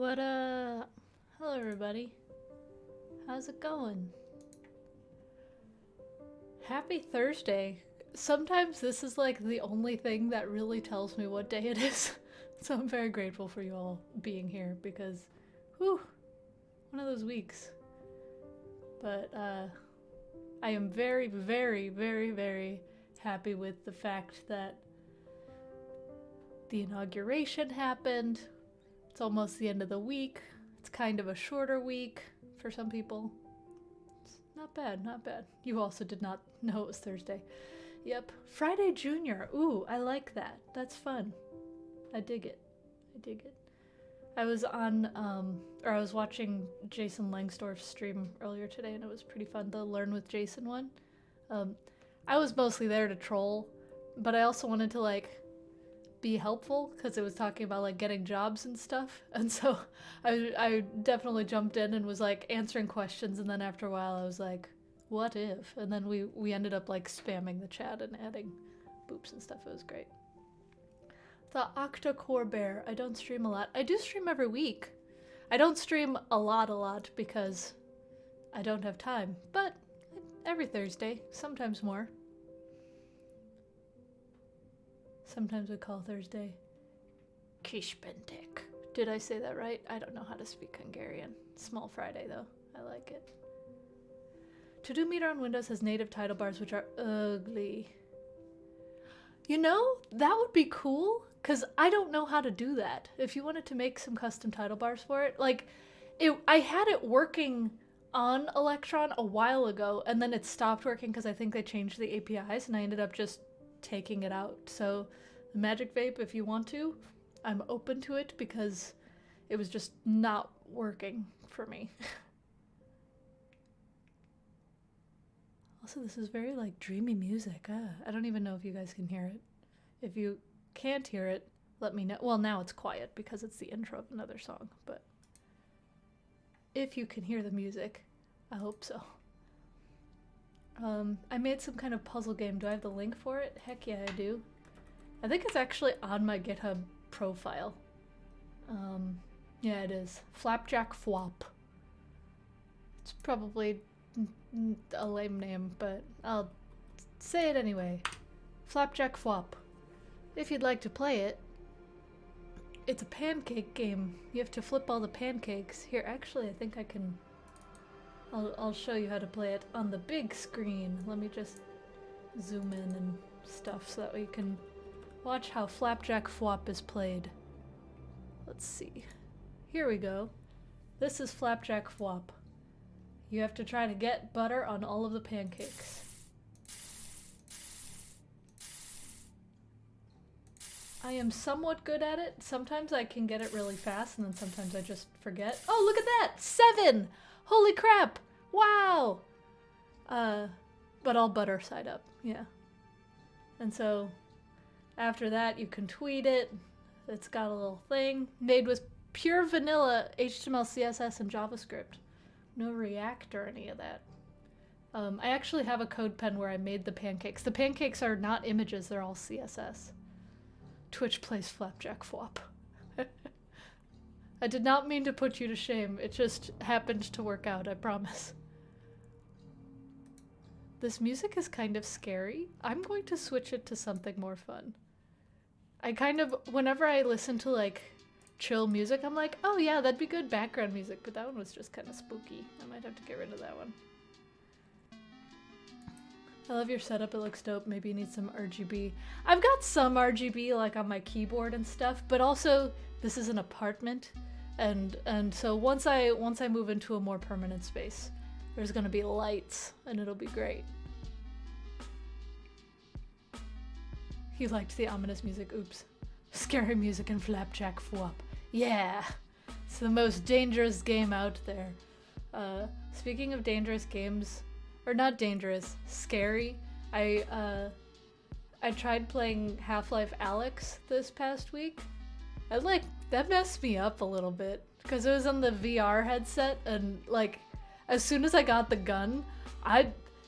What hello everybody. How's it going? Happy Thursday. Sometimes this is like the only thing that really tells me what day it is. So I'm very grateful for you all being here because, whew, one of those weeks. But I am very, very, very, very happy with the fact that the inauguration happened. It's almost the end of the week. It's kind of a shorter week for some people. It's not bad, not bad. You also did not know it was Thursday. Yep. Friday Junior. Ooh, I like that. That's fun. I dig it. I dig it. I was on, I was watching Jason Langsdorff's stream earlier today, and it was pretty fun, the Learn with Jason one. I was mostly there to troll, but I also wanted to, like, be helpful because it was talking about like getting jobs and stuff, and so I definitely jumped in and was like answering questions, and then after a while I was like, what if? And then we ended up like spamming the chat and adding boops and stuff. It was great. The Octocore Bear. I don't stream a lot. I do stream every week. I don't stream a lot because I don't have time, but every Thursday, sometimes more. Sometimes we call Thursday Kispentek. Did I say that right? I don't know how to speak Hungarian. Small Friday, though. I like it. To-do meter on Windows has native title bars, which are ugly. You know, that would be cool, because I don't know how to do that. If you wanted to make some custom title bars for it, like, I had it working on Electron a while ago, and then it stopped working because I think they changed the APIs, and I ended up just taking it out. So the Magic Vape, if you want to, I'm open to it because it was just not working for me. Also, this is very like dreamy music. I don't even know if you guys can hear it. If you can't hear it, let me know. Well, now it's quiet because it's the intro of another song, but if you can hear the music, I hope so. I made some kind of puzzle game. Do I have the link for it? Heck yeah, I do. I think it's actually on my GitHub profile. Yeah, it is. Flapjack Fwop. It's probably a lame name, but I'll say it anyway. Flapjack Fwop. If you'd like to play it, it's a pancake game. You have to flip all the pancakes. Here, actually, I think I can... I'll show you how to play it on the big screen. Let me just zoom in and stuff so that we can watch how Flapjack Fwop is played. Let's see. Here we go. This is Flapjack Fwop. You have to try to get butter on all of the pancakes. I am somewhat good at it. Sometimes I can get it really fast, and then sometimes I just forget. Oh, look at that! 7! Holy crap! Wow! But all butter side up, yeah. And so, after that, you can tweet it. It's got a little thing. Made with pure vanilla HTML, CSS, and JavaScript. No React or any of that. I actually have a code pen where I made the pancakes. The pancakes are not images, they're all CSS. Twitch plays Flapjack Fwop. I did not mean to put you to shame. It just happened to work out, I promise. This music is kind of scary. I'm going to switch it to something more fun. I kind of, whenever I listen to like chill music, I'm like, oh yeah, that'd be good background music, but that one was just kind of spooky. I might have to get rid of that one. I love your setup, it looks dope. Maybe you need some RGB. I've got some RGB like on my keyboard and stuff, but also this is an apartment, and so once I move into a more permanent space, there's gonna be lights and it'll be great. He liked the ominous music, oops. Scary music and Flapjack Fwop. Yeah, it's the most dangerous game out there. Speaking of dangerous games, or not dangerous, scary. I tried playing Half-Life Alyx this past week. And like, that messed me up a little bit. Because it was on the VR headset, and like, as soon as I got the gun,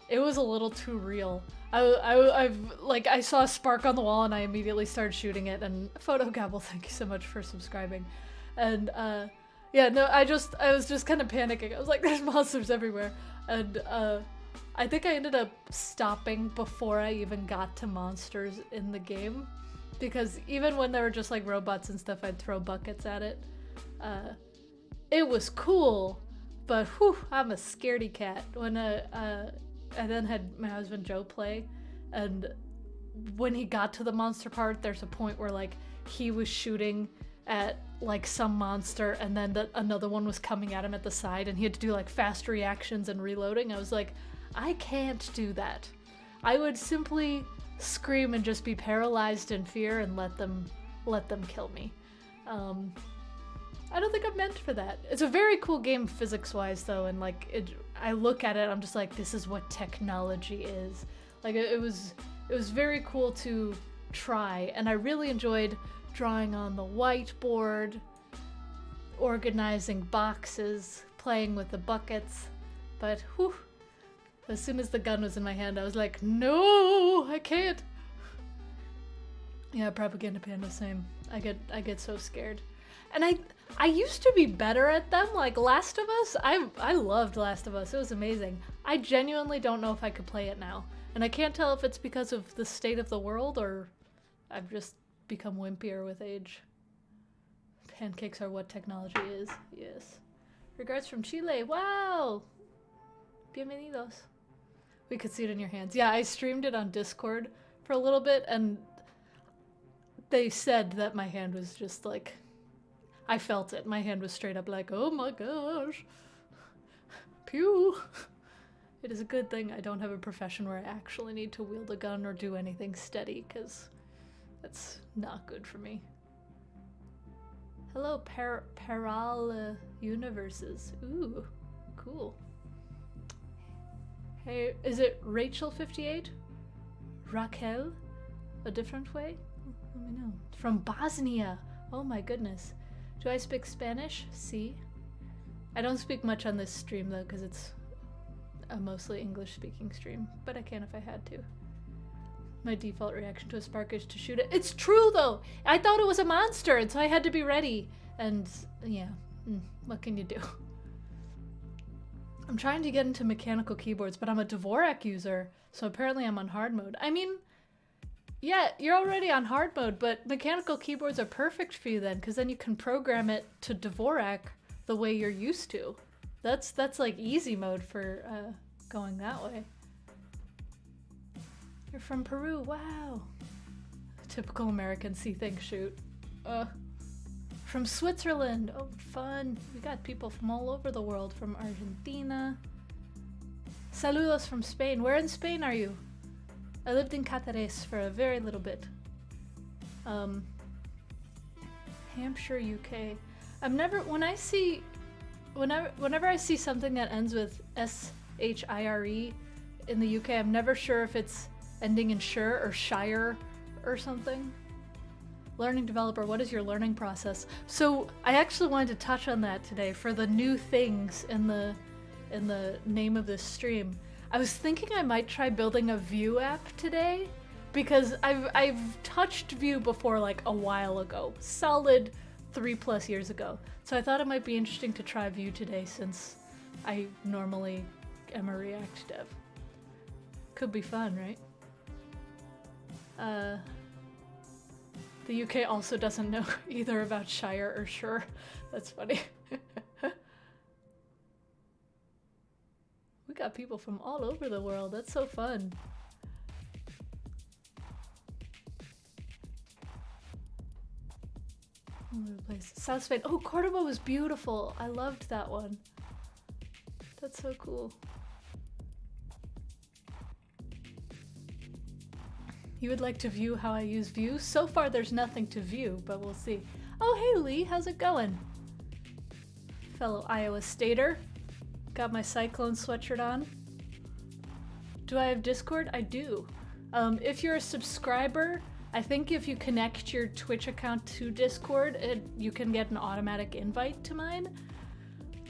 it was a little too real. I saw a spark on the wall and I immediately started shooting it, and Photogabble, thank you so much for subscribing. And Yeah, no, I was just kind of panicking. I was like, there's monsters everywhere. And I think I ended up stopping before I even got to monsters in the game. Because even when there were just like robots and stuff, I'd throw buckets at it. It was cool, but whew, I'm a scaredy cat. When I then had my husband Joe play, and when he got to the monster part, there's a point where like he was shooting at like some monster, and then another one was coming at him at the side, and he had to do like fast reactions and reloading. I was like, I can't do that. I would simply scream and just be paralyzed in fear and let them kill me. I don't think I'm meant for that. It's a very cool game physics-wise though, and like I look at it, I'm just like, this is what technology is. Like it was very cool to try, and I really enjoyed drawing on the whiteboard, organizing boxes, playing with the buckets. But whew, as soon as the gun was in my hand, I was like, no, I can't. Yeah, Propaganda Panda, same. I get so scared. And I used to be better at them, like Last of Us. I loved Last of Us. It was amazing. I genuinely don't know if I could play it now. And I can't tell if it's because of the state of the world or I've just become wimpier with age. Pancakes are what technology is. Yes. Regards from Chile. Wow. Bienvenidos. We could see it in your hands. Yeah, I streamed it on Discord for a little bit, and they said that my hand was just like, I felt it. My hand was straight up like, oh my gosh. Pew. It is a good thing I don't have a profession where I actually need to wield a gun or do anything steady, because that's not good for me. Hello, Paral Universes. Ooh, cool. Hey, is it Rachel58? Raquel? A different way? Let me know. From Bosnia. Oh my goodness. Do I speak Spanish? Si. I don't speak much on this stream though, because it's a mostly English speaking stream, but I can if I had to. My default reaction to a spark is to shoot it. It's true though! I thought it was a monster, and so I had to be ready. And yeah, what can you do? I'm trying to get into mechanical keyboards, but I'm a Dvorak user, so apparently I'm on hard mode. I mean, yeah, you're already on hard mode, but mechanical keyboards are perfect for you then, because then you can program it to Dvorak the way you're used to. That's like easy mode for going that way. You're from Peru, wow. Typical American see things shoot. From Switzerland, oh fun. We got people from all over the world, from Argentina. Saludos from Spain. Where in Spain are you? I lived in Cáceres for a very little bit. Hampshire, UK. Whenever I see something that ends with S-H-I-R-E in the UK, I'm never sure if it's ending in shire or shire or something. Learning developer, what is your learning process? So I actually wanted to touch on that today for the new things in the name of this stream. I was thinking I might try building a Vue app today, because I've touched Vue before like a while ago, solid 3+ years ago. So I thought it might be interesting to try Vue today, since I normally am a React dev. Could be fun, right? The UK also doesn't know either about shire or shire. That's funny. We got people from all over the world. That's so fun. All over the place. South Spain. Oh, Cordoba was beautiful. I loved that one. That's so cool. You would like to view how I use Vue? So far there's nothing to view, but we'll see. Oh, hey Lee, how's it going? Fellow Iowa Stater. Got my Cyclone sweatshirt on. Do I have Discord? I do. If you're a subscriber, I think if you connect your Twitch account to Discord, you can get an automatic invite to mine.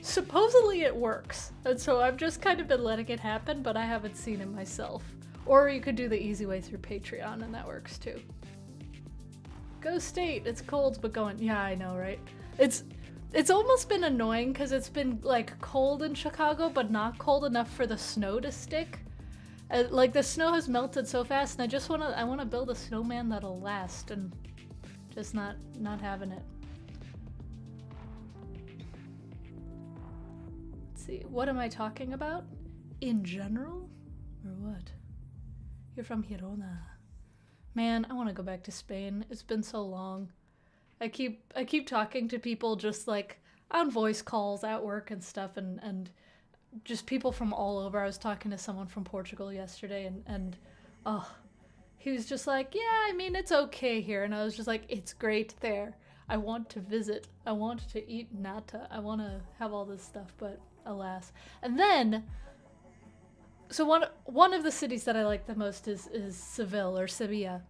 Supposedly it works, and so I've just kind of been letting it happen, but I haven't seen it myself. Or you could do the easy way through Patreon, and that works too. Go State, it's cold but going. Yeah, I know, right? It's almost been annoying because it's been like cold in Chicago, but not cold enough for the snow to stick. Like the snow has melted so fast, and I want to build a snowman that'll last, and just not having it. Let's see, what am I talking about? In general, or what? You're from Girona. Man, I want to go back to Spain. It's been so long. I keep talking to people just like on voice calls at work and stuff, and just people from all over. I was talking to someone from Portugal yesterday, and he was just like, yeah, I mean, it's okay here. And I was just like, it's great there. I want to visit. I want to eat nata. I want to have all this stuff, but alas. And then, so one of the cities that I like the most is Seville or Sevilla.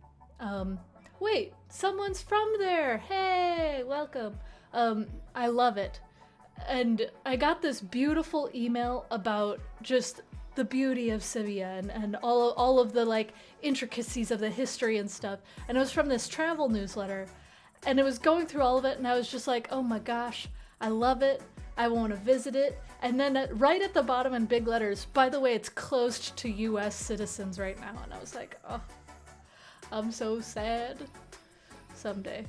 Wait, someone's from there. Hey, welcome. I love it. And I got this beautiful email about just the beauty of Sevilla and all of the like intricacies of the history and stuff. And it was from this travel newsletter, and it was going through all of it, and I was just like, oh my gosh, I love it. I want to visit it. And then right at the bottom in big letters, by the way, it's closed to US citizens right now. And I was like, oh, I'm so sad. Someday.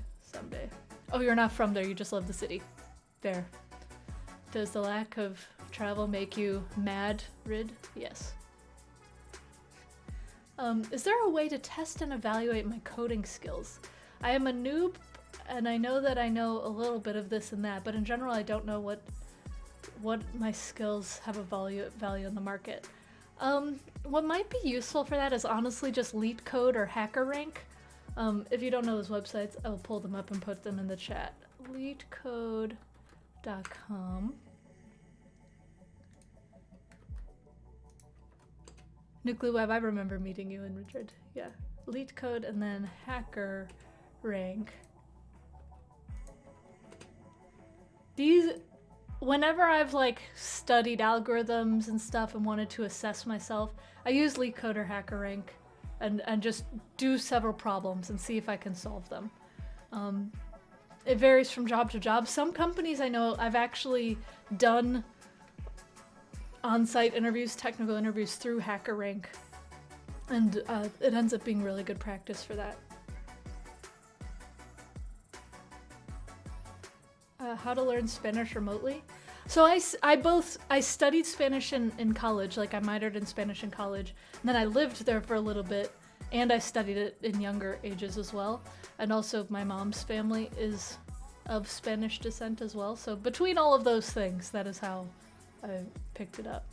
Oh, you're not from there, you just love the city. There. Does the lack of travel make you mad-rid? Yes. Is there a way to test and evaluate my coding skills? I am a noob, and I know that I know a little bit of this and that, but in general I don't know what my skills have a value in the market. What might be useful for that is honestly just LeetCode or HackerRank. If you don't know those websites, I'll pull them up and put them in the chat. LeetCode.com. NucleWeb, I remember meeting you in Madrid. Yeah. LeetCode and then HackerRank. These, whenever I've like studied algorithms and stuff and wanted to assess myself, I use LeetCode or HackerRank and just do several problems and see if I can solve them. It varies from job to job. Some companies I know I've actually done on-site interviews, technical interviews through HackerRank, and it ends up being really good practice for that. How to learn Spanish remotely? So I studied Spanish in college, like I minored in Spanish in college, and then I lived there for a little bit, and I studied it in younger ages as well. And also my mom's family is of Spanish descent as well. So between all of those things, that is how I picked it up.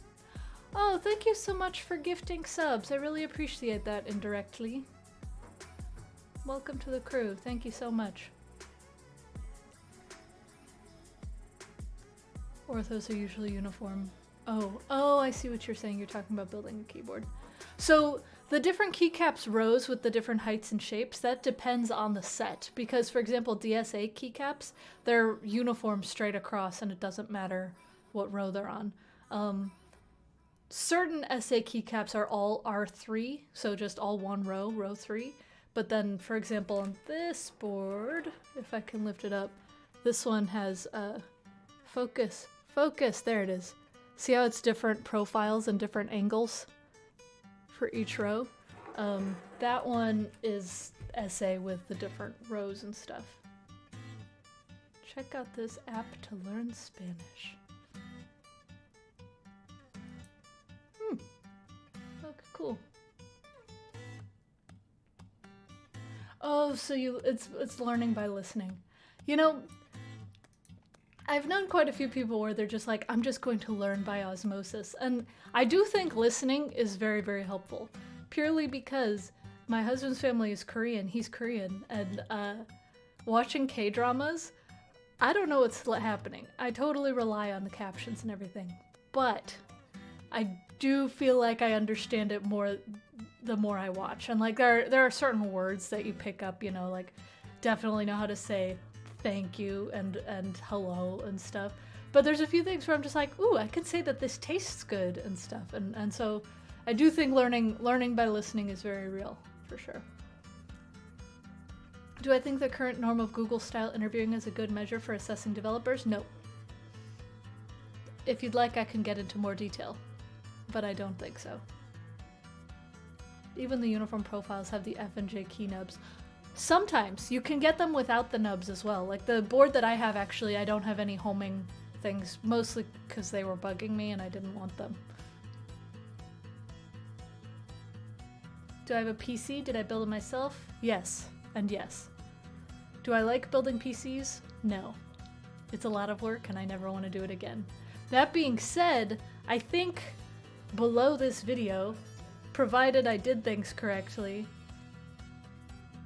Oh, thank you so much for gifting subs. I really appreciate that indirectly. Welcome to the crew. Thank you so much. Orthos are usually uniform. Oh, I see what you're saying. You're talking about building a keyboard. So the different keycaps rows with the different heights and shapes, that depends on the set. Because, for example, DSA keycaps, they're uniform straight across and it doesn't matter what row they're on. Certain SA keycaps are all R3, so just all one row, row 3. But then, for example, on this board, if I can lift it up, this one has focus, there it is. See how it's different profiles and different angles for each row? That one is SA with the different rows and stuff. Check out this app to learn Spanish. Okay, cool. Oh, so it's learning by listening. You know, I've known quite a few people where they're just like, I'm just going to learn by osmosis. And I do think listening is very, very helpful. Purely because my husband's family is Korean, he's Korean, and watching K-dramas, I don't know what's happening. I totally rely on the captions and everything. But I do feel like I understand it more the more I watch. And like there are certain words that you pick up, you know, like definitely know how to say thank you and hello and stuff. But there's a few things where I'm just like, ooh, I could say that this tastes good and stuff. And so I do think learning by listening is very real, for sure. Do I think the current norm of Google-style interviewing is a good measure for assessing developers? No. If you'd like, I can get into more detail, but I don't think so. Even the uniform profiles have the F and J key nubs. Sometimes you can get them without the nubs as well. Like the board that I have, actually, I don't have any homing things, mostly because they were bugging me and I didn't want them. Do I have a PC? Did I build it myself? Yes, and yes. Do I like building PCs? No. It's a lot of work and I never want to do it again. That being said, I think below this video, provided I did things correctly,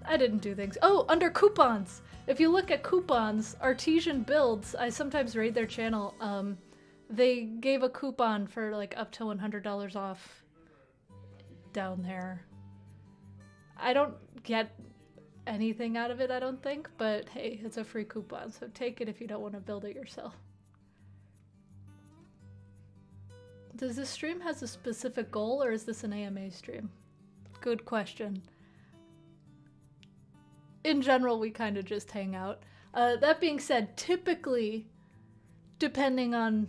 I didn't do things. Oh, under coupons! If you look at coupons, Artesian Builds, I sometimes raid their channel, they gave a coupon for like up to $100 off down there. I don't get anything out of it, I don't think, but hey, it's a free coupon, so take it if you don't want to build it yourself. Does this stream has a specific goal, or is this an AMA stream? Good question. In general, we kind of just hang out. That being said, typically, depending on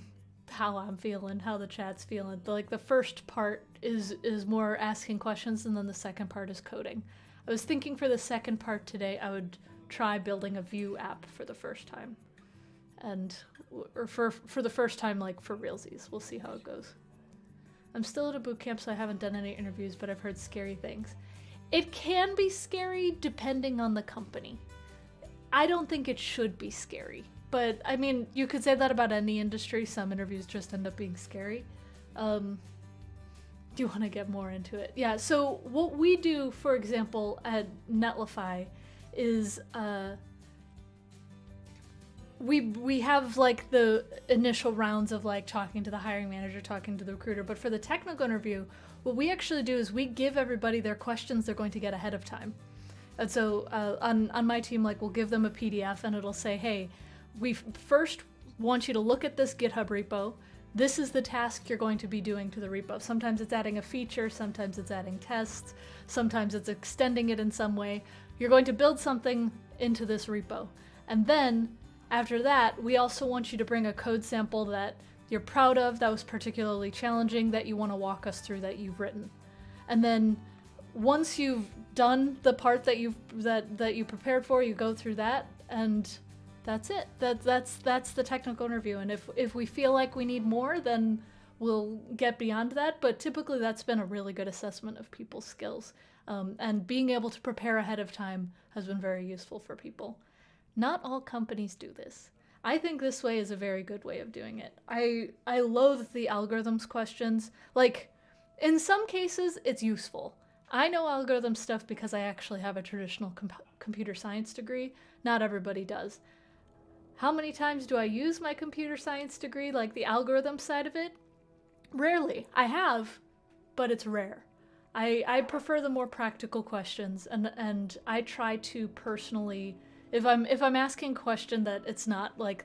how I'm feeling, how the chat's feeling, like the first part is more asking questions, and then the second part is coding. I was thinking for the second part today, I would try building a Vue app for the first time. Or for the first time, like for realsies. We'll see how it goes. I'm still at a boot camp, so I haven't done any interviews, but I've heard scary things. It can be scary depending on the company. I don't think it should be scary, but I mean, you could say that about any industry. Some interviews just end up being scary. Do you want to get more into it? Yeah, so what we do, for example, at Netlify is we have like the initial rounds of like talking to the hiring manager, talking to the recruiter, but for the technical interview, what we actually do is we give everybody their questions they're going to get ahead of time. And so on my team, like we'll give them a PDF and it'll say, hey, we first want you to look at this GitHub repo. This is the task you're going to be doing to the repo. Sometimes it's adding a feature, sometimes it's adding tests, sometimes it's extending it in some way. You're going to build something into this repo. And then after that, we also want you to bring a code sample that you're proud of, that was particularly challenging, that you want to walk us through, that you've written. And then once you've done the part that you prepared for, you go through that, and that's it. That's the technical interview. And if we feel like we need more, then we'll get beyond that. But typically that's been a really good assessment of people's skills. And being able to prepare ahead of time has been very useful for people. Not all companies do this. I think this way is a very good way of doing it. I loathe the algorithms questions. Like, in some cases, it's useful. I know algorithm stuff because I actually have a traditional computer science degree. Not everybody does. How many times do I use my computer science degree, like the algorithm side of it? Rarely. I have, but it's rare. I prefer the more practical questions, and I try to personally, if I'm asking a question that it's not like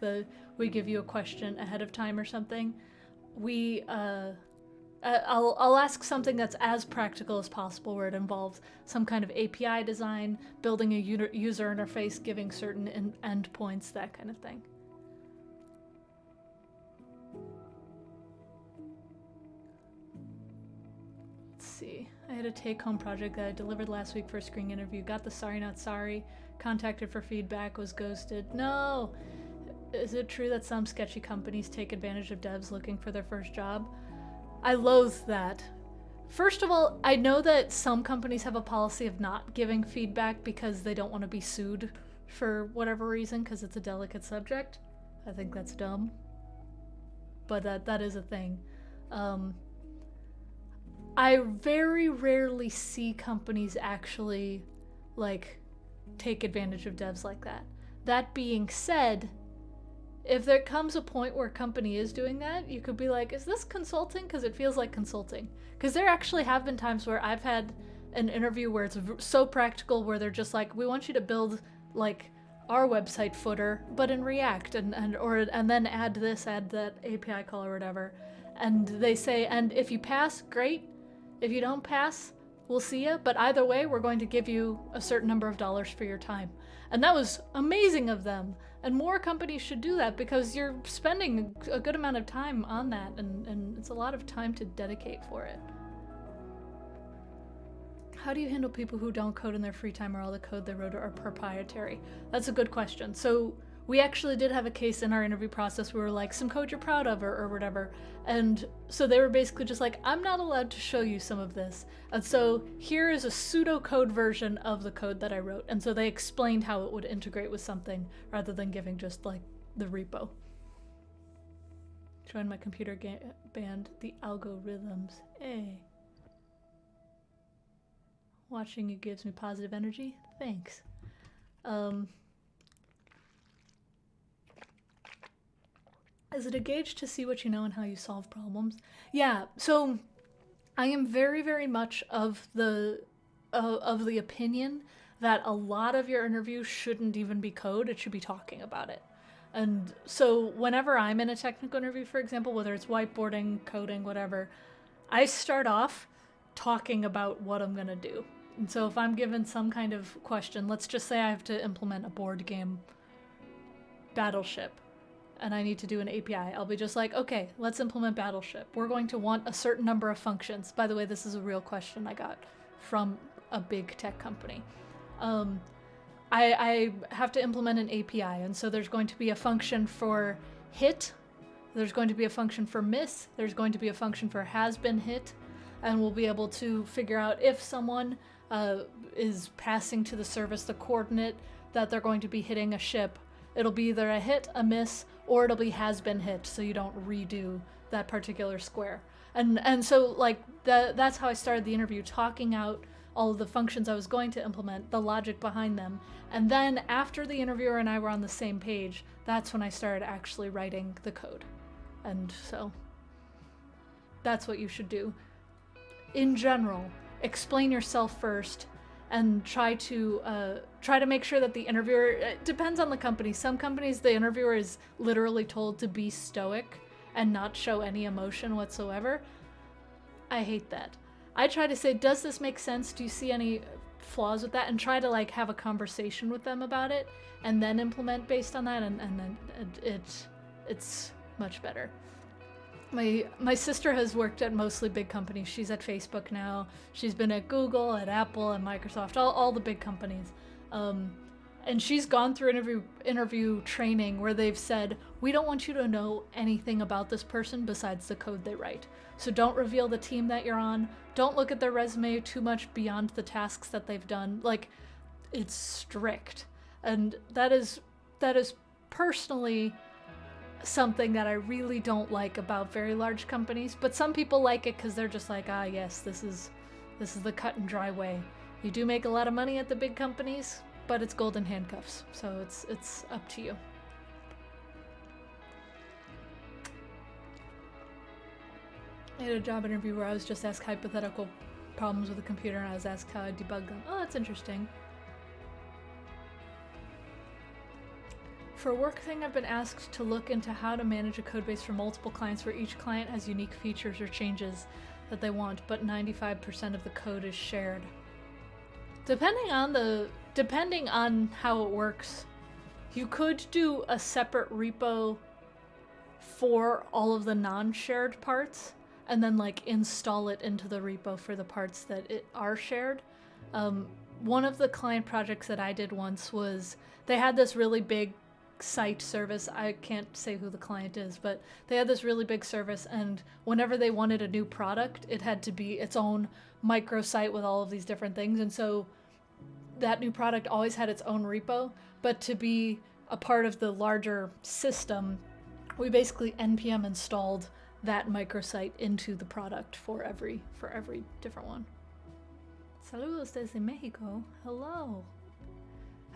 we give you a question ahead of time or something, I'll ask something that's as practical as possible, where it involves some kind of API design, building a user interface, giving certain endpoints, that kind of thing. Let's see. I had a take-home project that I delivered last week for a screening interview. Got the sorry not sorry. Contacted for feedback. Was ghosted. No! Is it true that some sketchy companies take advantage of devs looking for their first job? I loathe that. First of all, I know that some companies have a policy of not giving feedback because they don't want to be sued for whatever reason, because it's a delicate subject. I think that's dumb. But that is a thing. I very rarely see companies actually, like, take advantage of devs like that. That being said, if there comes a point where a company is doing that, you could be like, is this consulting? Because it feels like consulting. Because there actually have been times where I've had an interview where it's so practical, where they're just like, we want you to build, like, our website footer, but in React, and then add this, add that API call or whatever. And they say, and if you pass, great. If you don't pass, we'll see you. But either way, we're going to give you a certain number of dollars for your time. And that was amazing of them. And more companies should do that because you're spending a good amount of time on that, and it's a lot of time to dedicate for it. How do you handle people who don't code in their free time or all the code they wrote are proprietary? That's a good question. So we actually did have a case in our interview process where we were like, some code you're proud of or whatever. And so they were basically just like, I'm not allowed to show you some of this. And so here is a pseudocode version of the code that I wrote. And so they explained how it would integrate with something rather than giving just like the repo. Join my computer band, the algorithms. Hey. Watching you gives me positive energy. Thanks. Is it a gauge to see what you know and how you solve problems? Yeah, so I am very, very much of the opinion that a lot of your interview shouldn't even be code, it should be talking about it. And so whenever I'm in a technical interview, for example, whether it's whiteboarding, coding, whatever, I start off talking about what I'm gonna do. And so if I'm given some kind of question, let's just say I have to implement a board game Battleship and I need to do an API, I'll be just like, okay, let's implement Battleship. We're going to want a certain number of functions. By the way, this is a real question I got from a big tech company. I have to implement an API, and so there's going to be a function for hit, there's going to be a function for miss, there's going to be a function for has been hit, and we'll be able to figure out if someone is passing to the service the coordinate that they're going to be hitting a ship. It'll be either a hit, a miss, or it'll be has been hit, so you don't redo that particular square. And so like that's how I started the interview, talking out all of the functions I was going to implement, the logic behind them. And then after the interviewer and I were on the same page, that's when I started actually writing the code. And so that's what you should do. In general, explain yourself first and try to make sure that the interviewer, it depends on the company. Some companies, the interviewer is literally told to be stoic and not show any emotion whatsoever. I hate that. I try to say, does this make sense? Do you see any flaws with that? And try to like have a conversation with them about it and then implement based on that, and then it's much better. My sister has worked at mostly big companies. She's at Facebook now. She's been at Google, at Apple, and Microsoft, all the big companies. And she's gone through interview training where they've said, we don't want you to know anything about this person besides the code they write. So don't reveal the team that you're on. Don't look at their resume too much beyond the tasks that they've done. Like, it's strict. And that is personally something that I really don't like about very large companies, but some people like it because they're just like, ah, yes, this is the cut and dry way. You do make a lot of money at the big companies, but it's golden handcuffs, so it's up to you. I had a job interview where I was just asked hypothetical problems with a computer and I was asked how I debug them. Oh, that's interesting. For a work thing, I've been asked to look into how to manage a codebase for multiple clients where each client has unique features or changes that they want, but 95% of the code is shared. Depending on how it works, you could do a separate repo for all of the non-shared parts and then like install it into the repo for the parts that are shared. One of the client projects that I did once was they had this really big site service. I can't say who the client is, but they had this really big service, and whenever they wanted a new product, it had to be its own microsite with all of these different things. And so that new product always had its own repo, but to be a part of the larger system, we basically npm installed that microsite into the product for every different one. Saludos desde Mexico. Hello.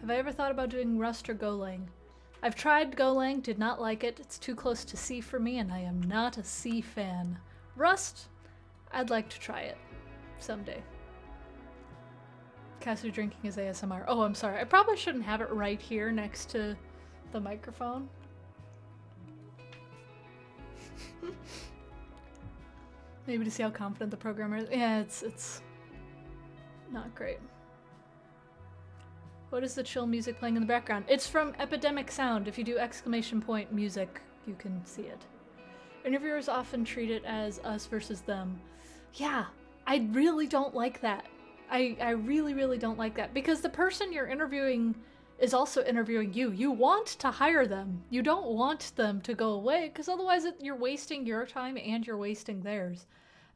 Have I ever thought about doing Rust or Golang? I've tried Golang, did not like it. It's too close to C for me, and I am not a C fan. Rust, I'd like to try it someday. Cassidoo drinking is ASMR. Oh, I'm sorry. I probably shouldn't have it right here next to the microphone. Maybe to see how confident the programmer is. Yeah, it's not great. What is the chill music playing in the background? It's from Epidemic Sound. If you do exclamation point music, you can see it. Interviewers often treat it as us versus them. Yeah, I really don't like that. I really, really don't like that, because the person you're interviewing is also interviewing you. You want to hire them. You don't want them to go away, because otherwise you're wasting your time and you're wasting theirs.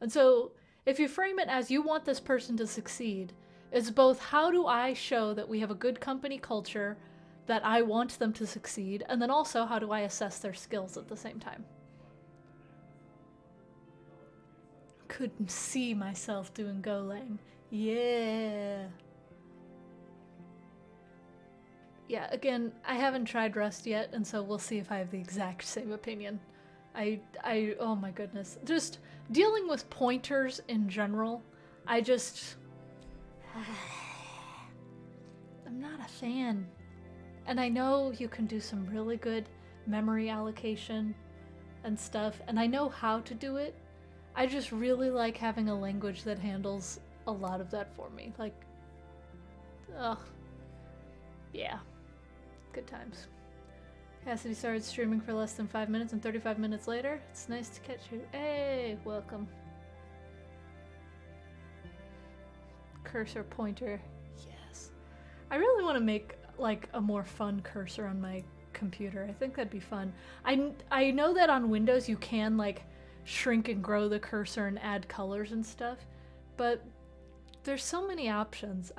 And so if you frame it as you want this person to succeed, it's both how do I show that we have a good company culture, that I want them to succeed, and then also how do I assess their skills at the same time. Couldn't see myself doing Golang. Yeah. Yeah, again, I haven't tried Rust yet, and so we'll see if I have the exact same opinion. Oh my goodness. Just dealing with pointers in general, I'm not a fan. And I know you can do some really good memory allocation and stuff, and I know how to do it. I just really like having a language that handles a lot of that for me. Like, ugh. Yeah. Good times. Cassidy started streaming for less than 5 minutes, and 35 minutes later, it's nice to catch you. Hey, welcome. Cursor pointer. Yes. I really want to make, like, a more fun cursor on my computer. I think that'd be fun. I know that on Windows you can, like, shrink and grow the cursor and add colors and stuff, but there's so many options.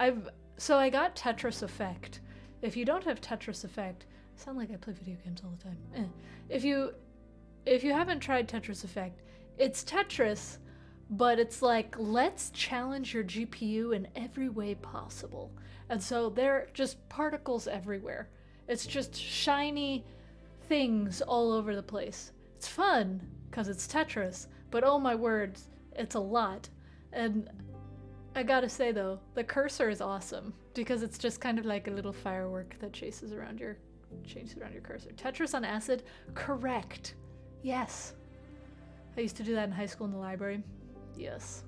So I got Tetris Effect. If you don't have Tetris Effect, I sound like I play video games all the time. If you haven't tried Tetris Effect, it's Tetris, but it's like, let's challenge your GPU in every way possible. And so they're just particles everywhere. It's just shiny things all over the place. It's fun, because it's Tetris, but oh my words, it's a lot. And I gotta say though, the cursor is awesome, because it's just kind of like a little firework that chases around your cursor. Tetris on acid? Correct. Yes. I used to do that in high school in the library. Yes.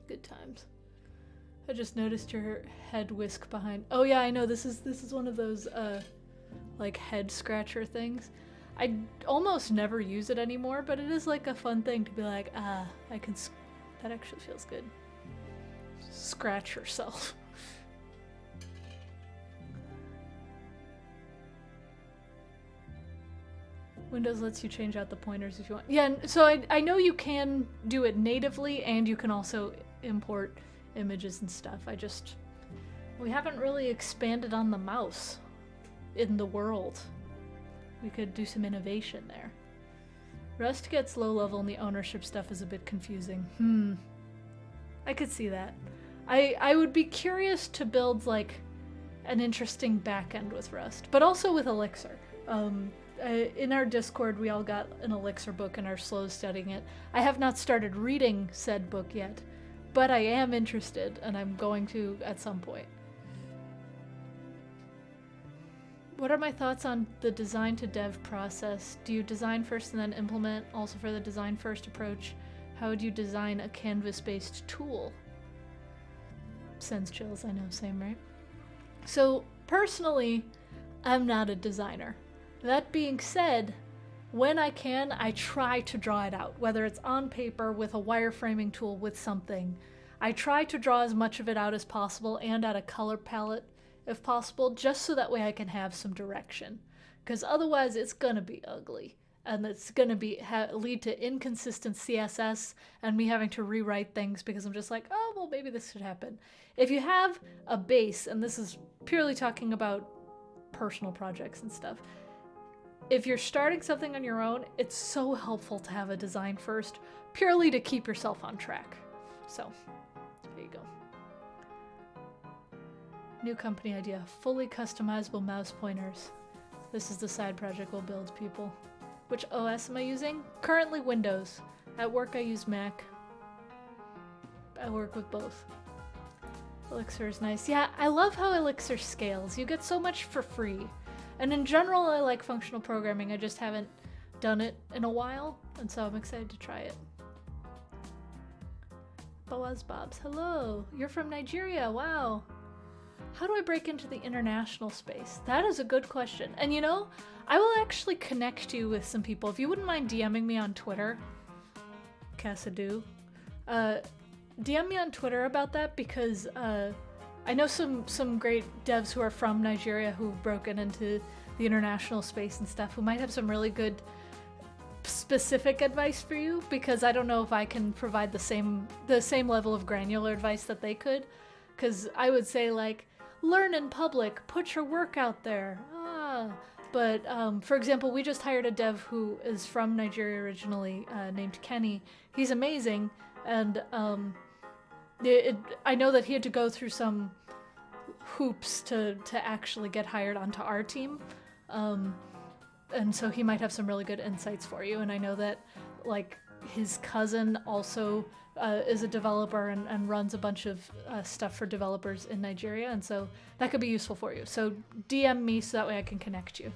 Good times. I just noticed your head whisk behind. Oh yeah, I know, this is one of those like head scratcher things. I almost never use it anymore, but it is like a fun thing to be like, that actually feels good. Scratch yourself. Windows lets you change out the pointers if you want. Yeah, so I know you can do it natively, and you can also import images and stuff. We haven't really expanded on the mouse in the world. We could do some innovation there. Rust gets low level and the ownership stuff is a bit confusing. I could see that. I would be curious to build like an interesting backend with Rust, but also with Elixir. In our Discord, we all got an Elixir book and are slow studying it. I have not started reading said book yet, but I am interested, and I'm going to at some point. What are my thoughts on the design to dev process? Do you design first and then implement? Also for the design first approach, how would you design a canvas-based tool? Sends chills, I know, same, right? So personally, I'm not a designer. That being said, when I can, I try to draw it out, whether it's on paper with a wireframing tool with something. I try to draw as much of it out as possible and add a color palette if possible, just so that way I can have some direction. Because otherwise it's gonna be ugly, and it's gonna lead to inconsistent CSS and me having to rewrite things because I'm just like, oh, well, maybe this should happen. If you have a base, and this is purely talking about personal projects and stuff, if you're starting something on your own, it's so helpful to have a design first, purely to keep yourself on track. So, there you go. New company idea, fully customizable mouse pointers. This is the side project we'll build, people. Which OS am I using? Currently Windows. At work I use Mac. I work with both. Elixir is nice. Yeah, I love how Elixir scales. You get so much for free. And in general, I like functional programming. I just haven't done it in a while, and so I'm excited to try it. Boaz Bobs, hello. You're from Nigeria, wow. How do I break into the international space? That is a good question. And you know, I will actually connect you with some people. If you wouldn't mind DMing me on Twitter, cassidoo, DM me on Twitter about that, because I know some great devs who are from Nigeria who've broken into the international space and stuff, who might have some really good specific advice for you, because I don't know if I can provide the same level of granular advice that they could. Because I would say, like, learn in public, put your work out there. But for example, we just hired a dev who is from Nigeria originally, named Kenny. He's amazing, and I know that he had to go through some hoops to actually get hired onto our team. And so he might have some really good insights for you. And I know that, like, his cousin also is a developer and runs a bunch of stuff for developers in Nigeria, and so that could be useful for you. So DM me so that way I can connect you.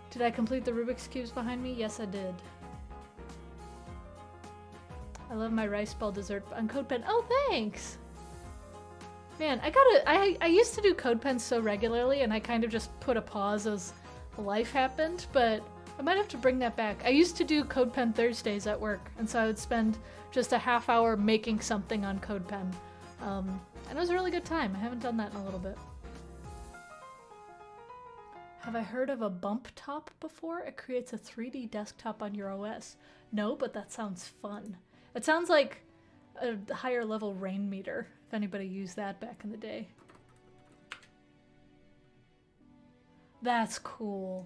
Did I complete the Rubik's Cubes behind me? Yes, I did. I love my rice ball dessert on CodePen. Oh, thanks! Man, I used to do CodePen so regularly, and I kind of just put a pause as life happened, but I might have to bring that back. I used to do CodePen Thursdays at work, and so I would spend just a half hour making something on CodePen. And it was a really good time. I haven't done that in a little bit. Have I heard of a bump top before? It creates a 3D desktop on your OS. No, but that sounds fun. It sounds like a higher level rain meter, if anybody used that back in the day. That's cool.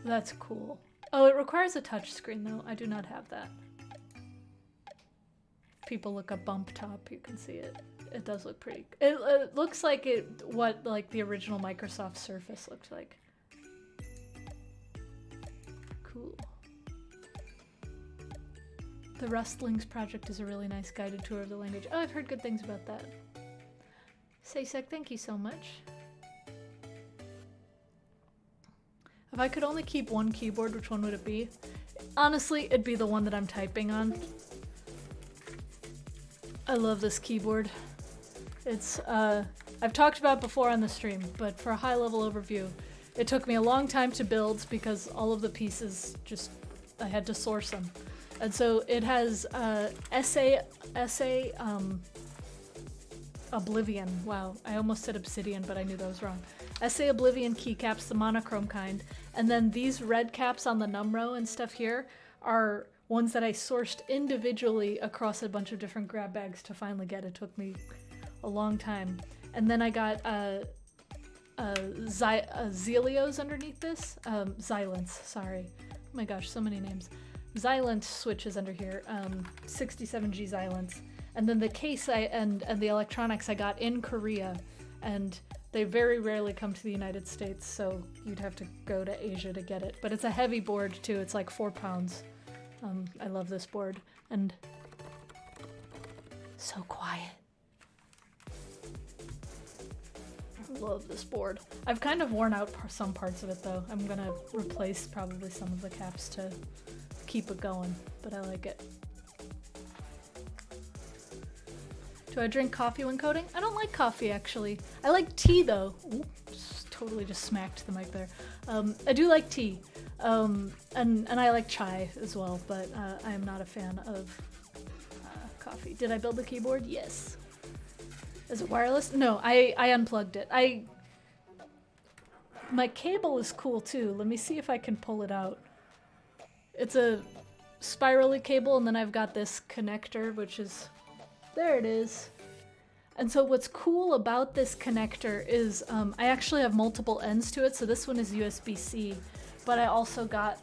That's cool. Oh, it requires a touchscreen though. I do not have that. People look up bump top, you can see it. It does look pretty. It looks like what like the original Microsoft Surface looked like. Cool. The Rustlings project is a really nice guided tour of the language. Oh, I've heard good things about that. Sasek, thank you so much. If I could only keep one keyboard, which one would it be? Honestly, it'd be the one that I'm typing on. I love this keyboard. It's, I've talked about it before on the stream, but for a high-level overview, it took me a long time to build because all of the pieces just, I had to source them. And so it has Oblivion. Wow, I almost said Obsidian, but I knew that was wrong. SA Oblivion keycaps, the monochrome kind, and then these red caps on the num row and stuff here are ones that I sourced individually across a bunch of different grab bags to finally get. It took me a long time. And then I got Zelios underneath this. Xylence, sorry. Oh my gosh, so many names. Xylent switches under here, 67G Xylence. And then the case and the electronics I got in Korea, and they very rarely come to the United States, so you'd have to go to Asia to get it. But it's a heavy board too, it's like 4 pounds. I love this board, and so quiet. I love this board. I've kind of worn out some parts of it though. I'm gonna replace probably some of the caps to keep it going, but I like it. Do I drink coffee when coding? I don't like coffee, actually. I like tea, though. Ooh, totally just smacked the mic there. I do like tea, and I like chai as well, but I am not a fan of coffee. Did I build the keyboard? Yes. Is it wireless? No, I unplugged it. My cable is cool, too. Let me see if I can pull it out. It's a spirally cable, and then I've got this connector, which is... There it is. And so what's cool about this connector is I actually have multiple ends to it. So this one is USB-C, but I also got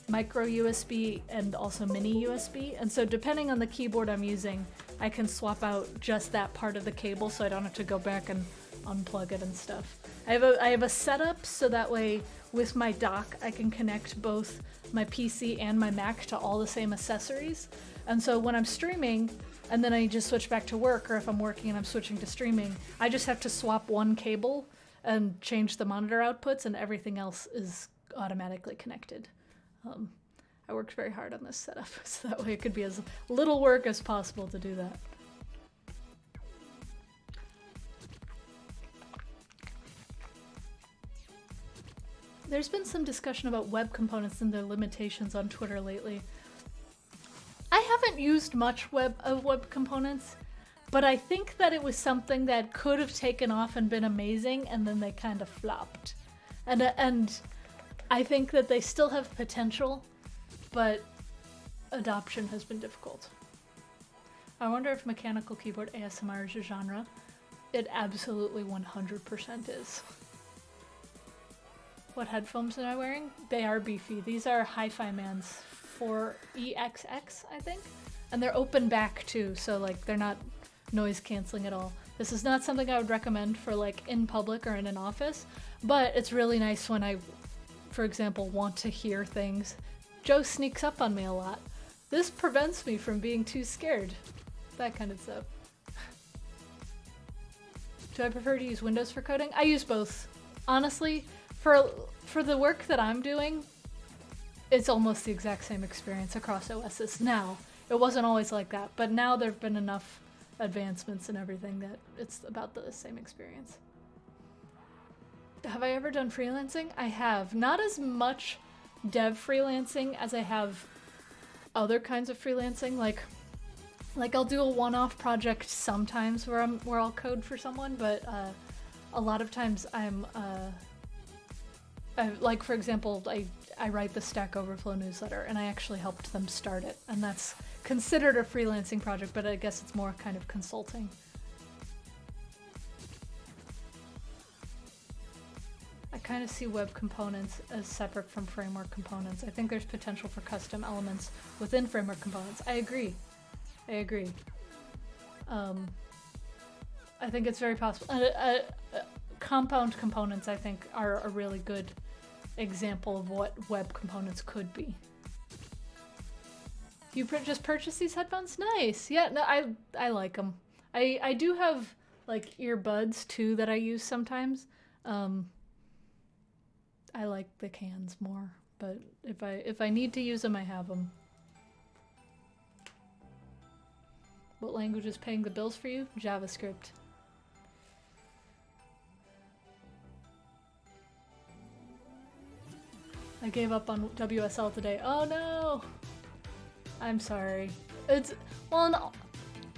micro USB and also mini USB. And so depending on the keyboard I'm using, I can swap out just that part of the cable so I don't have to go back and unplug it and stuff. I have a setup so that way with my dock I can connect both my PC and my Mac to all the same accessories. And so when I'm streaming, and then I just switch back to work, or if I'm working and I'm switching to streaming, I just have to swap one cable and change the monitor outputs, and everything else is automatically connected. I worked very hard on this setup, so that way it could be as little work as possible to do that. There's been some discussion about web components and their limitations on Twitter lately. I haven't used much web components, but I think that it was something that could have taken off and been amazing, and then they kind of flopped. And I think that they still have potential, but adoption has been difficult. I wonder if mechanical keyboard ASMR is a genre. It absolutely 100% is. What headphones am I wearing? They are beefy. These are Hi-Fi Man's 4EXX, I think. And they're open back too, so like they're not noise canceling at all. This is not something I would recommend for like in public or in an office, but it's really nice when I, for example, want to hear things. Joe sneaks up on me a lot. This prevents me from being too scared. That kind of stuff. Do I prefer to use Windows for coding? I use both. Honestly, for the work that I'm doing, it's almost the exact same experience across OSs now. It wasn't always like that, but now there have been enough advancements and everything that it's about the same experience. Have I ever done freelancing? I have. Not as much dev freelancing as I have other kinds of freelancing, like I'll do a one-off project sometimes where I'll code for someone, but a lot of times like for example, I write the Stack Overflow newsletter, and I actually helped them start it, and that's considered a freelancing project, but I guess it's more kind of consulting. I kind of see web components as separate from framework components. I think there's potential for custom elements within framework components. I agree. I think it's very possible. Compound components, I think, are a really good example of what web components could be. You just purchased these headphones? Nice. Yeah, no, I like them. I do have like earbuds too that I use sometimes. I like the cans more, but if I need to use them, I have them. What language is paying the bills for you? JavaScript. I gave up on WSL today. Oh no! I'm sorry.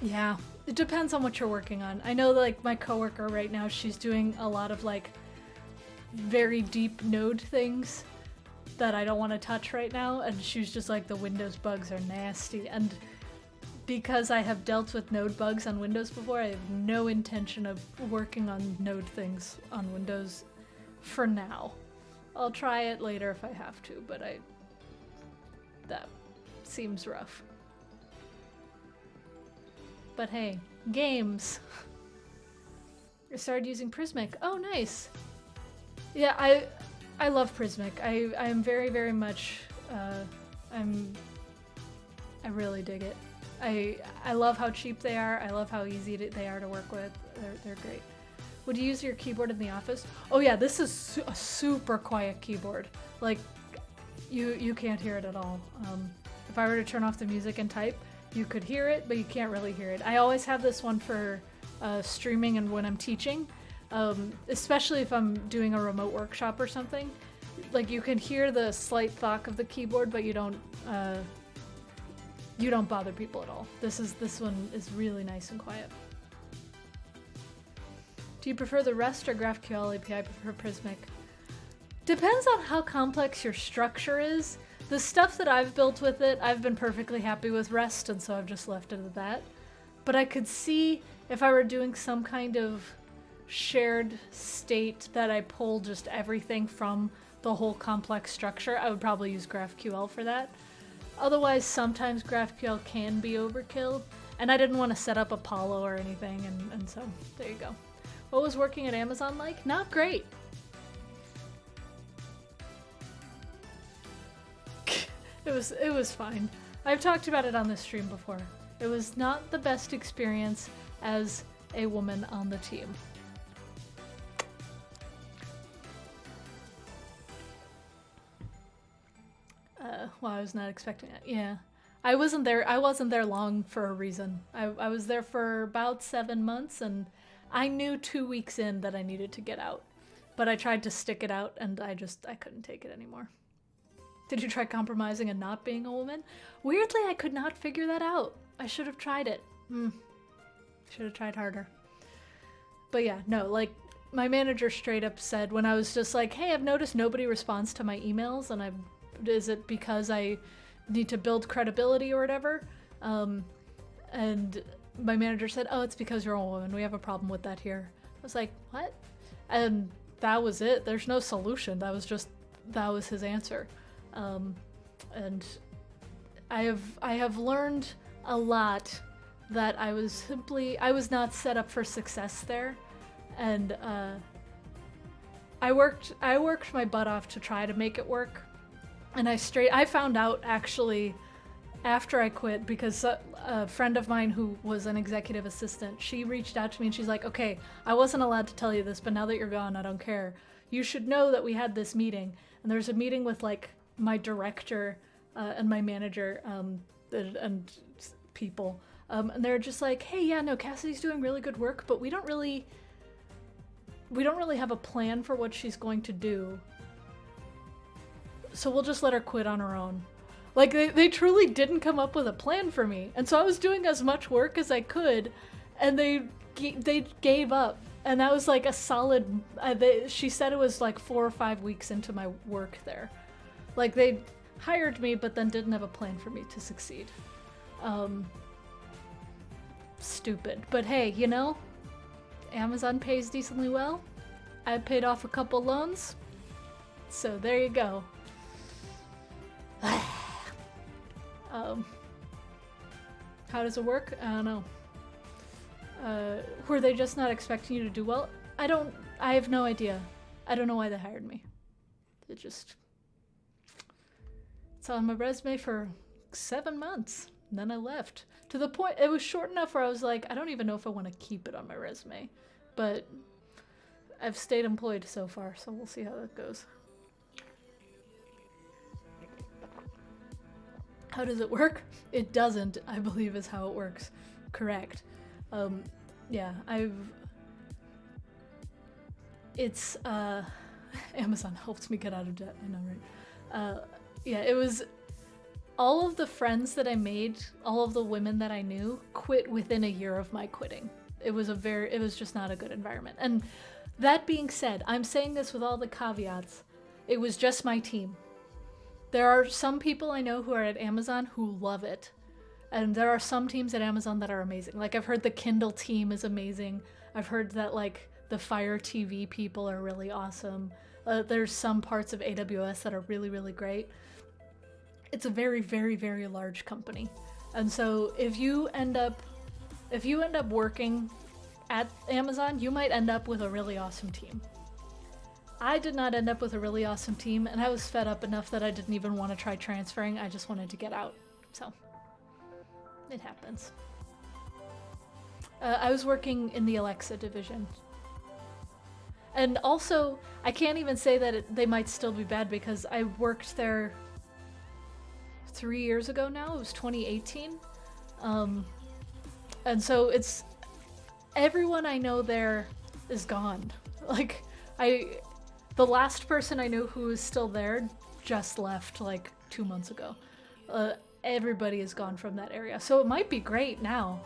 Yeah, it depends on what you're working on. I know like my coworker right now, she's doing a lot of like very deep node things that I don't want to touch right now, and she's just like, the Windows bugs are nasty, and because I have dealt with node bugs on Windows before, I have no intention of working on node things on Windows for now. I'll try it later if I have to, but that seems rough. But hey, games. I started using Prismic. Oh, nice. Yeah, I love Prismic. I am very, very much, I really dig it. I love how cheap they are. I love how easy they are to work with. They're great. Would you use your keyboard in the office? Oh yeah, this is a super quiet keyboard. Like, you can't hear it at all. If I were to turn off the music and type, you could hear it, but you can't really hear it. I always have this one for streaming and when I'm teaching, especially if I'm doing a remote workshop or something. Like, you can hear the slight thunk of the keyboard, but you don't bother people at all. This one is really nice and quiet. Do you prefer the REST or GraphQL API? I prefer Prismic. Depends on how complex your structure is. The stuff that I've built with it, I've been perfectly happy with REST, and so I've just left it at that. But I could see if I were doing some kind of shared state that I pull just everything from the whole complex structure, I would probably use GraphQL for that. Otherwise, sometimes GraphQL can be overkill, and I didn't want to set up Apollo or anything, and so there you go. What was working at Amazon like? Not great. It was fine. I've talked about it on this stream before. It was not the best experience as a woman on the team. Well, I was not expecting it. Yeah. I wasn't there long for a reason. I was there for about 7 months, and I knew 2 weeks in that I needed to get out. but I tried to stick it out, and I couldn't take it anymore. Did you try compromising and not being a woman? Weirdly, I could not figure that out. I should have tried it. Should have tried harder. But yeah, no, like, my manager straight up said when I was just like, hey, I've noticed nobody responds to my emails, and is it because I need to build credibility or whatever? And my manager said, oh, it's because you're a woman. We have a problem with that here. I was like, what? And that was it. There's no solution. That was his answer. And I have learned a lot that I was not set up for success there. And I worked my butt off to try to make it work. And I found out actually after I quit, because a friend of mine who was an executive assistant, she reached out to me and she's like, okay, I wasn't allowed to tell you this, but now that you're gone, I don't care. You should know that we had this meeting, and there's a meeting with like my director and my manager and people. And they're just like, hey, yeah, no, Cassidy's doing really good work, but we don't really have a plan for what she's going to do. So we'll just let her quit on her own. Like, they truly didn't come up with a plan for me. And so I was doing as much work as I could, and they gave up. And that was like a solid, she said it was like 4 or 5 weeks into my work there. Like, they hired me, but then didn't have a plan for me to succeed. Stupid. But hey, you know, Amazon pays decently well. I paid off a couple loans. So there you go. How does it work? I don't know. Were they just not expecting you to do well? I have no idea. I don't know why they hired me. It's on my resume for 7 months. And then I left. To the point, it was short enough where I was like, I don't even know if I want to keep it on my resume. But I've stayed employed so far, so we'll see how that goes. How does it work? It doesn't, I believe, is how it works. Correct. Yeah, it's, Amazon helped me get out of debt, I know, right? Yeah, it was, all of the friends that I made, all of the women that I knew, quit within a year of my quitting. It was just not a good environment. And that being said, I'm saying this with all the caveats. It was just my team. There are some people I know who are at Amazon who love it. And there are some teams at Amazon that are amazing. Like, I've heard the Kindle team is amazing. I've heard that, like, the Fire TV people are really awesome. There's some parts of AWS that are really, really great. It's a very, very, very large company. And so if you end up working at Amazon, you might end up with a really awesome team. I did not end up with a really awesome team, and I was fed up enough that I didn't even want to try transferring. I just wanted to get out. So it happens. I was working in the Alexa division. And also, I can't even say that they might still be bad, because I worked there 3 years ago now. It was 2018. And so everyone I know there is gone. Like, the last person I know who is still there just left like 2 months ago. Everybody is gone from that area. So it might be great now,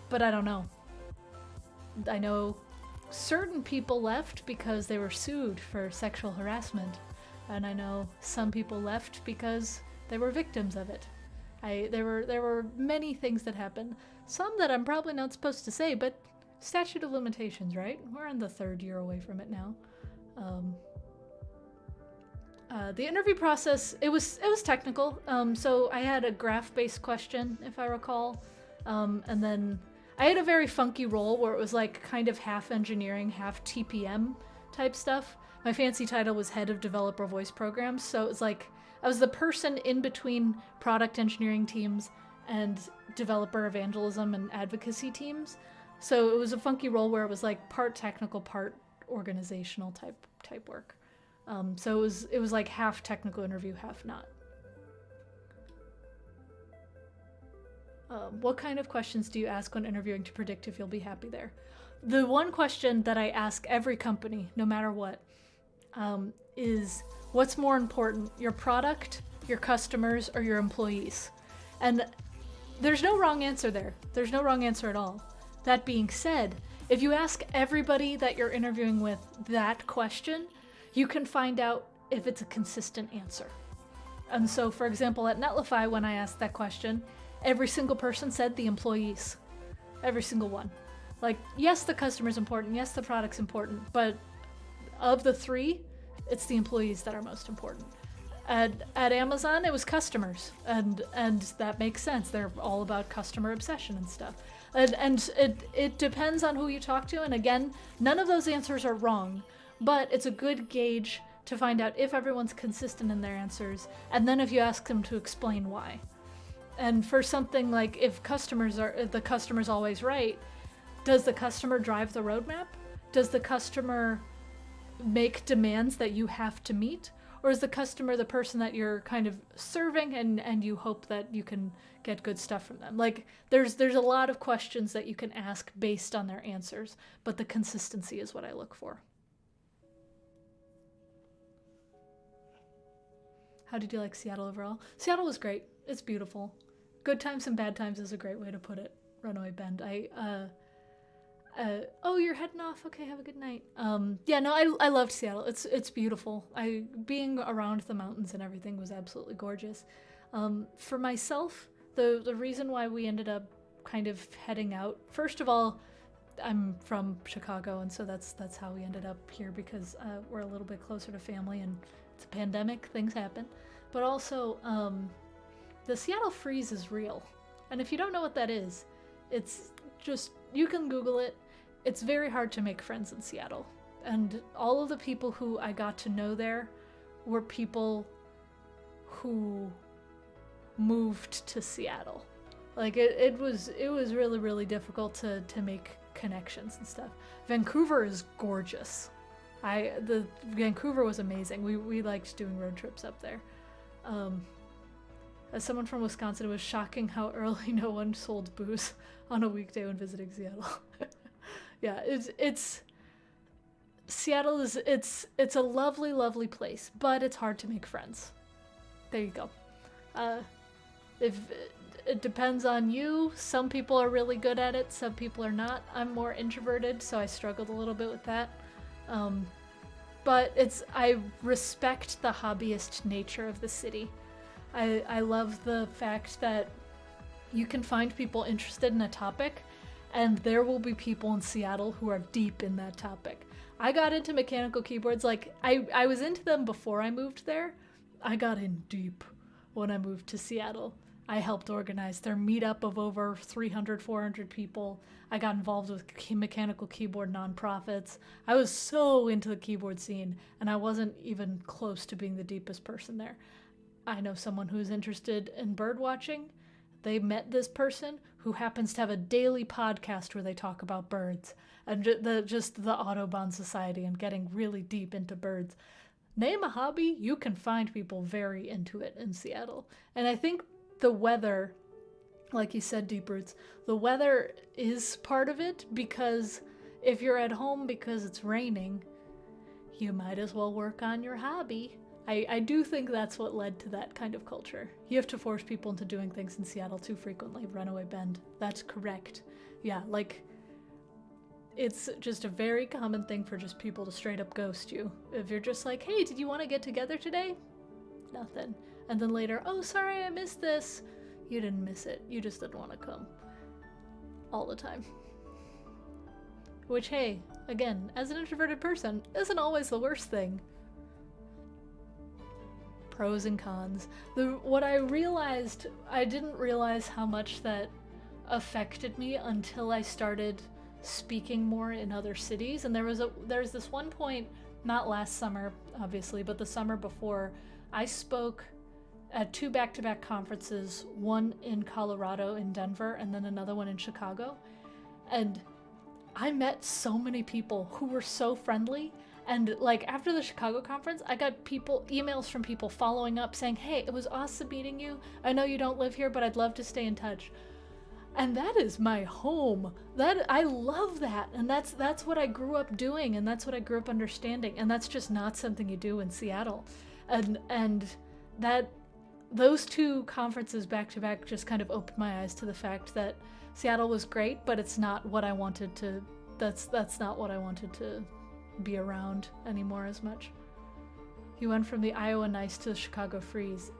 but I don't know. I know certain people left because they were sued for sexual harassment. And I know some people left because they were victims of it. There were many things that happened. Some that I'm probably not supposed to say, but statute of limitations, right? We're in the 3rd year away from it now. The interview process, it was technical. So I had a graph-based question, if I recall. And then I had a very funky role where it was like kind of half engineering, half TPM type stuff. My fancy title was head of developer voice programs. So it was like, I was the person in between product engineering teams and developer evangelism and advocacy teams. So it was a funky role where it was like part technical, part organizational type work. So it was like half technical interview, half not. What kind of questions do you ask when interviewing to predict if you'll be happy there? The one question that I ask every company, no matter what, is what's more important, your product, your customers, or your employees? And there's no wrong answer there. There's no wrong answer at all. That being said, if you ask everybody that you're interviewing with that question, you can find out if it's a consistent answer. And so, for example, at Netlify, when I asked that question, every single person said the employees. Every single one. Like, yes, the customer's important, yes, the product's important, but of the three, it's the employees that are most important. At Amazon, it was customers, and that makes sense. They're all about customer obsession and stuff. And it depends on who you talk to, and again, none of those answers are wrong, but it's a good gauge to find out if everyone's consistent in their answers, and then if you ask them to explain why. And for something like if the customer's always right, does the customer drive the roadmap? Does the customer make demands that you have to meet? Or is the customer the person that you're kind of serving and you hope that you can get good stuff from them? Like, there's a lot of questions that you can ask based on their answers, but the consistency is what I look for. How did you like Seattle overall? Seattle was great. It's beautiful. Good times and bad times is a great way to put it. Runaway Bend. Oh, you're heading off. Okay, have a good night. Yeah, no, I loved Seattle. It's beautiful. Being around the mountains and everything was absolutely gorgeous. For myself, the reason why we ended up kind of heading out, first of all, I'm from Chicago, and so that's how we ended up here, because we're a little bit closer to family, and it's a pandemic, things happen. But also, the Seattle freeze is real. And if you don't know what that is, it's just, you can Google it. It's very hard to make friends in Seattle. And all of the people who I got to know there were people who moved to Seattle. Like, it was really, really difficult to make connections and stuff. Vancouver is gorgeous. Vancouver was amazing. We liked doing road trips up there. As someone from Wisconsin, it was shocking how early no one sold booze on a weekday when visiting Seattle. Yeah, Seattle is a lovely, lovely place, but it's hard to make friends. There you go. If it depends on you, some people are really good at it, some people are not. I'm more introverted, so I struggled a little bit with that. But I respect the hobbyist nature of the city. I love the fact that you can find people interested in a topic, and there will be people in Seattle who are deep in that topic. I got into mechanical keyboards, like, I was into them before I moved there. I got in deep when I moved to Seattle. I helped organize their meetup of over 300, 400 people. I got involved with mechanical keyboard nonprofits. I was so into the keyboard scene, and I wasn't even close to being the deepest person there. I know someone who's interested in bird watching. They met this person who happens to have a daily podcast where they talk about birds and just the Audubon Society and getting really deep into birds. Name a hobby, you can find people very into it in Seattle. And I think the weather, like you said, Deep Roots, the weather is part of it, because if you're at home because it's raining, you might as well work on your hobby. I do think that's what led to that kind of culture. You have to force people into doing things in Seattle too frequently. Runaway Bend. That's correct. Yeah, like, it's just a very common thing for just people to straight up ghost you. If you're just like, hey, did you want to get together today? Nothing. And then later, oh, sorry, I missed this. You didn't miss it. You just didn't want to come. All the time. Which, hey, again, as an introverted person, isn't always the worst thing. Pros and cons. What I realized, I didn't realize how much that affected me until I started speaking more in other cities. And there's this one point, not last summer, obviously, but the summer before, I spoke at 2 back-to-back conferences, one in Colorado in Denver, and then another one in Chicago. And I met so many people who were so friendly. And like, after the Chicago conference, I got emails from people following up saying, hey, it was awesome meeting you. I know you don't live here, but I'd love to stay in touch. And that is my home. That I love that. And that's what I grew up doing, and that's what I grew up understanding. And that's just not something you do in Seattle. And that those two conferences back to back just kind of opened my eyes to the fact that Seattle was great, but it's not what I wanted to that's not what I wanted to be around anymore as much. He went from the Iowa nice to the Chicago freeze.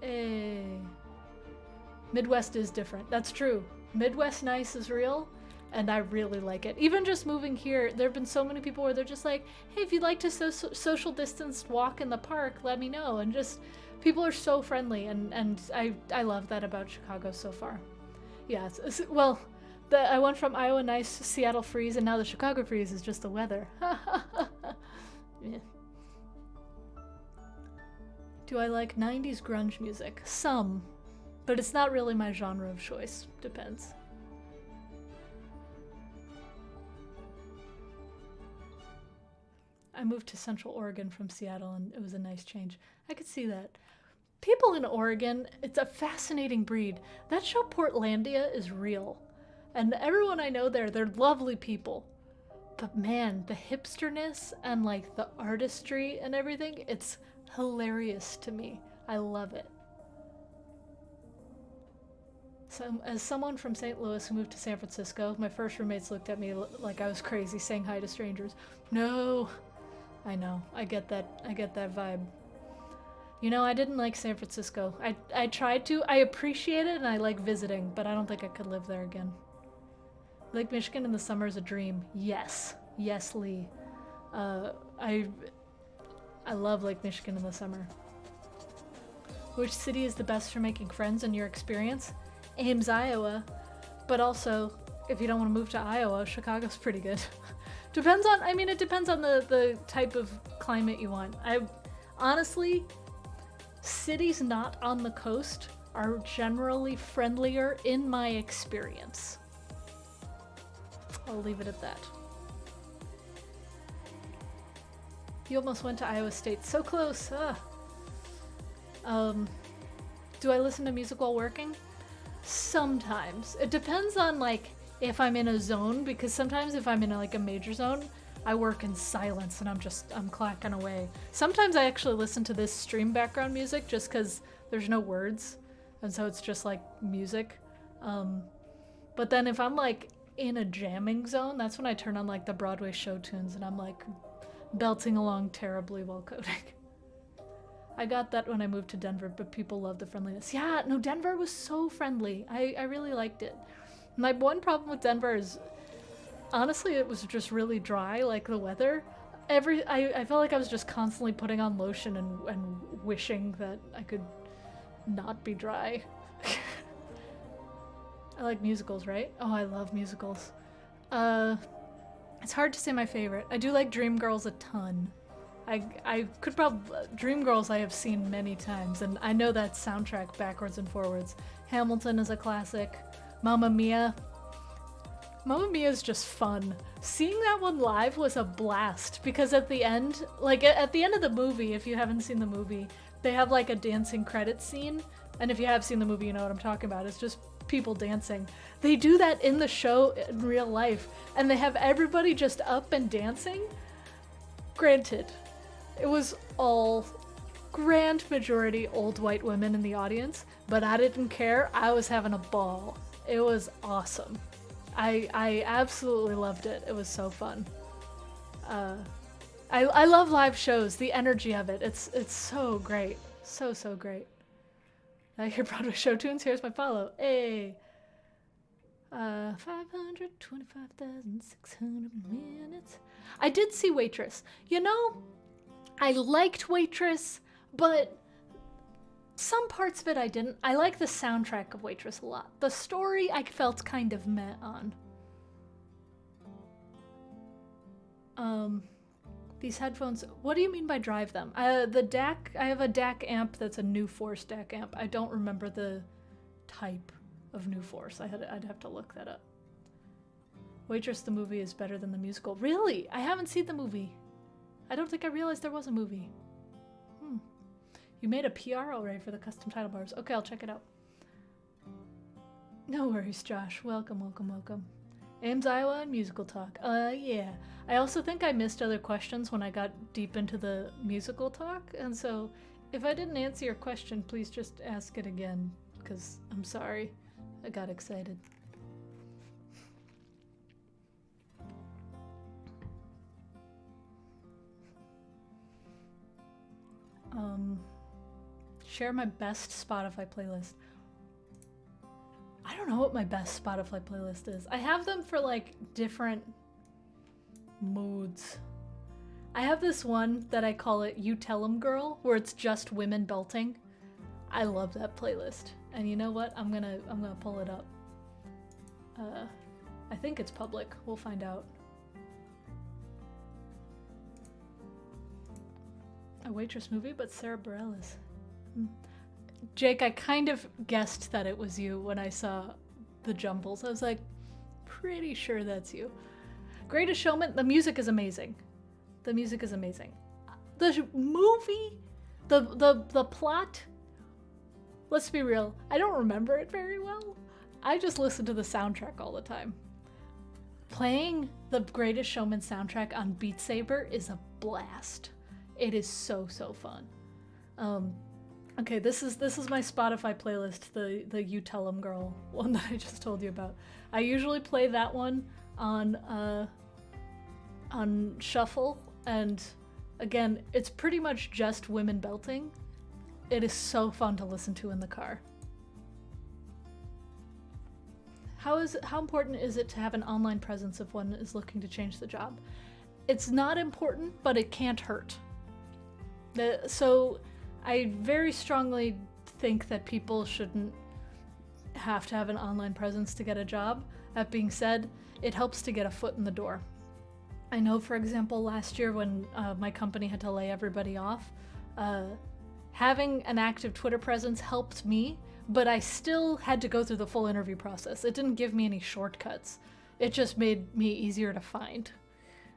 Midwest is different. That's true. Midwest nice is real, and I really like it. Even just moving here, there have been so many people where they're just like, hey, if you'd like to social distance walk in the park, let me know. And just, people are so friendly, and I love that about Chicago so far. Yeah, well, I went from Iowa nice to Seattle freeze, and now the Chicago freeze is just the weather. Yeah. Do I like 90s grunge music? Some. But it's not really my genre of choice. Depends. I moved to Central Oregon from Seattle, and it was a nice change. I could see that. People in Oregon, it's a fascinating breed. That show Portlandia is real. And everyone I know there, they're lovely people. But man, the hipsterness and like the artistry and everything, it's hilarious to me. I love it. So, as someone from St. Louis who moved to San Francisco, my first roommates looked at me like I was crazy saying hi to strangers. No, I know, I get that vibe. You know, I didn't like San Francisco. I tried to, I appreciate it and I like visiting, but I don't think I could live there again. Lake Michigan in the summer is a dream. Yes, Lee. I love Lake Michigan in the summer. Which city is the best for making friends in your experience? Ames, Iowa, but also, if you don't want to move to Iowa, Chicago's pretty good. It depends on the type of climate you want. Honestly, cities not on the coast are generally friendlier in my experience. I'll leave it at that. You almost went to Iowa State. So close. Do I listen to music while working? Sometimes. It depends on like if I'm in a zone, because sometimes if I'm in like a major zone, I work in silence and I'm clacking away. Sometimes I actually listen to this stream background music just because there's no words, and so it's just like music. But then if I'm like in a jamming zone, that's when I turn on like the Broadway show tunes and I'm like belting along terribly while coding. I got that when I moved to Denver, but people love the friendliness. Yeah, no, Denver was so friendly. I really liked it. My one problem with Denver is, honestly, it was just really dry, like the weather. I felt like I was just constantly putting on lotion and wishing that I could not be dry. I like musicals, right? Oh, I love musicals. It's hard to say my favorite. I do like Dreamgirls a ton. I could probably... Dreamgirls I have seen many times, and I know that soundtrack backwards and forwards. Hamilton is a classic. Mamma Mia. Mamma Mia is just fun. Seeing that one live was a blast, because at the end, like at the end of the movie, if you haven't seen the movie, they have like a dancing credits scene, and if you have seen the movie, you know what I'm talking about. It's just people dancing. They do that in the show in real life, and they have everybody just up and dancing. Granted, it was all grand majority old white women in the audience, but I didn't care. I was having a ball. It was awesome. I absolutely loved it. It was so fun. I love live shows. The energy of it. It's so great. So great. I hear Broadway show tunes. Here's my follow. Hey. 525,600 minutes. I did see Waitress. You know, I liked Waitress, but some parts of it I didn't. I like the soundtrack of Waitress a lot. The story I felt kind of meh on. These headphones, what do you mean by drive them? The DAC, I have a DAC amp that's a New Force DAC amp. I don't remember the type of New Force. I'd have to look that up. Waitress the movie is better than the musical. Really? I haven't seen the movie. I don't think I realized there was a movie. You made a PR already for the custom title bars. Okay, I'll check it out. No worries, Josh. Welcome, welcome, welcome. Ames, Iowa, and musical talk. Yeah. I also think I missed other questions when I got deep into the musical talk, and so if I didn't answer your question, please just ask it again, because I'm sorry. I got excited. Share my best Spotify playlist. I don't know what my best Spotify playlist is. I have them for like different moods. I have this one that I call it You Tell 'Em Girl, where it's just women belting. I love that playlist. And you know what? I'm gonna pull it up. I think it's public. We'll find out. A waitress movie, but Sarah Bareilles. Jake, I kind of guessed that it was you when I saw the jumbles. I was like, pretty sure that's you. Greatest Showman, the music is amazing. The music is amazing. The movie, the plot, let's be real, I don't remember it very well. I just listen to the soundtrack all the time. Playing the Greatest Showman soundtrack on Beat Saber is a blast. It is so fun. Okay, this is my Spotify playlist, the You Tell 'Em Girl one that I just told you about. I usually play that one on shuffle, and again, it's pretty much just women belting. It is so fun to listen to in the car. How important is it to have an online presence if one is looking to change the job? It's not important, but it can't hurt. So I very strongly think that people shouldn't have to have an online presence to get a job. That being said, it helps to get a foot in the door. I know, for example, last year when my company had to lay everybody off, having an active Twitter presence helped me, but I still had to go through the full interview process. It didn't give me any shortcuts. It just made me easier to find.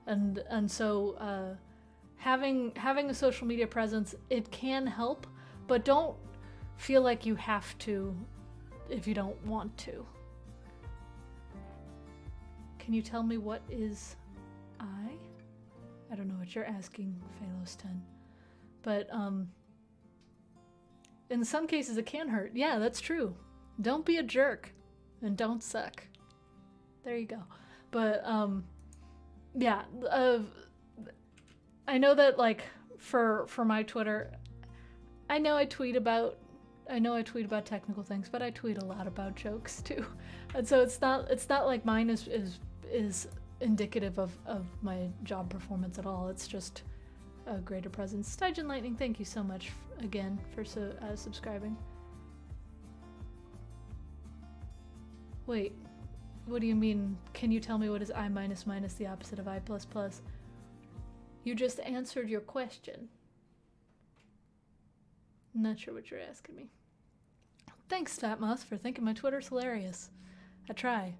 And so having a social media presence, it can help, but don't feel like you have to if you don't want to. Can you tell me what is I don't know what you're asking, Phalos 10. But in some cases it can hurt. Yeah, that's true. Don't be a jerk and don't suck. There you go. But yeah, I know that like for my Twitter, I know I tweet about technical things, but I tweet a lot about jokes too. And so it's not like mine is indicative of my job performance at all. It's just a greater presence. Stygian Lightning, thank you so much again for subscribing. Wait, what do you mean? Can you tell me what is I minus the opposite of I plus plus? You just answered your question. I'm not sure what you're asking me. Thanks, Fatmoth, for thinking my Twitter's hilarious. I try.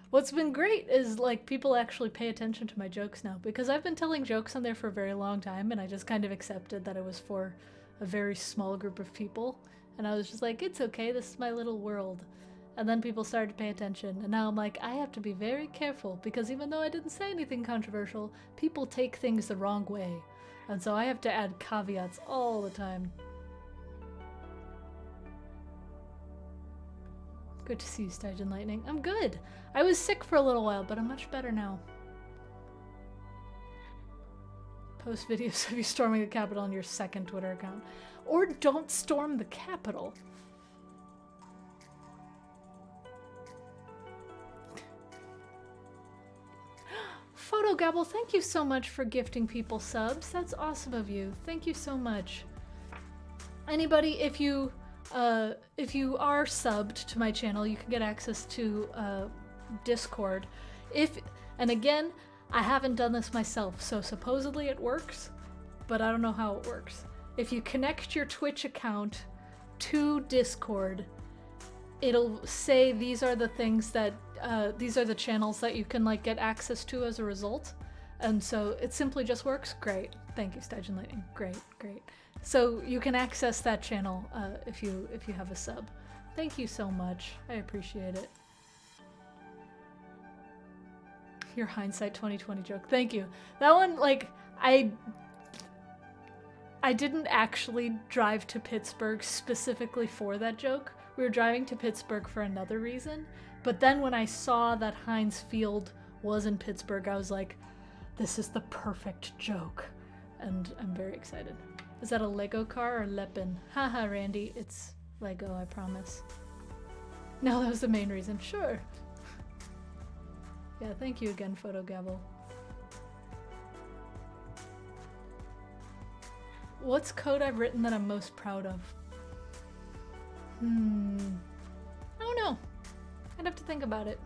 What's been great is like people actually pay attention to my jokes now, because I've been telling jokes on there for a very long time and I just kind of accepted that it was for a very small group of people, and I was just like, it's okay, this is my little world. And then people started to pay attention, and now I'm like, I have to be very careful, because even though I didn't say anything controversial, people take things the wrong way, and so I have to add caveats all the time. Good to see you, Stygian Lightning. I'm good. I was sick for a little while, but I'm much better now. Post videos of you storming the Capitol on your second Twitter account. Or don't storm the Capitol. Photogabble, thank you so much for gifting people subs. That's awesome of you. Thank you so much. Anybody, if you are subbed to my channel, you can get access to Discord. And again, I haven't done this myself, so supposedly it works, but I don't know how it works. If you connect your Twitch account to Discord, it'll say these are the things that these are the channels that you can like get access to as a result. And so it simply just works. Great. Thank you, Stygian Lightning. Great. So you can access that channel if you have a sub. Thank you so much. I appreciate it. Your hindsight 2020 joke. Thank you. That one, like, I didn't actually drive to Pittsburgh specifically for that joke. We were driving to Pittsburgh for another reason. But then when I saw that Heinz Field was in Pittsburgh, I was like, this is the perfect joke. And I'm very excited. Is that a Lego car or Lepin? Haha, Randy, it's Lego, I promise. No, that was the main reason. Sure. Yeah, thank you again, Photo Gavel. What's code I've written that I'm most proud of? I don't know. I'd have to think about it.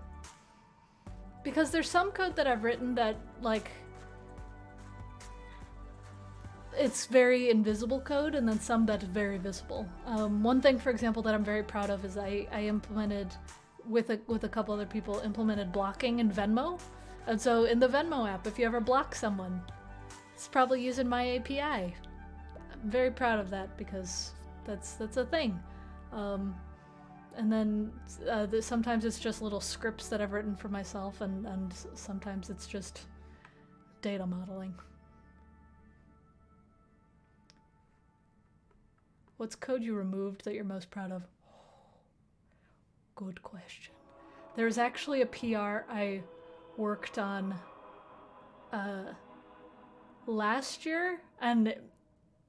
Because there's some code that I've written that, like, it's very invisible code, and then some that's very visible. One thing, for example, that I'm very proud of is I implemented, with a couple other people, implemented blocking in Venmo. And so in the Venmo app, if you ever block someone, it's probably using my API. I'm very proud of that because that's a thing. And then sometimes it's just little scripts that I've written for myself, and sometimes it's just data modeling. What's code you removed that you're most proud of? Good question. There's actually a PR I worked on last year, and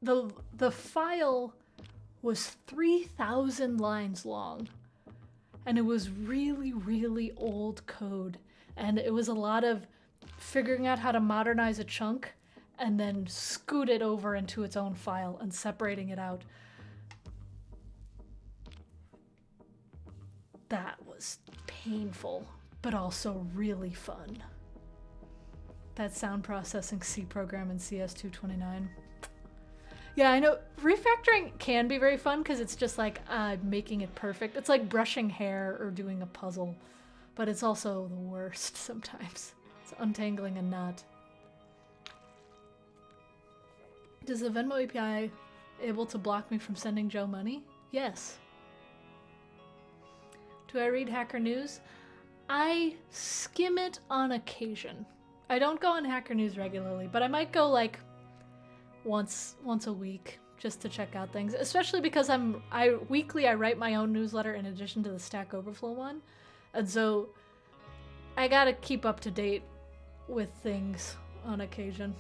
the file was 3,000 lines long, and it was really, really old code, and it was a lot of figuring out how to modernize a chunk and then scoot it over into its own file and separating it out. That was painful, but also really fun. That sound processing C program in CS229. Yeah, I know. Refactoring can be very fun because it's just like making it perfect. It's like brushing hair or doing a puzzle, but it's also the worst sometimes. It's untangling a knot. Does the Venmo API able to block me from sending Joe money? Yes. Do I read Hacker News? I skim it on occasion. I don't go on Hacker News regularly, but I might go like once a week just to check out things, especially because weekly I write my own newsletter in addition to the Stack Overflow one, and so I gotta keep up to date with things on occasion.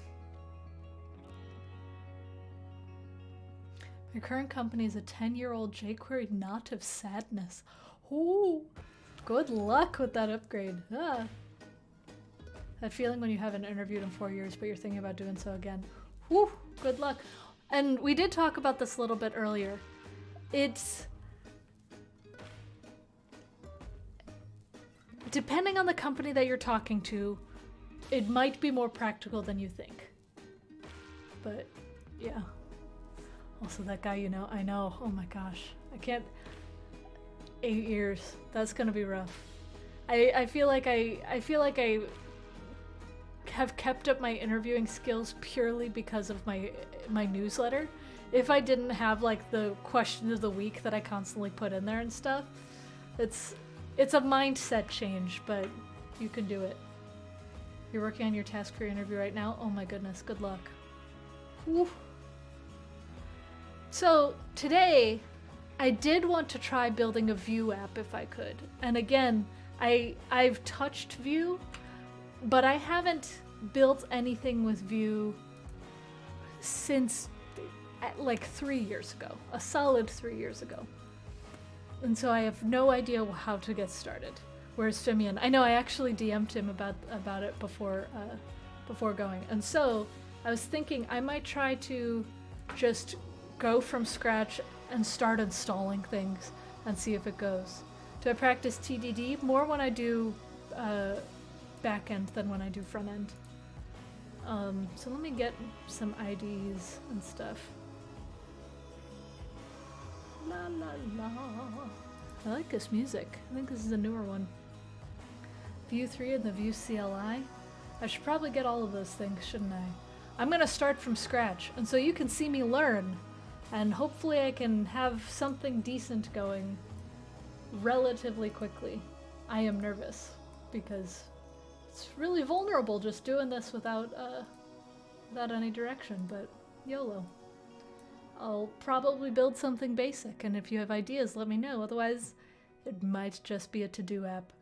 My current company is a 10-year-old jQuery knot of sadness. Ooh, good luck with that upgrade. Ah. That feeling when you haven't interviewed in 4 years, but you're thinking about doing so again. Whew, good luck. And we did talk about this a little bit earlier. It's... depending on the company that you're talking to, it might be more practical than you think. But, yeah. Also, that guy, I know. Oh my gosh. I can't... 8 years. That's gonna be rough. I feel like I have kept up my interviewing skills purely because of my newsletter. If I didn't have like the question of the week that I constantly put in there and stuff, it's a mindset change, but you can do it. You're working on your task for your interview right now? Oh my goodness, good luck. Woo. So today, I did want to try building a Vue app if I could. And again, I've touched Vue, but I haven't built anything with Vue since like 3 years ago, a solid 3 years ago. And so I have no idea how to get started. Where's Fimian? I know I actually DM'd him about it before going. And so I was thinking I might try to just go from scratch and start installing things and see if it goes. Do I practice TDD more when I do back end than when I do front end? So let me get some IDs and stuff. La la la. I like this music. I think this is a newer one. Vue 3 and the Vue CLI. I should probably get all of those things, shouldn't I? I'm gonna start from scratch, and so you can see me learn, and hopefully I can have something decent going relatively quickly. I am nervous because It's really vulnerable just doing this without any direction, but YOLO. I'll probably build something basic, and if you have ideas, let me know. Otherwise, it might just be a to-do app.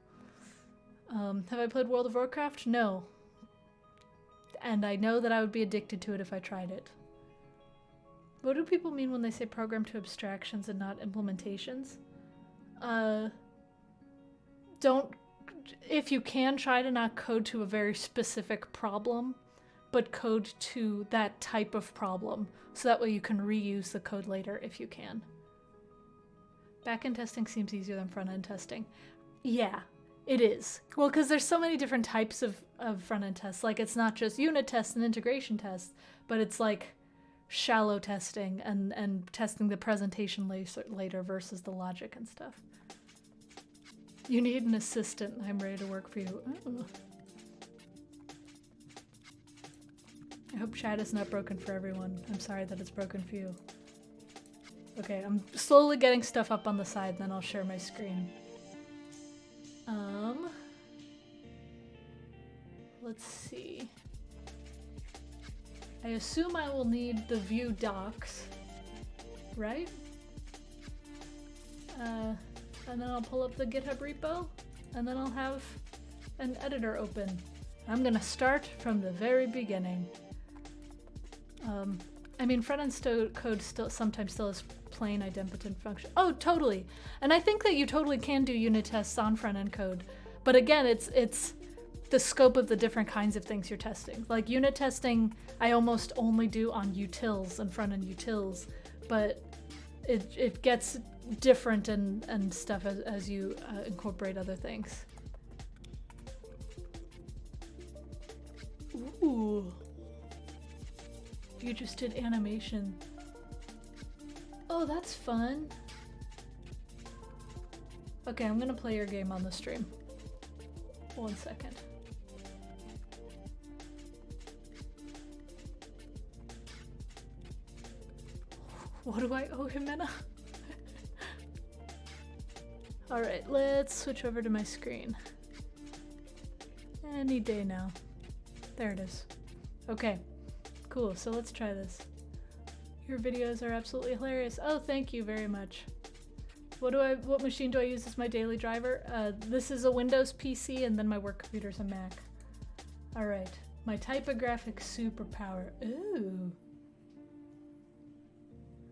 Have I played World of Warcraft? No. And I know that I would be addicted to it if I tried it. What do people mean when they say program to abstractions and not implementations? If you can, try to not code to a very specific problem, but code to that type of problem, so that way you can reuse the code later if you can. Back-end testing seems easier than front-end testing. Yeah, it is. Well, because there's so many different types of front-end tests. Like, it's not just unit tests and integration tests, but it's like shallow testing and testing the presentation later versus the logic and stuff. You need an assistant. I'm ready to work for you. Ooh. I hope chat is not broken for everyone. I'm sorry that it's broken for you. Okay, I'm slowly getting stuff up on the side, and then I'll share my screen. Let's see. I assume I will need the Vue docs, right? And then I'll pull up the GitHub repo, and then I'll have an editor open. I'm gonna start from the very beginning. I mean, front-end code sometimes still has plain idempotent function. Oh, totally. And I think that you totally can do unit tests on front-end code. But again, it's the scope of the different kinds of things you're testing. Like unit testing, I almost only do on utils and front-end utils, but it gets different and stuff as you incorporate other things. Ooh. You just did animation. Oh, that's fun. Okay, I'm gonna play your game on the stream. 1 second. What do I owe Jimena? Alright, let's switch over to my screen. Any day now. There it is. Okay. Cool, so let's try this. Your videos are absolutely hilarious. Oh, thank you very much. What machine do I use as my daily driver? This is a Windows PC, and then my work computer's a Mac. Alright, my typographic superpower. Ooh.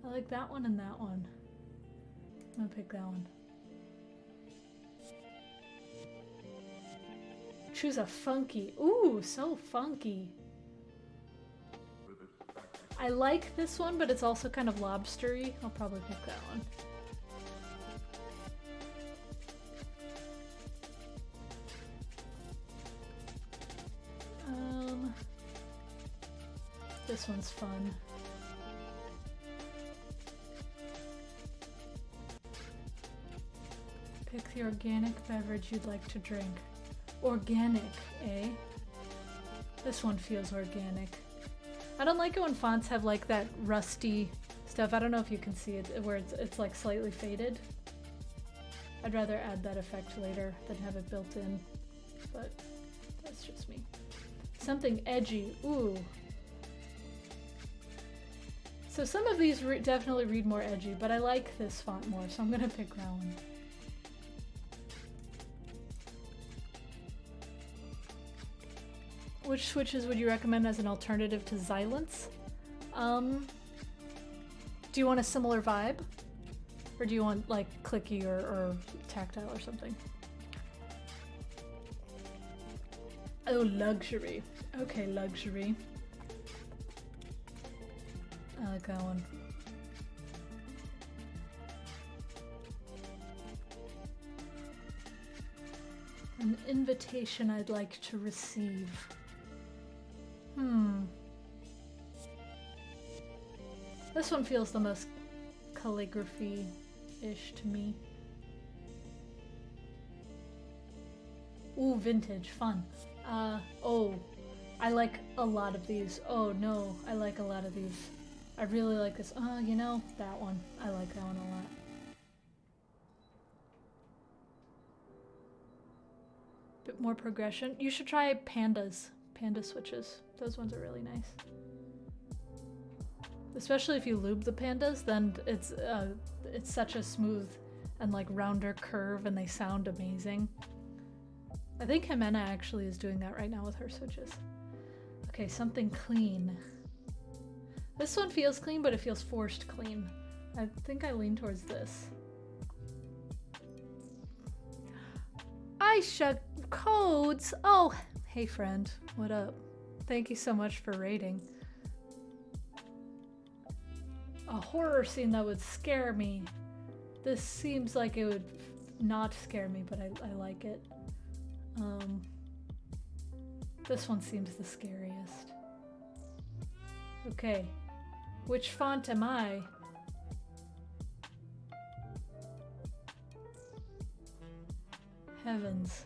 I like that one and that one. I'm gonna pick that one. Choose a funky. Ooh, so funky. I like this one, but it's also kind of lobstery. I'll probably pick that one. This one's fun. Pick the organic beverage you'd like to drink. Organic, eh? This one feels organic. I don't like it when fonts have like that rusty stuff. I don't know if you can see it, where it's like slightly faded. I'd rather add that effect later than have it built in, but that's just me. Something edgy, ooh. So some of these definitely read more edgy, but I like this font more, so I'm gonna pick that one. Which switches would you recommend as an alternative to Xylence? Do you want a similar vibe? Or do you want like clicky or tactile or something? Oh, luxury. Okay, luxury. I like that one. An invitation I'd like to receive. This one feels the most calligraphy-ish to me. Ooh, vintage, fun. Oh, I like a lot of these. Oh no, I like a lot of these. I really like this. Oh, you know, that one. I like that one a lot. Bit more progression. You should try pandas. Panda switches. Those ones are really nice. Especially if you lube the pandas, then it's such a smooth and like rounder curve and they sound amazing. I think Jimena actually is doing that right now with her switches. Okay, something clean. This one feels clean, but it feels forced clean. I think I lean towards this. Aisha Codes! Oh, hey friend, what up? Thank you so much for raiding. A horror scene that would scare me. This seems like it would not scare me, but I like it. This one seems the scariest. Okay, which font am I? Heavens.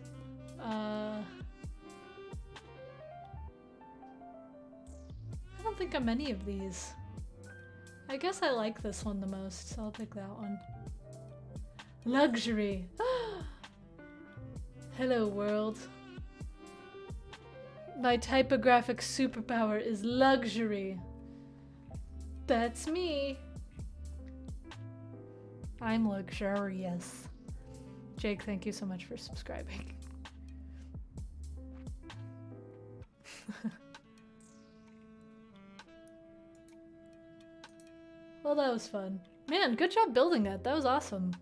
I don't think I'm any of these. I guess I like this one the most, so I'll pick that one. Luxury. Hello, world. My typographic superpower is luxury. That's me. I'm luxurious. Jake, thank you so much for subscribing. Well, that was fun. Man, good job building that. That was awesome.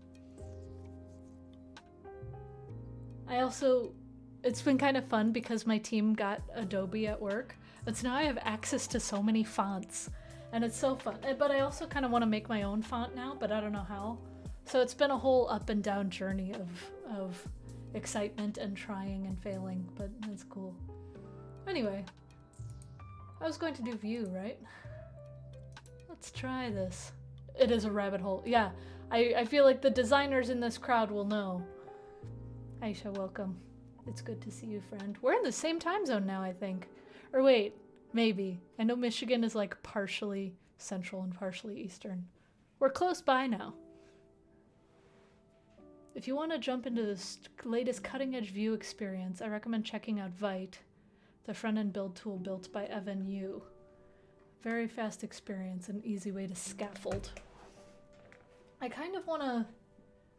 It's been kind of fun because my team got Adobe at work. And so now I have access to so many fonts. And it's so fun. But I also kind of want to make my own font now, but I don't know how. So it's been a whole up and down journey of excitement and trying and failing, but that's cool. Anyway, I was going to do Vue, right? Let's try this. It is a rabbit hole. Yeah, I feel like the designers in this crowd will know. Aisha, welcome. It's good to see you, friend. We're in the same time zone now, I think. Or wait, maybe. I know Michigan is like partially central and partially eastern. We're close by now. If you want to jump into this latest cutting-edge Vue experience, I recommend checking out Vite, the front-end build tool built by Evan Yu. Very fast experience and easy way to scaffold. I kind of want to...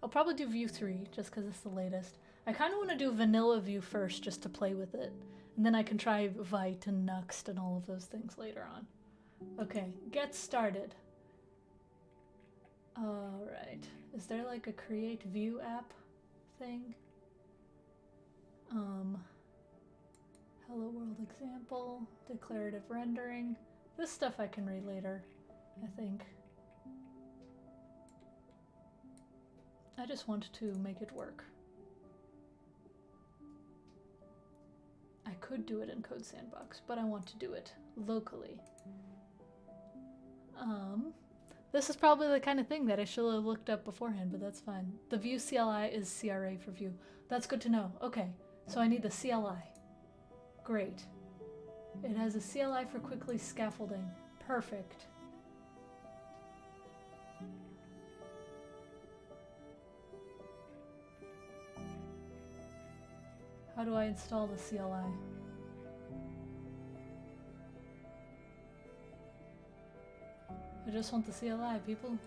I'll probably do Vue 3, just because it's the latest. I kind of want to do vanilla Vue first, just to play with it. And then I can try Vite and Nuxt and all of those things later on. Okay, get started. Alright. Is there like a create Vue app thing? Hello world example, declarative rendering. This stuff I can read later, I think. I just want to make it work. I could do it in Code Sandbox, but I want to do it locally. This is probably the kind of thing that I should have looked up beforehand, but that's fine. The Vue CLI is CRA for Vue. That's good to know. Okay, so I need the CLI. Great. It has a CLI for quickly scaffolding. Perfect. How do I install the CLI? I just want the CLI, people.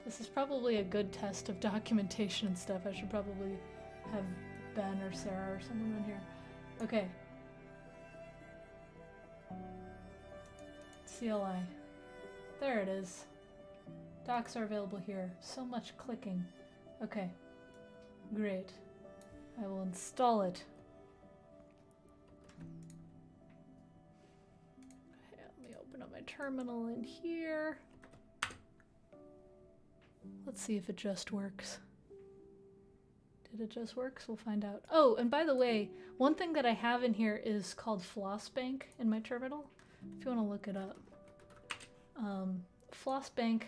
This is probably a good test of documentation and stuff. I should probably have Ben or Sarah or someone in here. Okay. CLI. There it is. Docs are available here. So much clicking. Okay. Great. I will install it. Okay, let me open up my terminal in here. Let's see if it just works. Did it just work? We'll find out. Oh, and by the way, one thing that I have in here is called Flossbank in my terminal. If you want to look it up. Flossbank,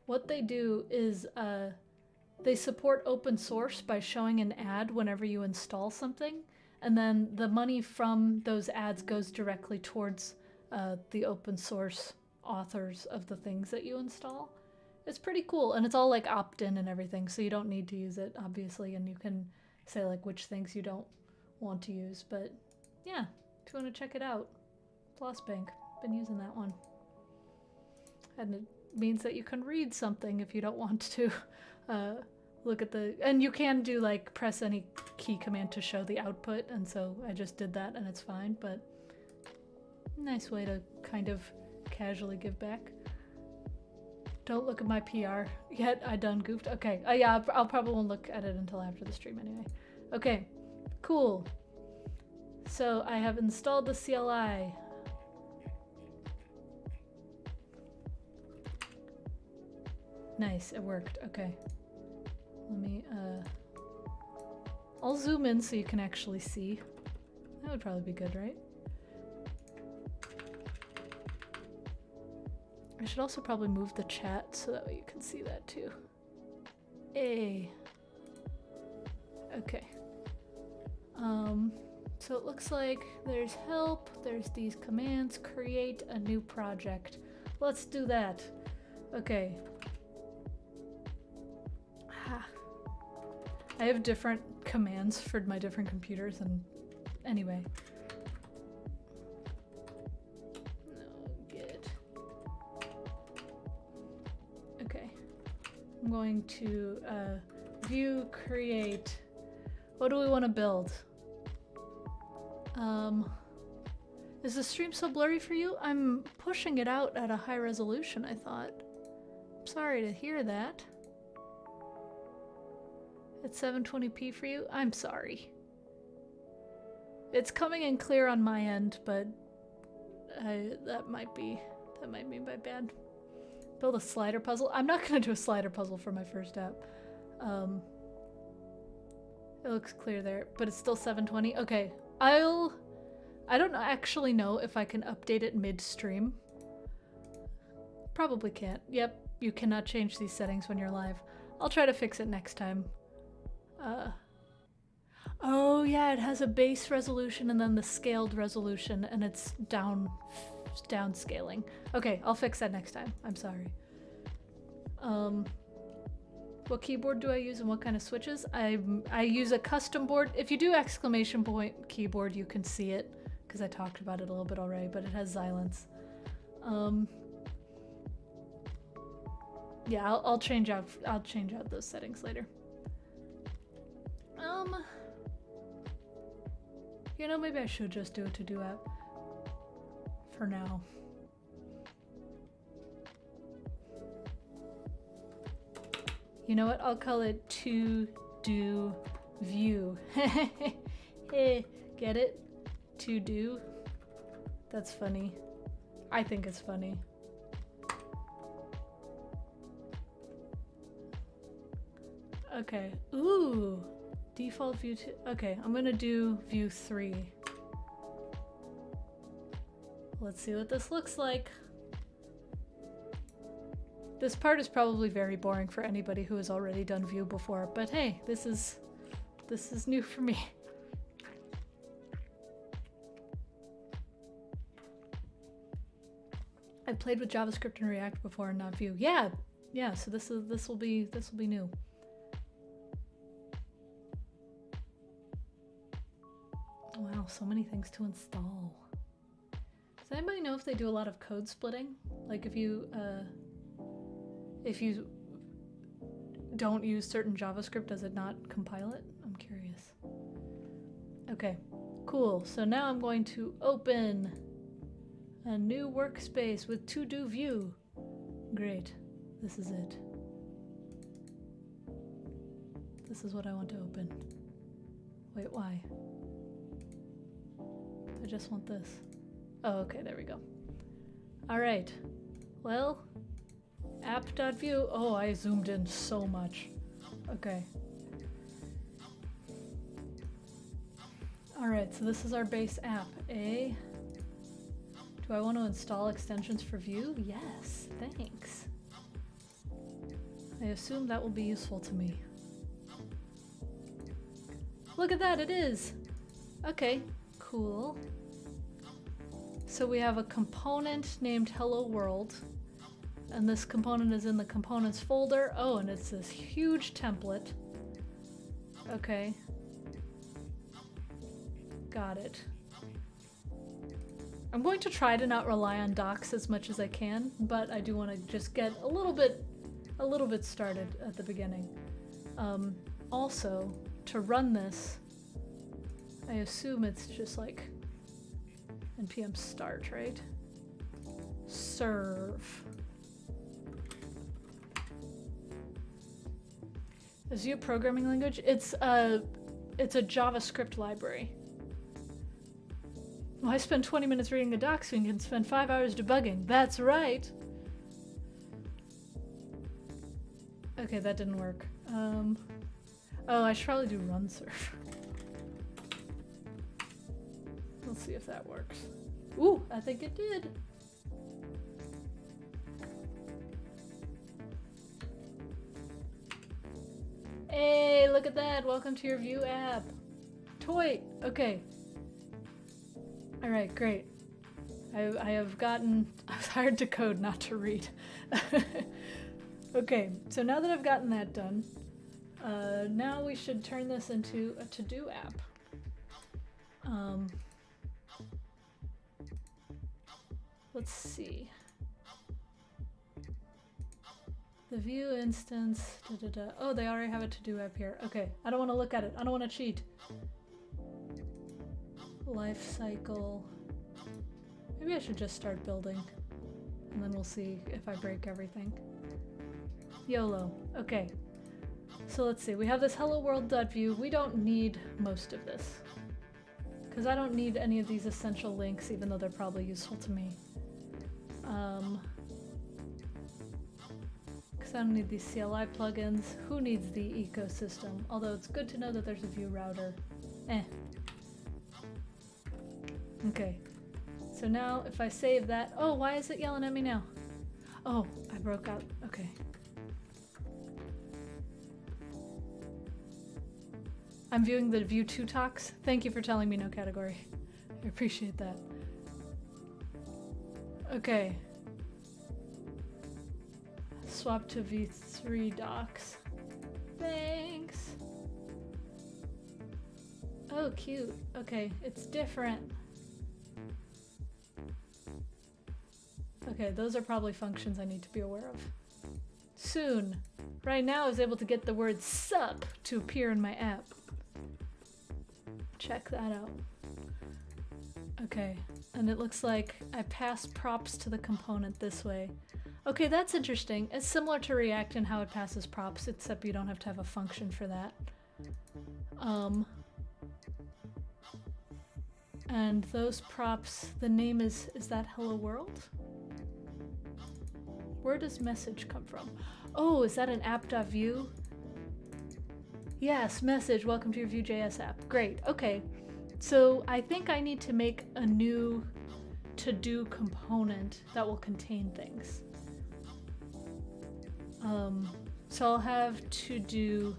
what they do is they support open source by showing an ad whenever you install something, and then the money from those ads goes directly towards the open source authors of the things that you install. It's pretty cool, and it's all like opt-in and everything, so you don't need to use it, obviously, and you can say like which things you don't want to use, but yeah, if you want to check it out, Floss Bank, been using that one. And it means that you can read something if you don't want to look at the, and you can do like press any key command to show the output, and so I just did that and it's fine, but nice way to kind of casually give back. Don't look at my PR yet. I done goofed. Okay. Yeah, I'll probably won't look at it until after the stream anyway. Okay. Cool. So I have installed the CLI. Nice. It worked. Okay. Let me, I'll zoom in so you can actually see. That would probably be good, right? I should also probably move the chat so that way you can see that too. Okay. So it looks like there's help, there's these commands, create a new project. Let's do that. Okay. I have different commands for my different computers, and anyway. I'm going to Vue create. What do we want to build? Is the stream so blurry for you? I'm pushing it out at a high resolution, I thought. I'm sorry to hear that. It's 720p for you? I'm sorry. It's coming in clear on my end, but that might be my bad. Build a slider puzzle. I'm not gonna do a slider puzzle for my first app. It looks clear there, but it's still 720. Okay, I don't actually know if I can update it mid-stream. Probably can't. Yep, you cannot change these settings when you're live. I'll try to fix it next time. Oh yeah, it has a base resolution and then the scaled resolution, and it's downscaling. Okay, I'll fix that next time. I'm sorry. What keyboard do I use and what kind of switches? I use a custom board. If you do exclamation point keyboard, you can see it because I talked about it a little bit already, but it has Xylence. Yeah, I'll change out those settings later. You know, maybe I should just do a to-do app for now. You know what? I'll call it to-do view. Hey, get it? To-do? That's funny. I think it's funny. Okay. Ooh. Default view 2. Okay, I'm gonna do view 3. Let's see what this looks like. This part is probably very boring for anybody who has already done Vue before, but hey, this is new for me. I've played with JavaScript and React before and not Vue. Yeah, so this will be new. Wow, so many things to install. Does anybody know if they do a lot of code splitting? Like if you don't use certain JavaScript, does it not compile it? I'm curious. Okay, cool. So now I'm going to open a new workspace with to-do view. Great. This is it. This is what I want to open. Wait, why? I just want this. Oh, okay, there we go. All right. Well, app.view. Oh, I zoomed in so much. Okay. All right, so this is our base app. Do I want to install extensions for Vue? Yes, thanks. I assume that will be useful to me. Look at that, it is. Okay, cool. So we have a component named Hello World, and this component is in the components folder. Oh, and it's this huge template. Okay. Got it. I'm going to try to not rely on docs as much as I can, but I do want to just get a little bit started at the beginning. Also, to run this, I assume it's just like npm start, right? Serve. Is Vue a programming language? It's a JavaScript library. Well, I spend 20 minutes reading the docs and you can spend 5 hours debugging. That's right. Okay, that didn't work. Oh, I should probably do run serve. Let's see if that works. Ooh, I think it did. Hey, look at that. Welcome to your Vue app. Toy. Okay. All right, great. I have gotten... I was hired to code, not to read. Okay, so now that I've gotten that done, now we should turn this into a to-do app. Let's see. The Vue instance, Oh, they already have a to-do app here. Okay, I don't want to look at it. I don't want to cheat. Life cycle. Maybe I should just start building, and then we'll see if I break everything. YOLO. Okay. So let's see. We have this hello world.vue. We don't need most of this, because I don't need any of these essential links, even though they're probably useful to me. Because I don't need these CLI plugins. Who needs the ecosystem? Although it's good to know that there's a Vue router. Okay. So now if I save that... Oh, why is it yelling at me now? Oh, I broke out. Okay. I'm viewing the Vue 2 talks. Thank you for telling me no category. I appreciate that. Okay. Swap to V3 docs. Thanks. Oh, cute. Okay, it's different. Okay, those are probably functions I need to be aware of. Soon. Right now I was able to get the word sup to appear in my app. Check that out. Okay, and it looks like I pass props to the component this way. Okay, that's interesting. It's similar to React in how it passes props, except you don't have to have a function for that. And those props, the name is that hello world? Where does message come from? Oh, is that an app.vue? Yes, message, welcome to your Vue.js app. Great, okay. So I think I need to make a new to-do component that will contain things. So I'll have to-do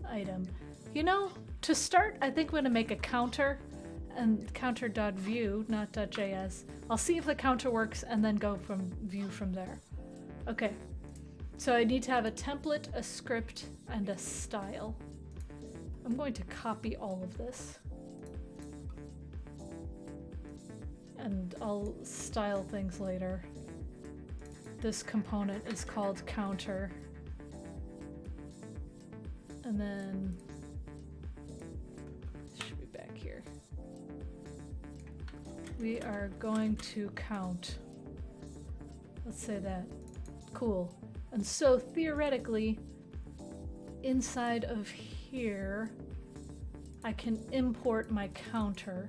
item. You know, to start, I think I'm gonna make a counter and counter.vue, not .js. I'll see if the counter works and then go from Vue from there. Okay, so I need to have a template, a script, and a style. I'm going to copy all of this. And I'll style things later. This component is called counter. And then, it should be back here. We are going to count. Let's say that. Cool. And so theoretically, inside of here, I can import my counter.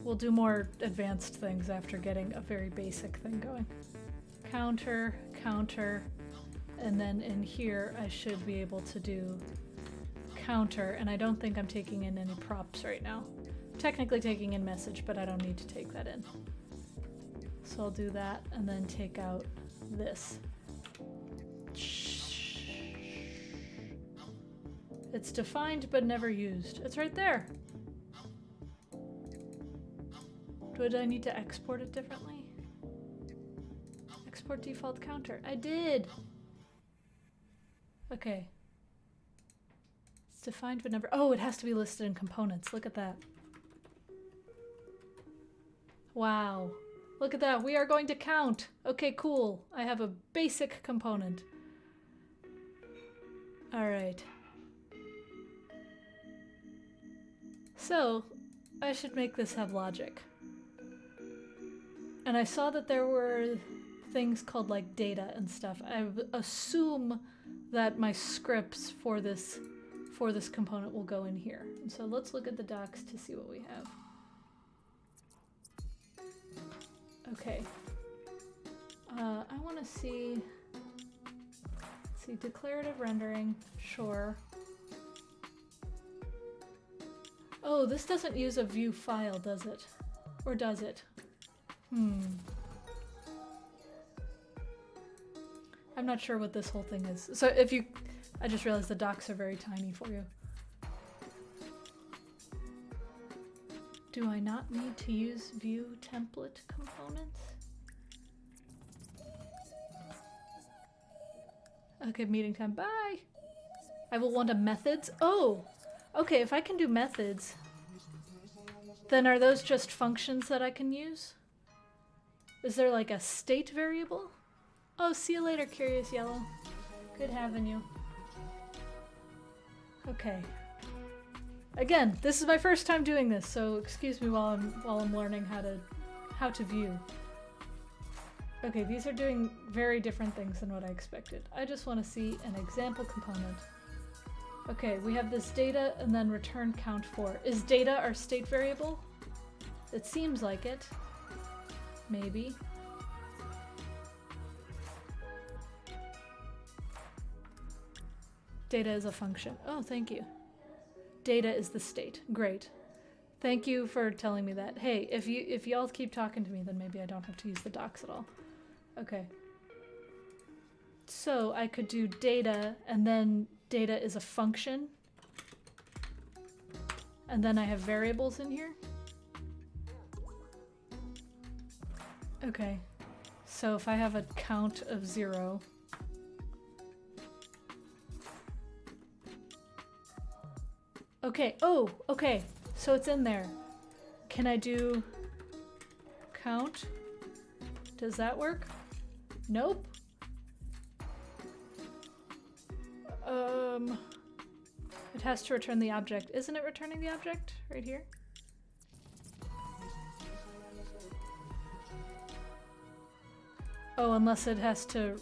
We'll do more advanced things after getting a very basic thing going. Counter, counter, and then in here I should be able to do counter, and I don't think I'm taking in any props right now. I'm technically taking in message, but I don't need to take that in. So I'll do that and then take out this. It's defined but never used. It's right there. Do I need to export it differently? Export default counter. I did! Okay. It's defined but never... Oh, it has to be listed in components. Look at that. Wow. Look at that. We are going to count. Okay, cool. I have a basic component. All right. So, I should make this have logic. And I saw that there were things called like data and stuff. I assume that my scripts for this component will go in here. And so let's look at the docs to see what we have. Okay. I want to see declarative rendering, sure. Oh, this doesn't use a Vue file, does it? Or does it? I'm not sure what this whole thing is. So if you, I just realized the docs are very tiny for you. Do I not need to use Vue template components? Okay, meeting time, bye! I will want a methods. Oh! Okay, if I can do methods, then are those just functions that I can use? Is there like a state variable? Oh, see you later, Curious Yellow. Good having you. Okay. Again, this is my first time doing this, so excuse me while I'm learning how to view. Okay, these are doing very different things than what I expected. I just want to see an example component. Okay, we have this data and then return count for. Is data our state variable? It seems like it. Maybe. Data is a function. Oh, thank you. Data is the state. Great. Thank you for telling me that. Hey, if y'all keep talking to me, then maybe I don't have to use the docs at all. Okay. So I could do data, and then data is a function. And then I have variables in here. Okay. So if I have a count of 0, okay, oh, okay, so it's in there. Can I do count? Does that work? Nope. It has to return the object. Isn't it returning the object right here? Oh, unless it has to...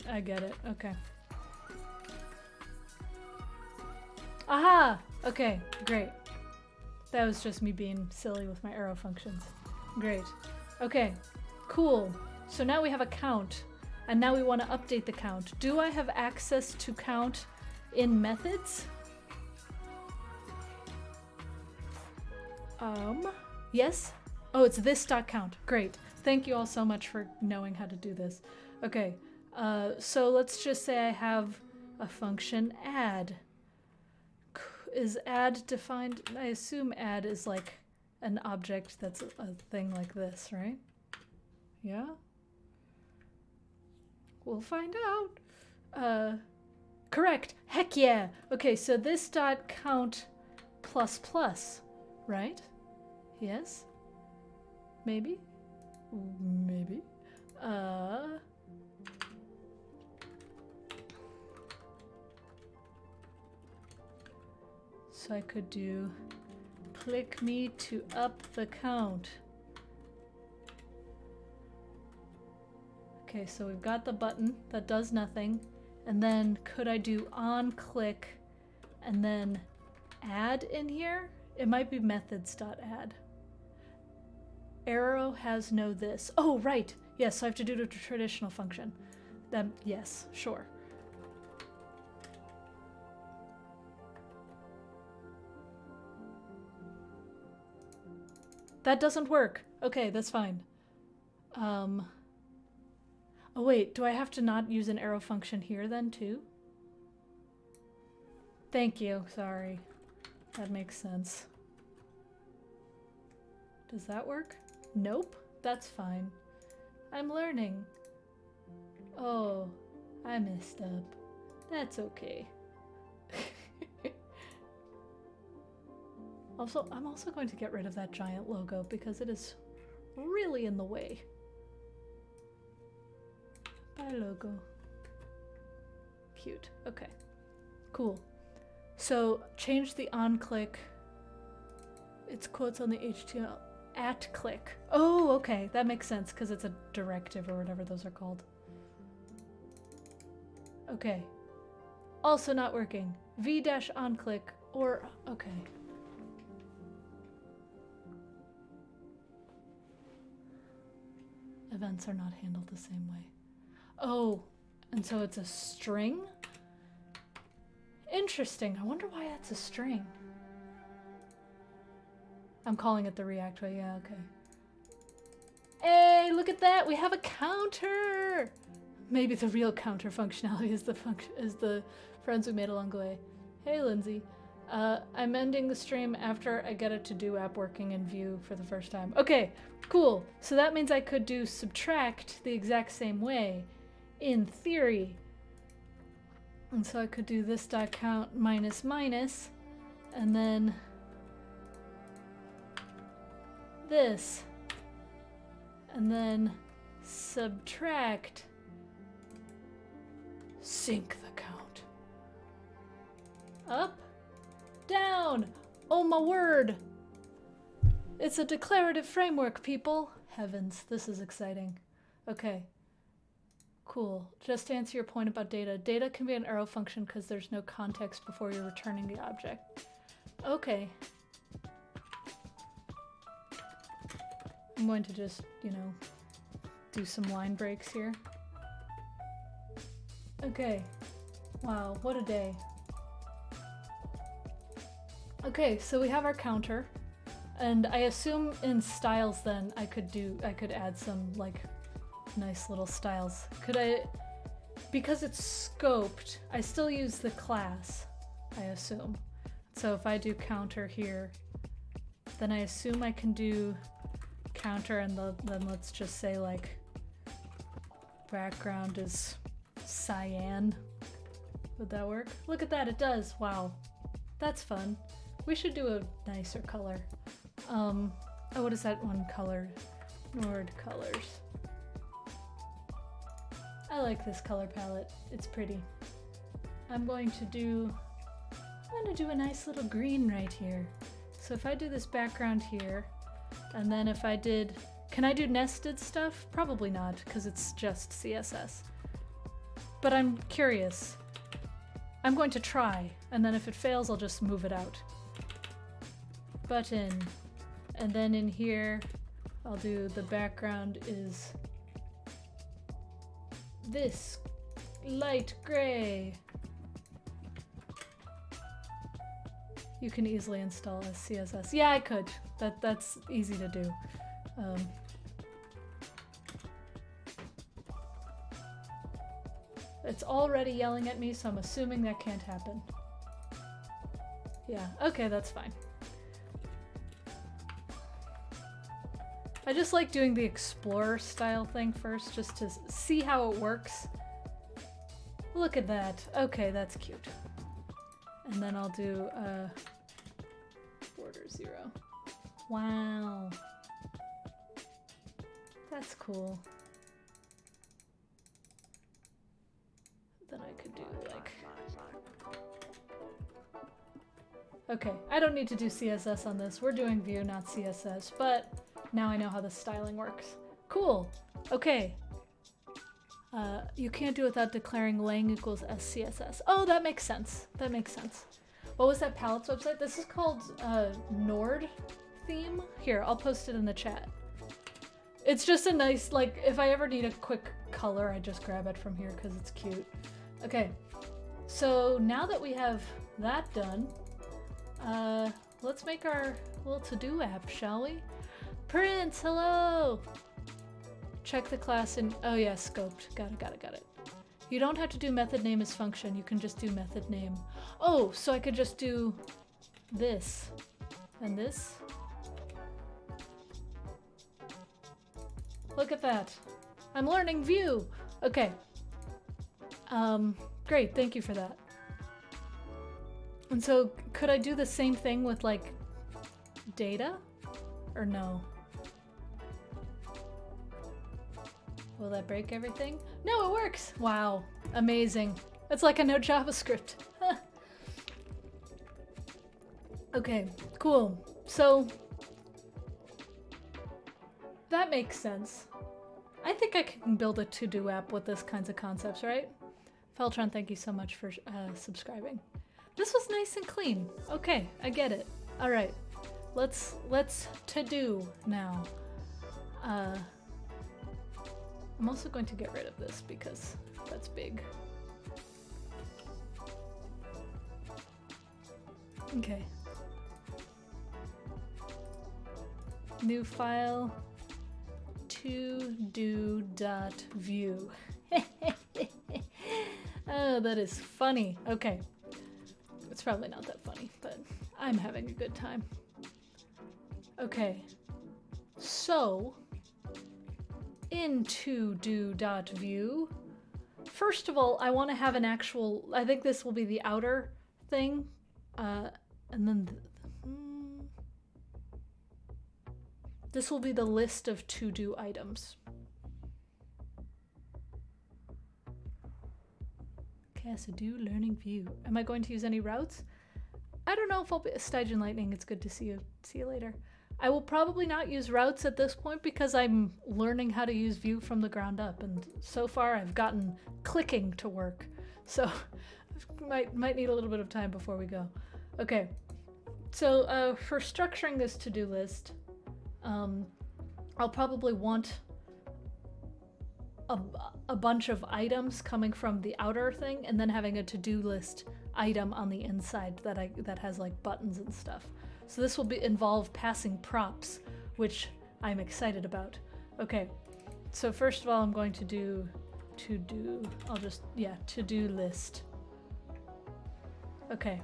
I get it, okay. Aha! Okay, great. That was just me being silly with my arrow functions. Great. Okay, cool. So now we have a count, and now we want to update the count. Do I have access to count in methods? Yes? Oh, it's this.count. Great. Thank you all so much for knowing how to do this. Okay, so let's just say I have a function add. Is add defined? I assume add is like an object that's a thing like this, right? Yeah? We'll find out. Correct. Heck yeah. Okay, so this dot count plus plus, right? Yes? Maybe? Maybe. So I could do click me to up the count. Okay, so we've got the button that does nothing. And then could I do on click and then add in here? It might be methods.add. Arrow has no this. Oh, right. Yes, so I have to do the traditional function. Then yes, sure. That doesn't work. Okay, that's fine. Oh wait, do I have to not use an arrow function here then too? Thank you, sorry. That makes sense. Does that work? Nope, that's fine. I'm learning. Oh, I messed up. That's okay. Also, I'm also going to get rid of that giant logo because it is really in the way. Bye, logo. Cute. Okay. Cool. So change the on click. It's quotes on the HTML at click. Oh, okay. That makes sense because it's a directive or whatever those are called. Okay. Also not working. V-on click or okay. Events are not handled the same way. Oh, and so it's a string? Interesting. I wonder why that's a string. I'm calling it the React way. Yeah, okay. Hey, look at that. We have a counter. Maybe the real counter functionality is the friends we made along the way. Hey, Lindsay. I'm ending the stream after I get a to-do app working in Vue for the first time. Okay, cool. So that means I could do subtract the exact same way, in theory. And so I could do this dot count minus minus, and then this, and then subtract, sync the count. Up, down. Oh my word. It's a declarative framework, people. Heavens, this is exciting. Okay. Cool. Just to answer your point about data, data can be an arrow function because there's no context before you're returning the object. Okay. I'm going to just, you know, do some line breaks here. Okay. Wow, what a day. Okay, so we have our counter, and I assume in styles then I could add some like nice little styles. Could I, because it's scoped, I still use the class, I assume. So if I do counter here, then I assume I can do counter and then let's just say like background is cyan. Would that work? Look at that, it does. Wow, that's fun. We should do a nicer color. Oh, what is that one color? Nord colors. I like this color palette. It's pretty. I'm going to do a nice little green right here. So if I do this background here, and then if I did, can I do nested stuff? Probably not, because it's just CSS. But I'm curious. I'm going to try, and then if it fails, I'll just move it out. Button, and then in here, I'll do the background is this light gray. You can easily install as CSS. Yeah, I could. That's easy to do. It's already yelling at me, so I'm assuming that can't happen. Yeah, okay, that's fine. I just like doing the Explorer style thing first, just to see how it works. Look at that. Okay, that's cute. And then I'll do border 0. Wow. That's cool. Then I could do like... Okay, I don't need to do CSS on this. We're doing Vue, not CSS, but now I know how the styling works. Cool. Okay. You can't do it without declaring lang equals SCSS. Oh, that makes sense. That makes sense. What was that palettes website? This is called Nord theme. Here, I'll post it in the chat. It's just a nice, like, if I ever need a quick color, I just grab it from here because it's cute. Okay, so now that we have that done, let's make our little to-do app, shall we? Prince, hello! Check the class in, oh yeah, scoped. Got it. You don't have to do method name as function, you can just do method name. Oh, so I could just do this and this. Look at that. I'm learning Vue. Okay. Great, thank you for that. And so could I do the same thing with like data? Or no? Will that break everything? No, it works! Wow, amazing. It's like I know JavaScript. Okay, cool. So, that makes sense. I think I can build a to-do app with this kinds of concepts, right? Feltron, thank you so much for subscribing. This was nice and clean. Okay, I get it. All right, let's to-do now. I'm also going to get rid of this because that's big. Okay. New file, to-do.vue. Oh, that is funny. Okay. It's probably not that funny, but I'm having a good time. Okay. So, in to-do.vue, first of all, I want to have an actual, I think this will be the outer thing, and then this will be the list of to-do items. Cassidoo learning view. Am I going to use any routes? I don't know if I'll be Stygian Lightning. It's good to see you. See you later. I will probably not use routes at this point because I'm learning how to use Vue from the ground up, and so far I've gotten clicking to work. So might need a little bit of time before we go. Okay. So for structuring this to-do list, I'll probably want a bunch of items coming from the outer thing and then having a to-do list item on the inside that has like buttons and stuff. So this will involve passing props, which I'm excited about. Okay, so first of all, I'm going to do to-do, to-do list. Okay,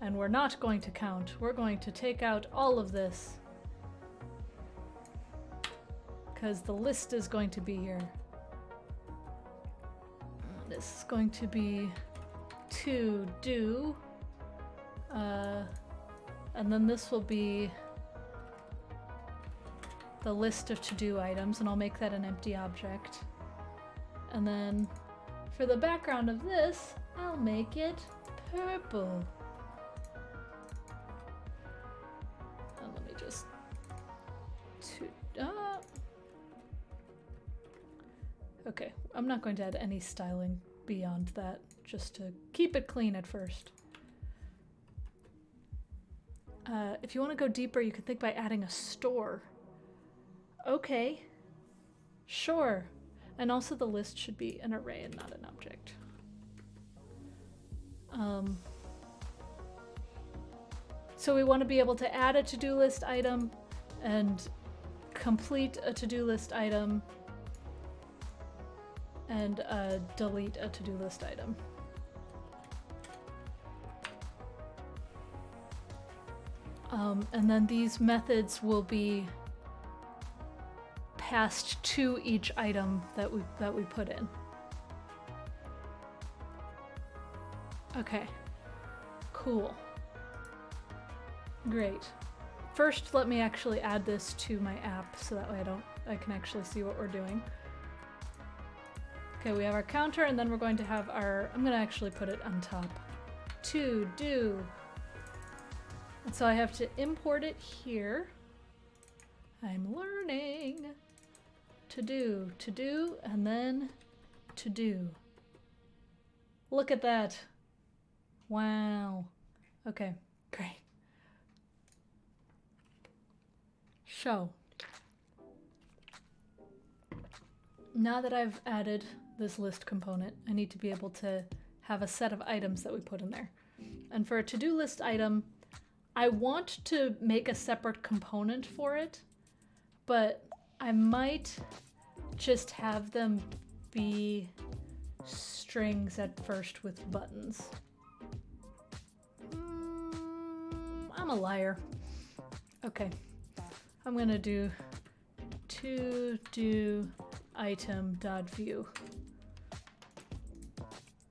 and we're not going to count. We're going to take out all of this because the list is going to be here. This is going to be to do, and then this will be the list of to-do items, and I'll make that an empty object. And then for the background of this, I'll make it purple. And let me just okay, I'm not going to add any styling beyond that, just to keep it clean at first. If you want to go deeper, you can think by adding a store. Okay, sure. And also the list should be an array and not an object. So we want to be able to add a to-do list item and complete a to-do list item and delete a to-do list item. And then these methods will be passed to each item that we put in. Okay, cool. Great. First, let me actually add this to my app so that way I can actually see what we're doing. Okay, we have our counter, and then we're going to have our, I'm gonna actually put it on top. To do. And so I have to import it here. I'm learning. To do, and then to do. Look at that. Wow. Okay, great. So, now that I've added this list component, I need to be able to have a set of items that we put in there. And for a to-do list item, I want to make a separate component for it, but I might just have them be strings at first with buttons. I'm a liar. Okay, I'm gonna do to do item.view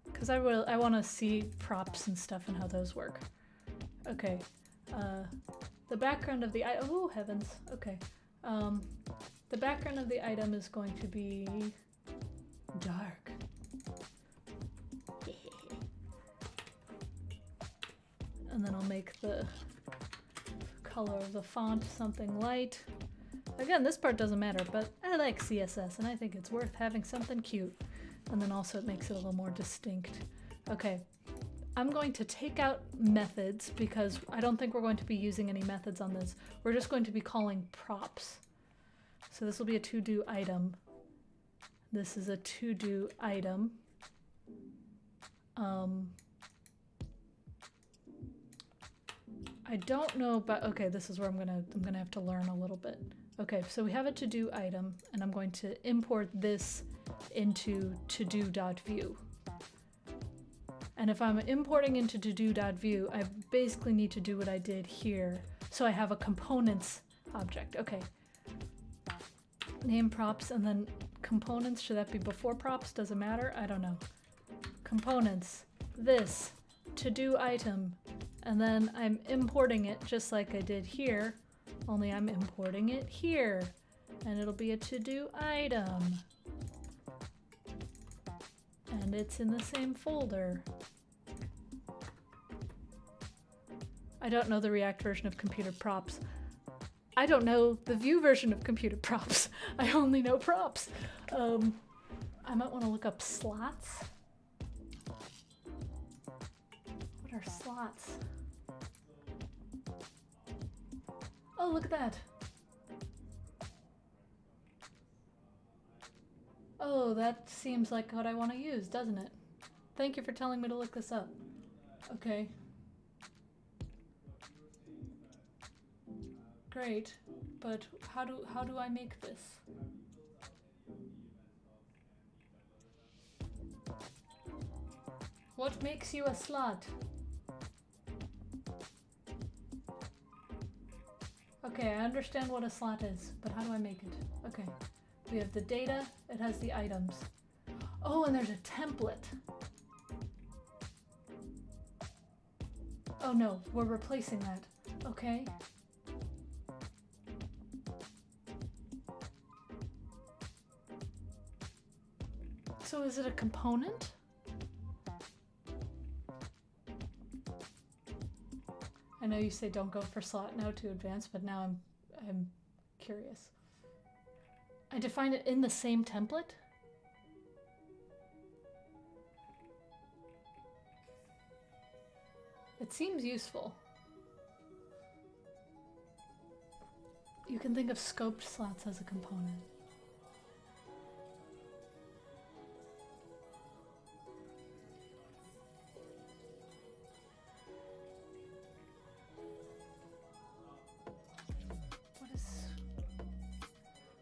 because I want to see props and stuff and how those work. Okay, the background of the item, oh heavens, okay. The background of the item is going to be dark. And then I'll make the color of the font something light. Again, this part doesn't matter, but I like CSS and I think it's worth having something cute. And then also it makes it a little more distinct. Okay, I'm going to take out methods because I don't think we're going to be using any methods on this. We're just going to be calling props. So this will be a to-do item. This is a to-do item. I don't know about, okay, this is where I'm gonna have to learn a little bit. Okay, so we have a to-do item and I'm going to import this into to-do.vue. And if I'm importing into to-do.vue, I basically need to do what I did here. So I have a components object. Okay. Name props and then components. Should that be before props? Does it matter? I don't know. Components. This. To-do item. And then I'm importing it just like I did here. Only I'm importing it here. And it'll be a to-do item. And it's in the same folder. I don't know the React version of computer props. I don't know the Vue version of computer props. I only know props. I might want to look up slots. What are slots? Oh, look at that. Oh, that seems like what I want to use, doesn't it? Thank you for telling me to look this up. Okay. Great, but how do I make this? What makes you a slot? Okay, I understand what a slot is, but how do I make it? Okay, we have the data, it has the items. Oh, and there's a template. Oh no, we're replacing that. Okay. So is it a component? I know you say don't go for slot now to advance, but now I'm curious. I define it in the same template? It seems useful. You can think of scoped slots as a component.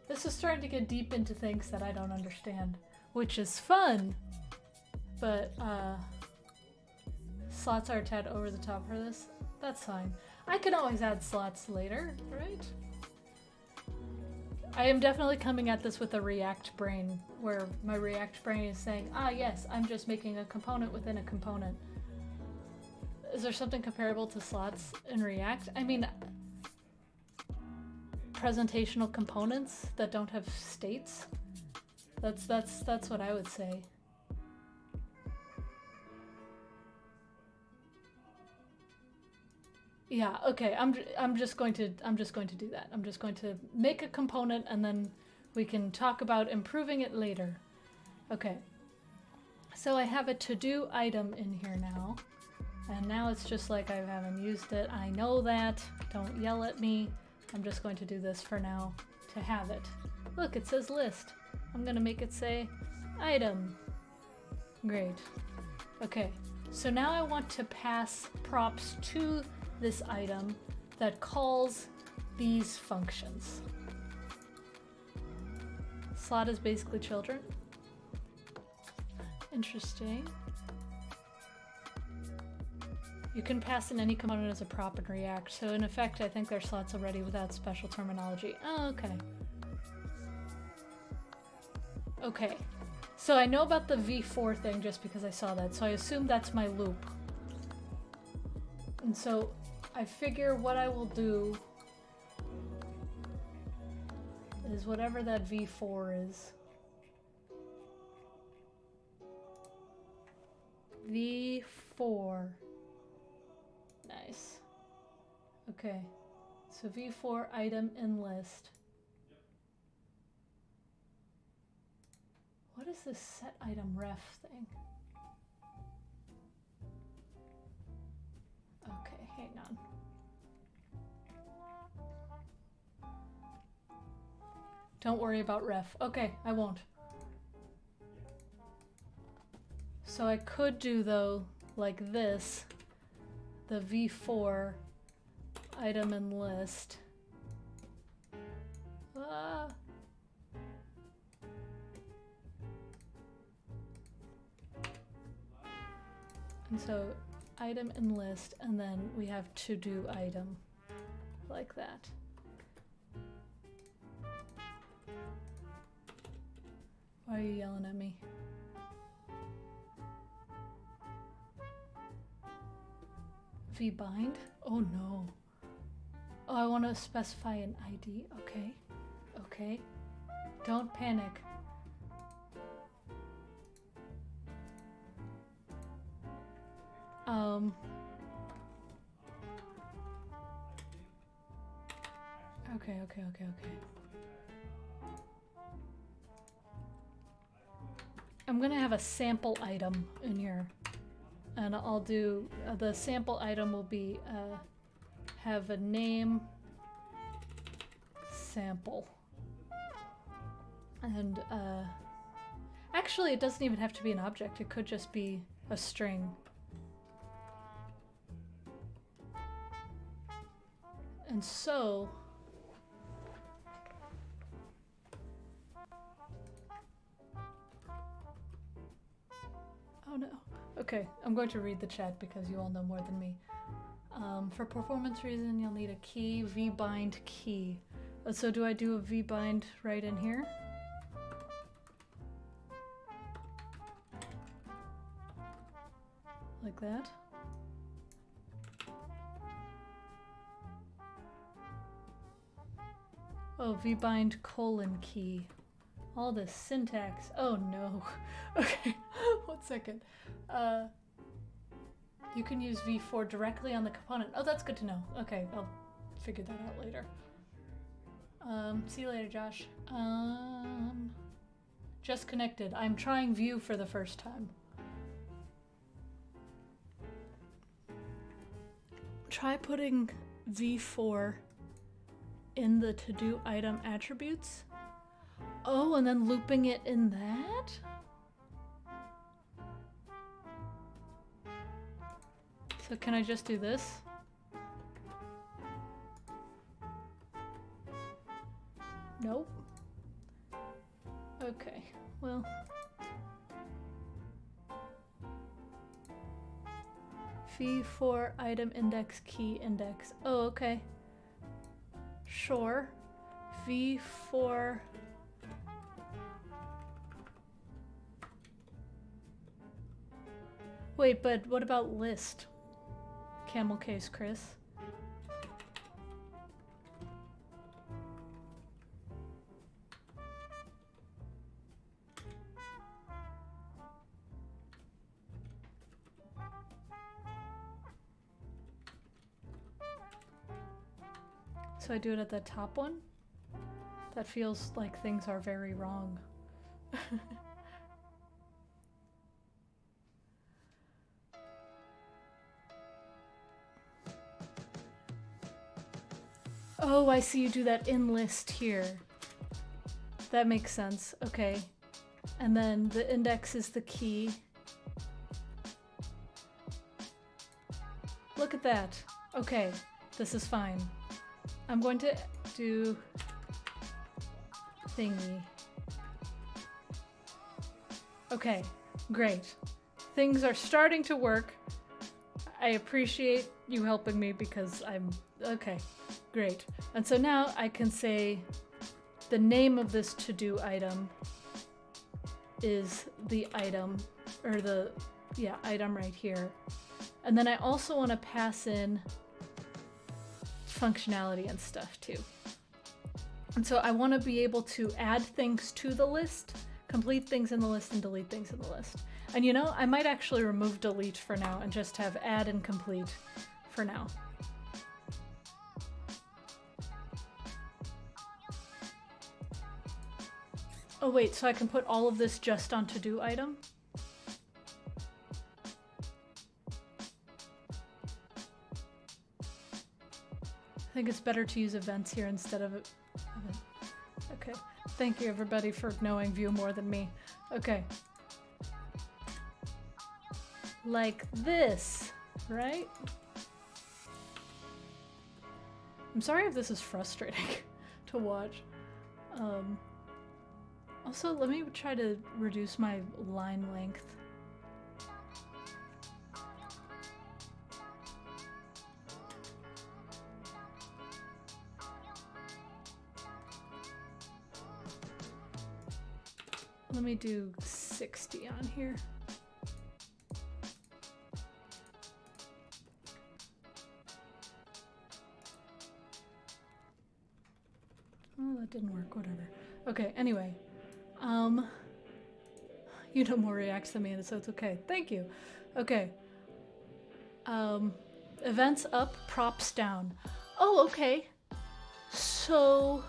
This is starting to get deep into things that I don't understand, which is fun, but slots are a tad over the top for this. That's fine. I can always add slots later, right? I am definitely coming at this with a React brain, where my React brain is saying, ah yes, I'm just making a component within a component. Is there something comparable to slots in React? I mean, presentational components that don't have states. That's what I would say. Yeah, okay. I'm just going to do that. I'm just going to make a component and then we can talk about improving it later. Okay. So I have a to-do item in here now. And now it's just like I haven't used it. I know that. Don't yell at me. I'm just going to do this for now to have it. Look, it says list. I'm gonna make it say item. Great. Okay, so now I want to pass props to this item that calls these functions. Slot is basically children. Interesting. You can pass in any component as a prop in React, so in effect I think there's slots already without special terminology. Oh, okay. Okay, so I know about the v4 thing just because I saw that, so I assume that's my loop. And so I figure what I will do is whatever that v4 is. v4. Nice. Okay. So v4 item in list. What is this set item ref thing? Okay, hang on. Don't worry about ref. Okay, I won't. So I could do though, like this, the v4 item in list. Ah. And so item in list, and then we have to do item like that. Why are you yelling at me? vbind? Oh no. Oh, I want to specify an ID. Okay. Okay. Don't panic. Okay. I'm gonna have a sample item in here, and I'll do the sample item will be have a name sample, and actually it doesn't even have to be an object, it could just be a string. And so oh no. Okay, I'm going to read the chat because you all know more than me. For performance reason, you'll need a key, vbind key. So do I do a vbind right in here? Like that? Oh, vbind colon key. All this syntax. Oh no. Okay, 1 second. You can use v4 directly on the component. Oh, that's good to know. Okay, I'll figure that out later. See you later, Josh. Just connected. I'm trying Vue for the first time. Try putting v4 in the to-do item attributes. Oh, and then looping it in that? So can I just do this? Nope. Okay, well. v4 item index key index. Oh, okay. Sure. v4 Wait, but what about list? Camel case, Chris. So I do it at the top one? That feels like things are very wrong. Oh, I see you do that in list here. That makes sense. Okay. And then the index is the key. Look at that. Okay, this is fine. I'm going to do thingy. Okay, great. Things are starting to work. I appreciate you helping me because I'm... Okay, great. And so now I can say the name of this to-do item is the item, or the, yeah, item right here. And then I also want to pass in functionality and stuff too. And so I want to be able to add things to the list, complete things in the list, and delete things in the list. And you know, I might actually remove delete for now and just have add and complete for now. Oh wait, so I can put all of this just on to-do item? I think it's better to use events here instead of it. Okay, thank you everybody for knowing Vue more than me. Okay. Like this, right? I'm sorry if this is frustrating to watch. Also, let me try to reduce my line length. Let me do 60 on here. Oh, that didn't work, whatever. Okay, anyway. You know more Reacts than me, so it's okay. Thank you. Okay. Events up, props down. Oh, okay. So,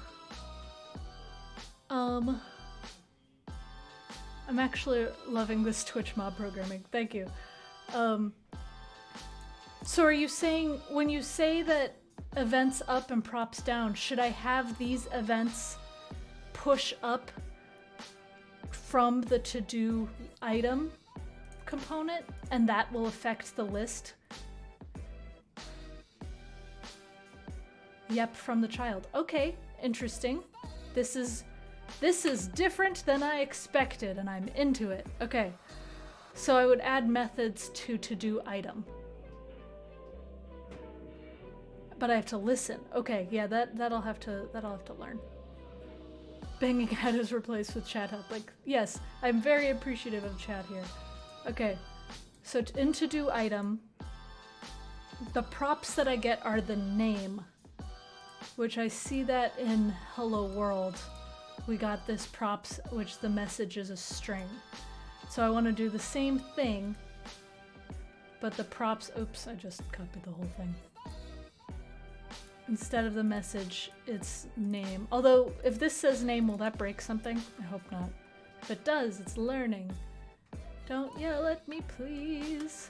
I'm actually loving this Twitch mob programming. Thank you. So are you saying, when you say that events up and props down, should I have these events push up from the to-do item component, and that will affect the list? Yep, from the child. Okay, interesting. This is different than I expected, and I'm into it. Okay, so I would add methods to do item. But I have to listen. Okay, yeah, that'll have to learn. Banging head is replaced with chat help. Like, yes, I'm very appreciative of chat here. Okay, so in to do item, the props that I get are the name, which I see that in Hello World. We got this props, which the message is a string. So I want to do the same thing, but the props, oops, I just copied the whole thing. Instead of the message, it's name. Although, if this says name, will that break something? I hope not. If it does, it's learning. Don't yell at me, please.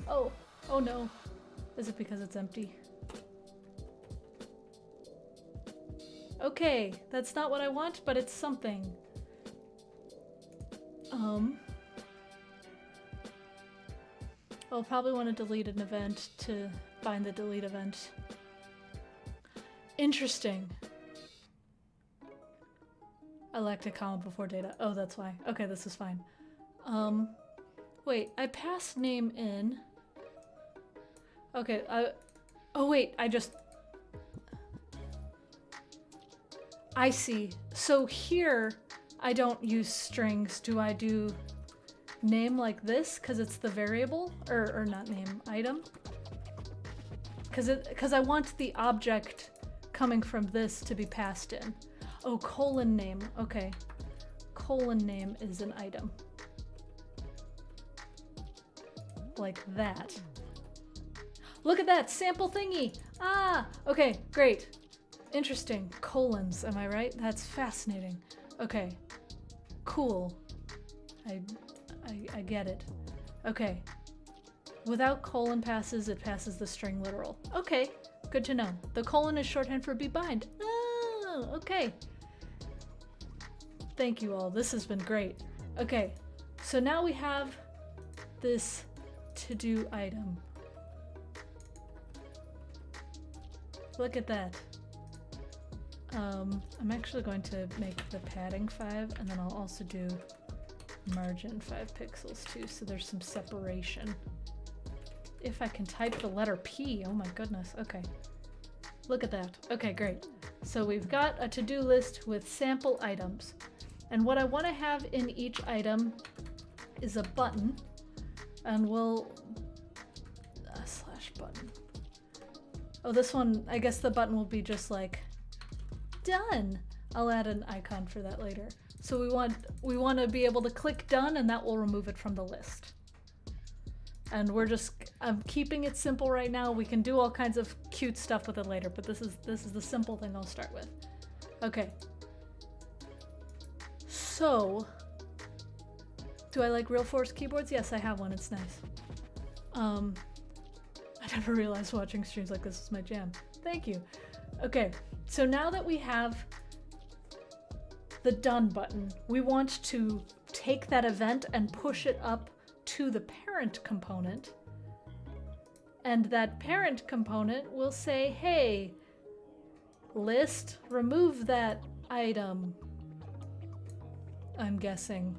Oh no. Is it because it's empty? Okay, that's not what I want, but it's something. I'll probably want to delete an event to bind the delete event. Interesting. Elect a comma before data. Oh, that's why. Okay, this is fine. Wait, I passed name in. Okay, oh wait, I see. So here, I don't use strings. Do I do name like this because it's the variable, or not name, item? Because I want the object coming from this to be passed in. Oh, colon name. Okay, colon name is an item. Like that. Look at that sample thingy. Ah, okay, great. Interesting. Colons, am I right? That's fascinating. Okay, cool. I get it. Okay. Without colon passes, it passes the string literal. Okay, good to know. The colon is shorthand for be bind. Oh, okay. Thank you all. This has been great. Okay, so now we have this to-do item. Look at that. I'm actually going to make the padding 5, and then I'll also do margin 5 pixels too, so there's some separation. If I can type the letter P, oh my goodness, okay. Look at that. Okay, great. So we've got a to-do list with sample items. And what I want to have in each item is a button, and we'll slash button. Oh, this one, I guess the button will be just like, done. I'll add an icon for that later. So we want to be able to click done, and that will remove it from the list. And I'm keeping it simple right now. We can do all kinds of cute stuff with it later, but this is the simple thing I'll start with. Okay. So, do I like real force keyboards? Yes, I have one. It's nice. I never realized watching streams like this is my jam. Thank you. Okay, so now that we have the done button, we want to take that event and push it up to the parent component. And that parent component will say, hey, list, remove that item. I'm guessing.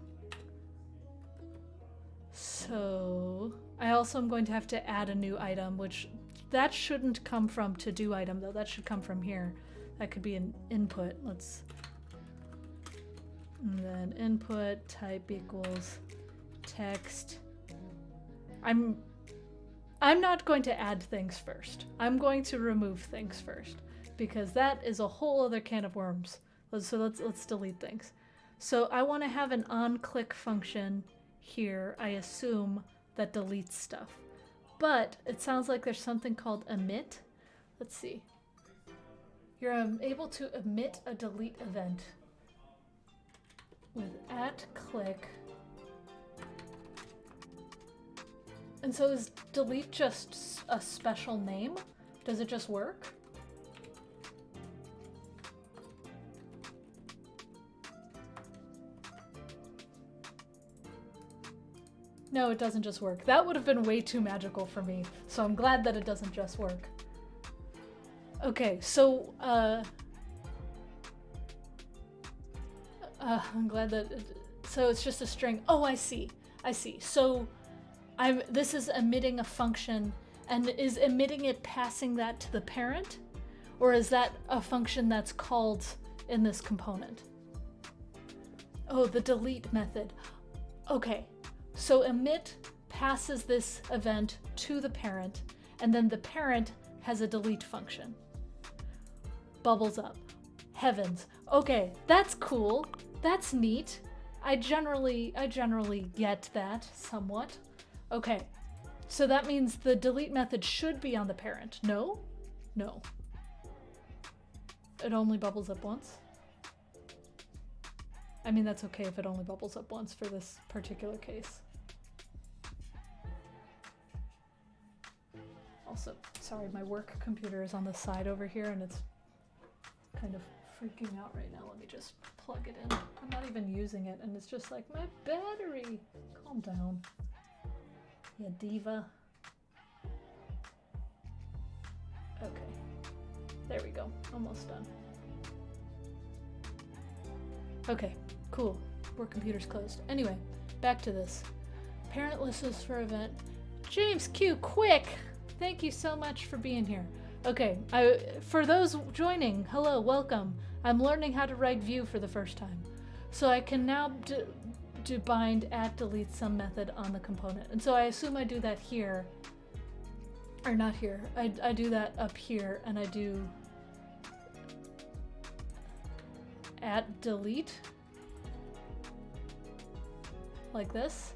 So I also am going to have to add a new item, which that shouldn't come from to-do item though. That should come from here. That could be an input. And then input type equals text. I'm not going to add things first. I'm going to remove things first because that is a whole other can of worms. So let's delete things. So I want to have an on-click function here, I assume, that deletes stuff. But it sounds like there's something called emit. Let's see. You're able to emit a delete event with @click. And so is delete just a special name? Does it just work? No, it doesn't just work. That would have been way too magical for me, so I'm glad that it doesn't just work. Okay, so I'm glad that so it's just a string. Oh, I see. So this is emitting a function, and is emitting it passing that to the parent, or is that a function that's called in this component? Oh, the delete method. Okay. So emit passes this event to the parent, and then the parent has a delete function. Bubbles up. Heavens. Okay, that's cool. That's neat. I generally get that somewhat. Okay, so that means the delete method should be on the parent. No? No. It only bubbles up once? I mean, that's okay if it only bubbles up once for this particular case. Also, sorry, my work computer is on the side over here and it's kind of freaking out right now. Let me just plug it in. I'm not even using it and it's just like, my battery. Calm down. Yeah, diva. Okay. There we go. Almost done. Okay, cool. Work computer's closed. Anyway, back to this. Parent list is for event. James Q, quick! Thank you so much for being here. Okay, for those joining, hello, welcome. I'm learning how to write Vue for the first time. So I can now do bind @delete some method on the component. And so I assume I do that here. Or not here. I do that up here, and I do @delete. Like this.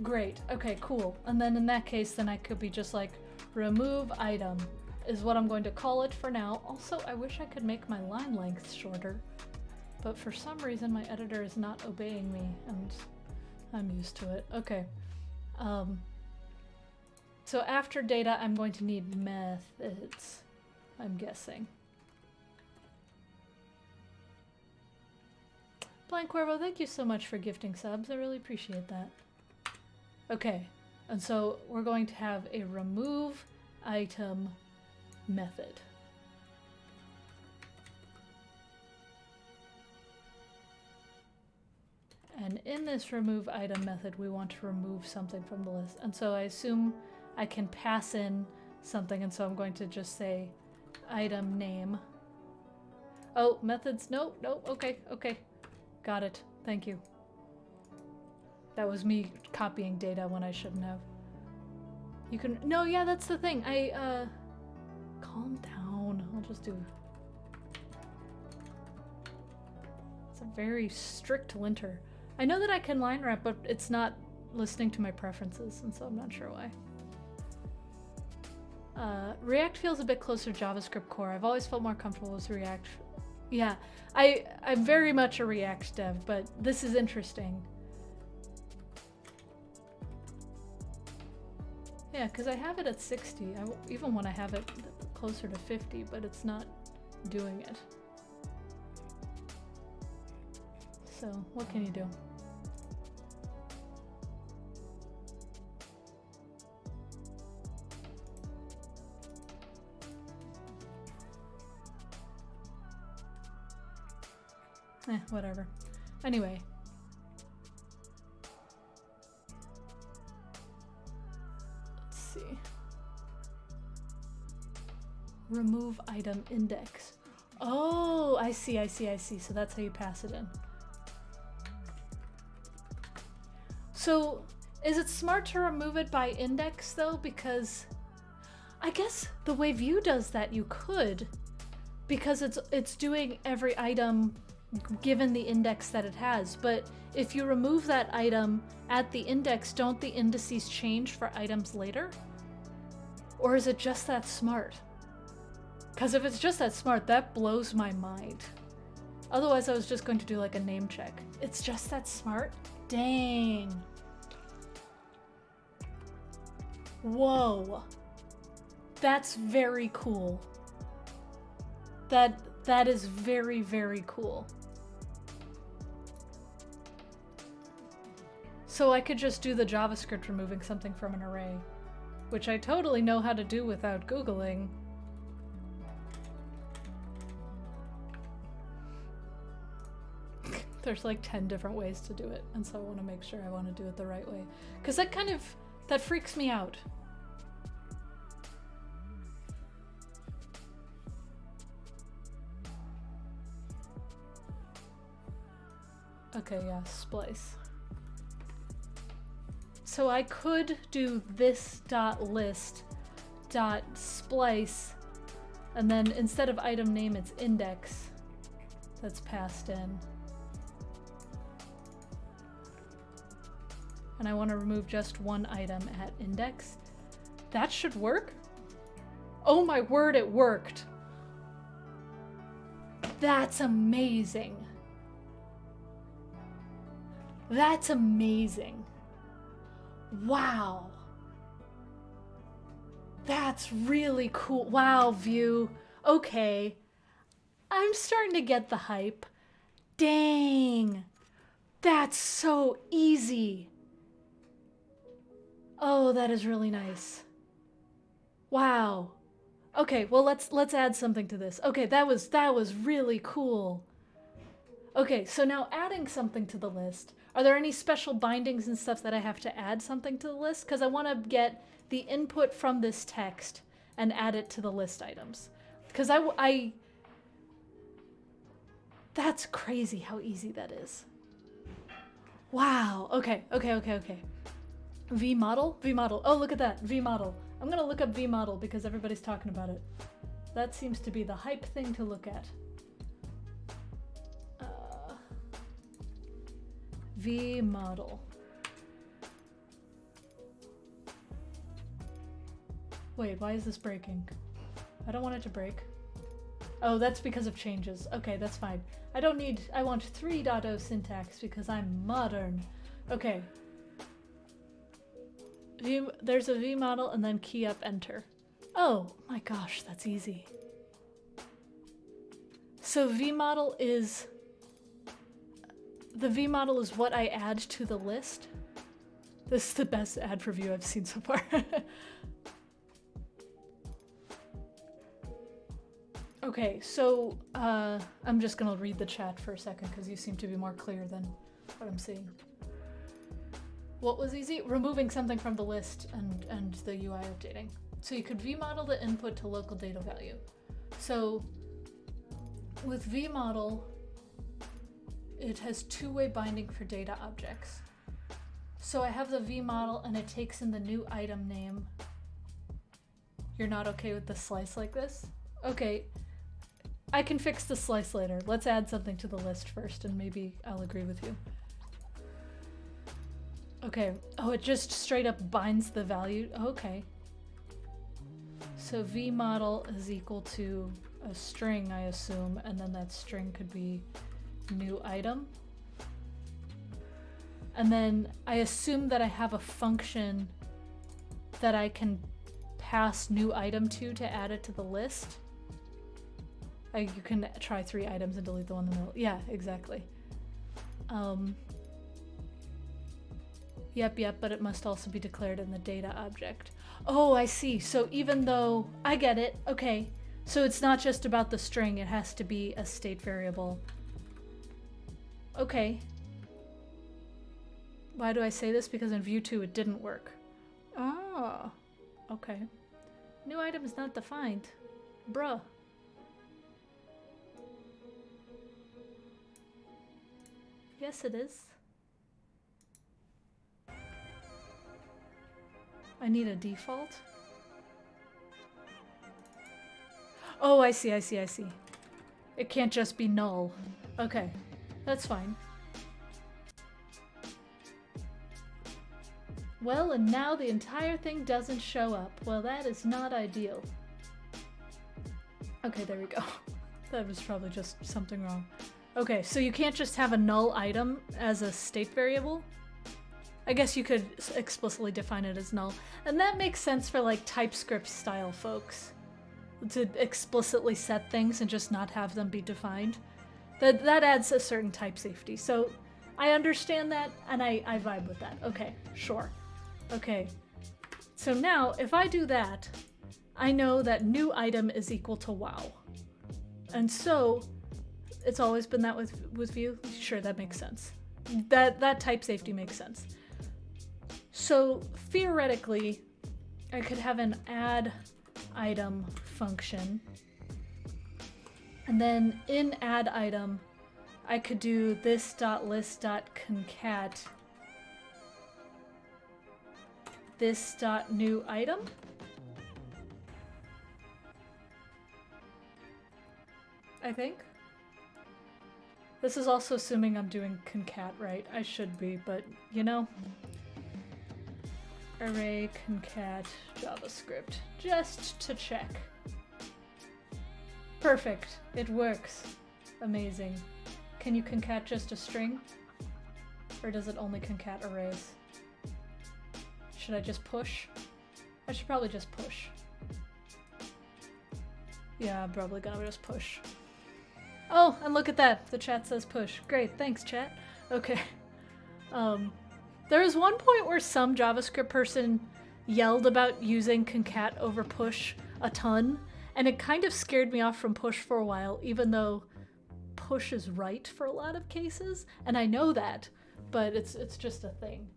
Great. Okay, cool. And then in that case, then I could be just like remove item is what I'm going to call it for now. Also, I wish I could make my line length shorter, but for some reason my editor is not obeying me and I'm used to it. Okay. So after data, I'm going to need methods, I'm guessing. Blind Cuervo, thank you so much for gifting subs. I really appreciate that. Okay, and so we're going to have a remove item method. And in this remove item method, we want to remove something from the list. And so I assume I can pass in something, and so I'm going to just say item name. Oh, methods, no, okay. Got it, thank you. That was me copying data when I shouldn't have. You can, no, yeah, that's the thing. Calm down. I'll just do. It's a very strict linter. I know that I can line wrap, but it's not listening to my preferences, and so I'm not sure why. React feels a bit closer to JavaScript core. I've always felt more comfortable with React. Yeah, I'm very much a React dev, but this is interesting. Yeah, because I have it at 60. I even want to have it closer to 50, but it's not doing it. So, what can you do? Whatever. Anyway. Let's see. Remove item index. Oh, I see. So that's how you pass it in. So, is it smart to remove it by index though? Because I guess the way Vue does that, you could, because it's doing every item given the index that it has. But if you remove that item at the index, don't the indices change for items later? Or is it just that smart? Because if it's just that smart, that blows my mind. Otherwise, I was just going to do like a name check. It's just that smart? Dang. Whoa. That's very cool. That is very, very cool. So I could just do the JavaScript removing something from an array, which I totally know how to do without Googling. There's like 10 different ways to do it, and so I want to make sure I want to do it the right way. Because that freaks me out. Okay, yeah, splice. So I could do this .list .splice, and then instead of item name, it's index that's passed in. And I want to remove just one item at index. That should work? Oh my word, it worked. That's amazing. That's amazing. Wow. That's really cool. Wow, Vue. Okay. I'm starting to get the hype. Dang. That's so easy. Oh, that is really nice. Wow. Okay, well let's add something to this. Okay, that was really cool. Okay, so now adding something to the list. Are there any special bindings and stuff that I have to add something to the list? Because I want to get the input from this text and add it to the list items. Because that's crazy how easy that is. Wow. Okay. vModel. Oh, look at that. vModel. I'm going to look up vModel because everybody's talking about it. That seems to be the hype thing to look at. vModel. Wait, why is this breaking? I don't want it to break. Oh, that's because of changes. Okay, that's fine. I want 3.0 syntax because I'm modern. Okay. There's a vModel and then key up enter. Oh my gosh, that's easy. So vModel is what I add to the list. This is the best ad for Vue I've seen so far. Okay, so I'm just gonna read the chat for a second because you seem to be more clear than what I'm seeing. What was easy? Removing something from the list and the UI updating. So you could vModel the input to local data value. So with vModel, it has two-way binding for data objects. So I have the vModel and it takes in the new item name You're not okay with the slice like this? Okay, I can fix the slice later. Let's add something to the list first and maybe I'll agree with you. Okay, oh, it just straight up binds the value. Okay. So vModel is equal to a string, I assume, and then that string could be new item. And then I assume that I have a function that I can pass new item to add it to the list. You can try 3 items and delete the one in the middle. Yeah, exactly. Yep, but it must also be declared in the data object. Oh, I see. So even though I get it, okay. So it's not just about the string, it has to be a state variable. Okay. Why do I say this? Because in Vue 2 it didn't work. Oh, okay. New item is not defined. Bruh. Yes, it is. I need a default. Oh, I see. It can't just be null. Okay, that's fine. Well, and now the entire thing doesn't show up. Well, that is not ideal. Okay, there we go. That was probably just something wrong. Okay, so you can't just have a null item as a state variable? I guess you could explicitly define it as null. And that makes sense for like TypeScript style folks. To explicitly set things and just not have them be defined. That adds a certain type safety. So I understand that and I vibe with that. Okay, sure. Okay, so now if I do that, I know that new item is equal to wow. And so it's always been that with Vue? Sure, that makes sense. That type safety makes sense. So theoretically, I could have an add item function. And then in add item, I could do this.list.concat this.new item. I think. This is also assuming I'm doing concat right. I should be, but you know. Array concat JavaScript, just to check. Perfect, it works. Amazing. Can you concat just a string? Or does it only concat arrays? Should I just push? I should probably just push. Yeah, I'm probably gonna just push. Oh, and look at that. The chat says push. Great, thanks chat. Okay. There was one point where some JavaScript person yelled about using concat over push a ton, and it kind of scared me off from push for a while, even though push is right for a lot of cases, and I know that, but it's just a thing.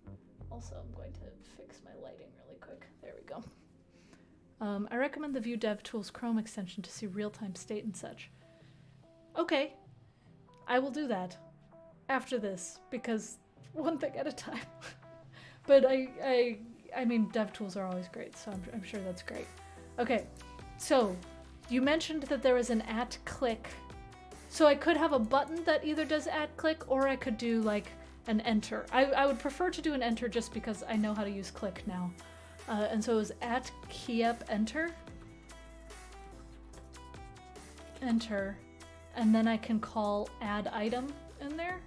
Also, I'm going to fix my lighting really quick. There we go. I recommend the Vue DevTools Chrome extension to see real-time state and such. Okay, I will do that after this, because one thing at a time. But I mean, DevTools are always great, so I'm sure that's great. Okay, so you mentioned that there was an @click. So I could have a button that either does @click, or I could do like an enter. I would prefer to do an enter just because I know how to use click now. And so it was @keyup enter. Enter. And then I can call add item in there.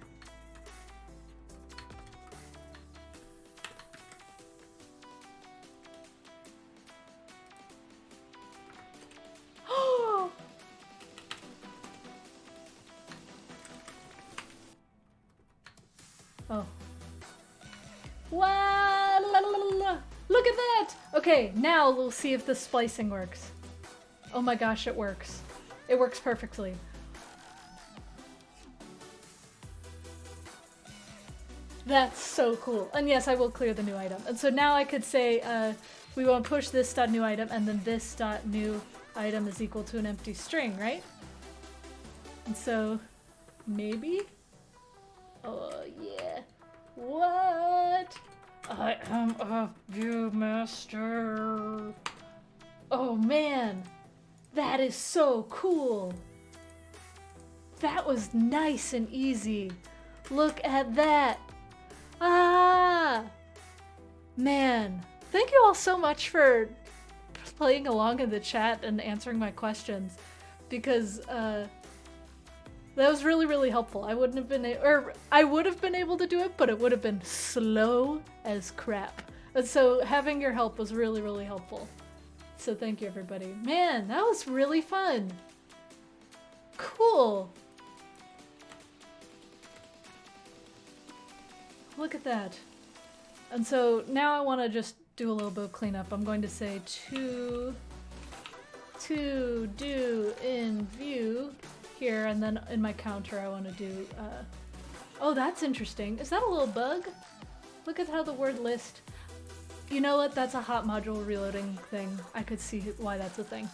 Oh. Wow! Look at that! Okay, now we'll see if the splicing works. Oh my gosh, it works. It works perfectly. That's so cool. And yes, I will clear the new item. And so now I could say, we want to push this.new item, and then this.new item is equal to an empty string, right? And so, maybe? Oh, yeah. What? I am a Vue master. Oh man, that is so cool. That was nice and easy. Look at that. Ah, man. Thank you all so much for playing along in the chat and answering my questions, because that was really, really helpful. I wouldn't have been, I would have been able to do it, but it would have been slow as crap. And so having your help was really, really helpful. So thank you, everybody. Man, that was really fun. Cool. Look at that. And so now I want to just do a little bit of cleanup. I'm going to say to do in Vue here, and then in my counter I want to do, oh, that's interesting. Is that a little bug? Look at how the word list, you know what, that's a hot module reloading thing. I could see why that's a thing.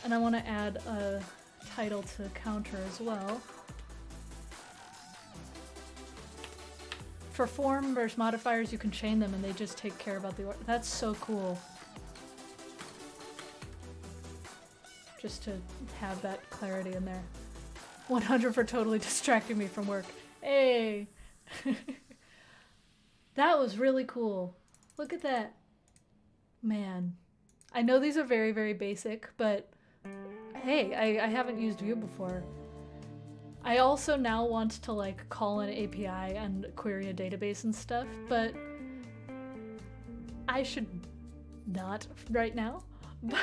And I want to add a title to counter as well. For form versus modifiers, you can chain them and they just take care about the order. That's so cool. Just to have that clarity in there. 100 for totally distracting me from work. Hey! That was really cool. Look at that. Man. I know these are very, very basic, but hey, I haven't used Vue before. I also now want to like call an API and query a database and stuff, but I should not right now. But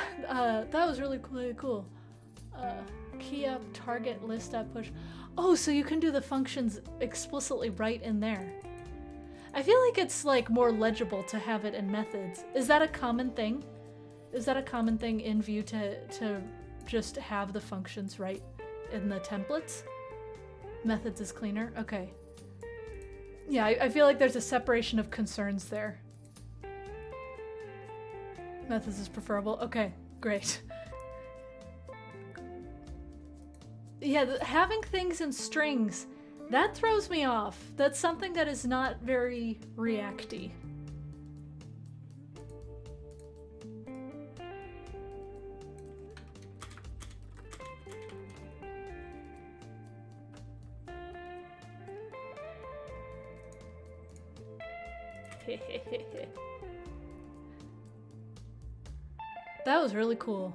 that was really, really cool. Key up, target, list up, push. Oh, so you can do the functions explicitly right in there. I feel like it's like more legible to have it in methods. Is that a common thing? Is that a common thing in Vue to just have the functions right in the templates? Methods is cleaner? Okay. Yeah, I feel like there's a separation of concerns there. Methods is preferable. Okay, great. Yeah, having things in strings, that throws me off. That's something that is not very React-y. That was really cool.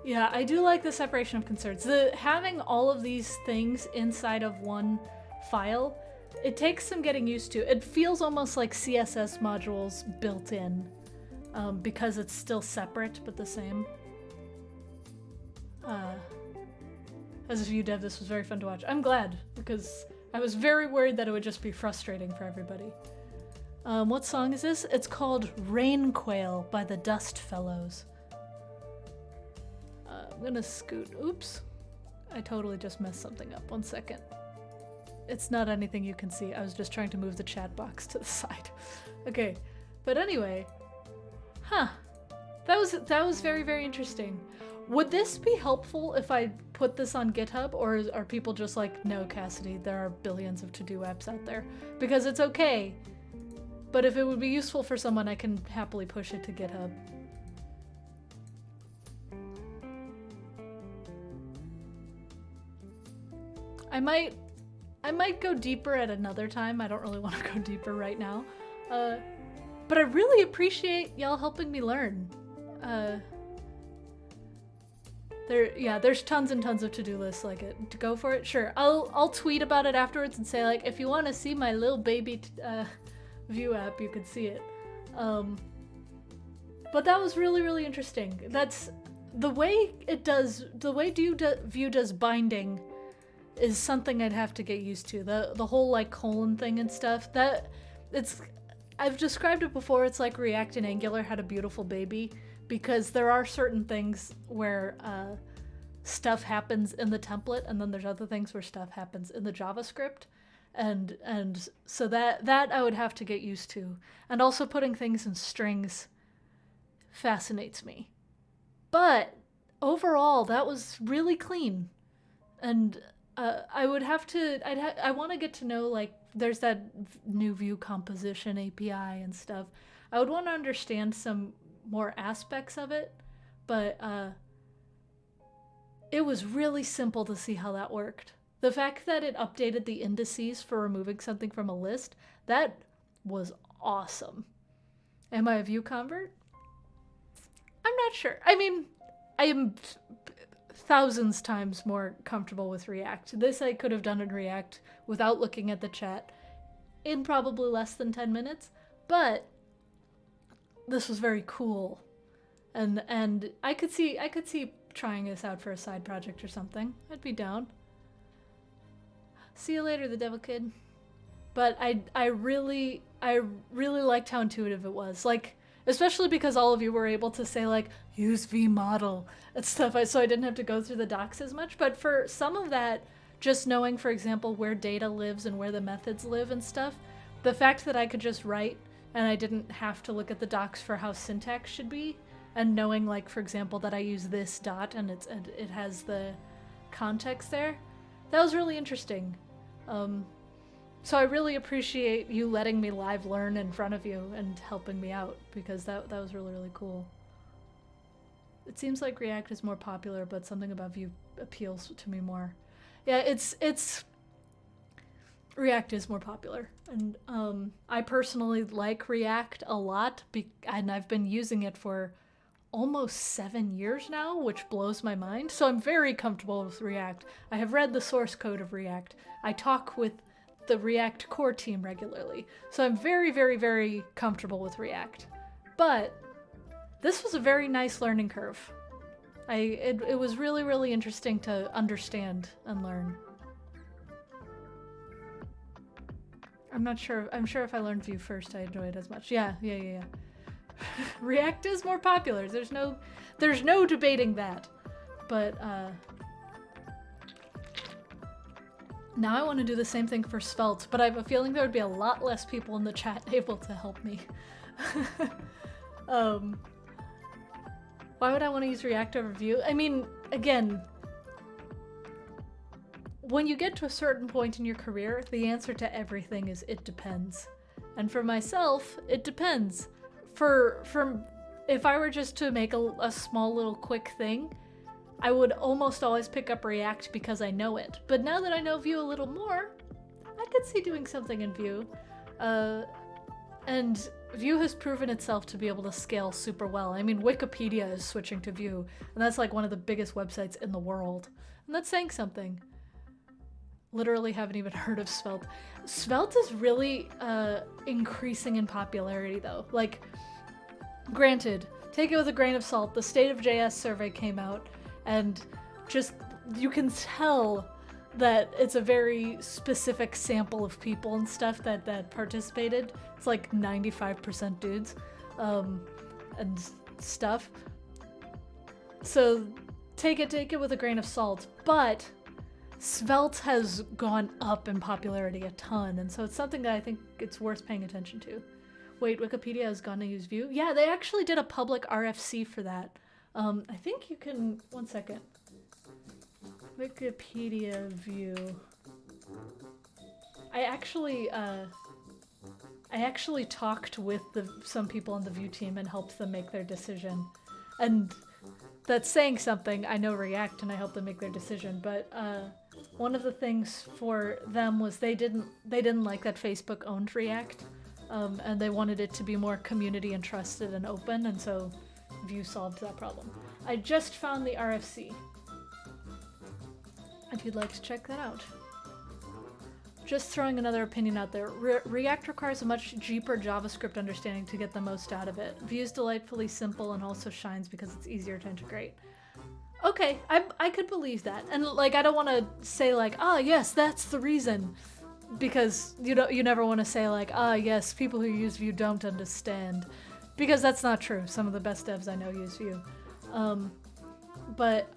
Yeah, I do like the separation of concerns. Having all of these things inside of one file, it takes some getting used to. It feels almost like CSS modules built in, because it's still separate but the same. As a Vue dev, this was very fun to watch. I'm glad, because I was very worried that it would just be frustrating for everybody. What song is this? It's called Rain Quail by the Dust Fellows. I'm gonna scoot. Oops. I totally just messed something up. 1 second. It's not anything you can see. I was just trying to move the chat box to the side. Okay. But anyway. Huh. That was very, very interesting. Would this be helpful if I put this on GitHub, or are people just like, no, Cassidy, there are billions of to-do apps out there? Because it's okay. But if it would be useful for someone, I can happily push it to GitHub. I might go deeper at another time. I don't really want to go deeper right now. But I really appreciate y'all helping me learn. There's tons and tons of to-do lists like it. To go for it? Sure. I'll tweet about it afterwards and say like, if you want to see my little baby Vue app, you could see it. But that was really, really interesting. That's the way Vue does binding is something I'd have to get used to. The whole like colon thing and stuff, I've described it before. It's like React and Angular had a beautiful baby, because there are certain things where stuff happens in the template, and then there's other things where stuff happens in the JavaScript. And so that I would have to get used to. And also putting things in strings fascinates me. But overall, that was really clean. And I would have to, I want to get to know, like, there's that new Vue composition API and stuff. I would want to understand some more aspects of it, but it was really simple to see how that worked. The fact that it updated the indices for removing something from a list, that was awesome. Am I a Vue convert? I'm not sure. I mean, I am thousands times more comfortable with React. This I could have done in React without looking at the chat in probably less than 10 minutes, but this was very cool. And I could see trying this out for a side project or something. I'd be down. See you later, the devil kid. But I really liked how intuitive it was. Like, especially because all of you were able to say, like, use vmodel and stuff, so I didn't have to go through the docs as much. But for some of that, just knowing, for example, where data lives and where the methods live and stuff, the fact that I could just write and I didn't have to look at the docs for how syntax should be, and knowing, like, for example, that I use this dot and it has the context there, that was really interesting. So I really appreciate you letting me live learn in front of you and helping me out, because that was really, really cool. It seems like React is more popular, but something about Vue appeals to me more. Yeah, it's React is more popular, and I personally like React a lot, and I've been using it for almost 7 years now, which blows my mind. So I'm very comfortable with React. I have read the source code of React. I talk with the React core team regularly. So I'm very, very, very comfortable with React. But this was a very nice learning curve. It was really, really interesting to understand and learn. I'm sure if I learned Vue first, I enjoy it as much. Yeah. React is more popular. There's no debating that. But now I want to do the same thing for Svelte, but I have a feeling there would be a lot less people in the chat able to help me. Why would I want to use React over Vue? I mean, again, when you get to a certain point in your career, the answer to everything is it depends. And for myself, it depends. If I were just to make a small little quick thing, I would almost always pick up React because I know it. But now that I know Vue a little more, I could see doing something in Vue. And Vue has proven itself to be able to scale super well. I mean, Wikipedia is switching to Vue, and that's like one of the biggest websites in the world. And that's saying something. Literally haven't even heard of Svelte. Svelte is really increasing in popularity though. Like, granted, take it with a grain of salt. The State of JS survey came out, and just, you can tell that it's a very specific sample of people and stuff that participated. It's like 95% dudes and stuff. So take it with a grain of salt, but Svelte has gone up in popularity a ton, and so it's something that I think it's worth paying attention to. Wait, Wikipedia is gonna use Vue? Yeah, they actually did a public RFC for that. I think you can, one second. Wikipedia Vue. I actually talked with some people on the Vue team and helped them make their decision. And that's saying something. I know React and I helped them make their decision, but one of the things for them was they didn't like that Facebook owned React, and they wanted it to be more community and trusted and open, and so Vue solved that problem. I just found the RFC, if you'd like to check that out. Just throwing another opinion out there. React requires a much deeper JavaScript understanding to get the most out of it. Vue is delightfully simple and also shines because it's easier to integrate. Okay, I could believe that. And like, I don't want to say like, yes, that's the reason. Because you never want to say like, yes, people who use Vue don't understand. Because that's not true. Some of the best devs I know use Vue. But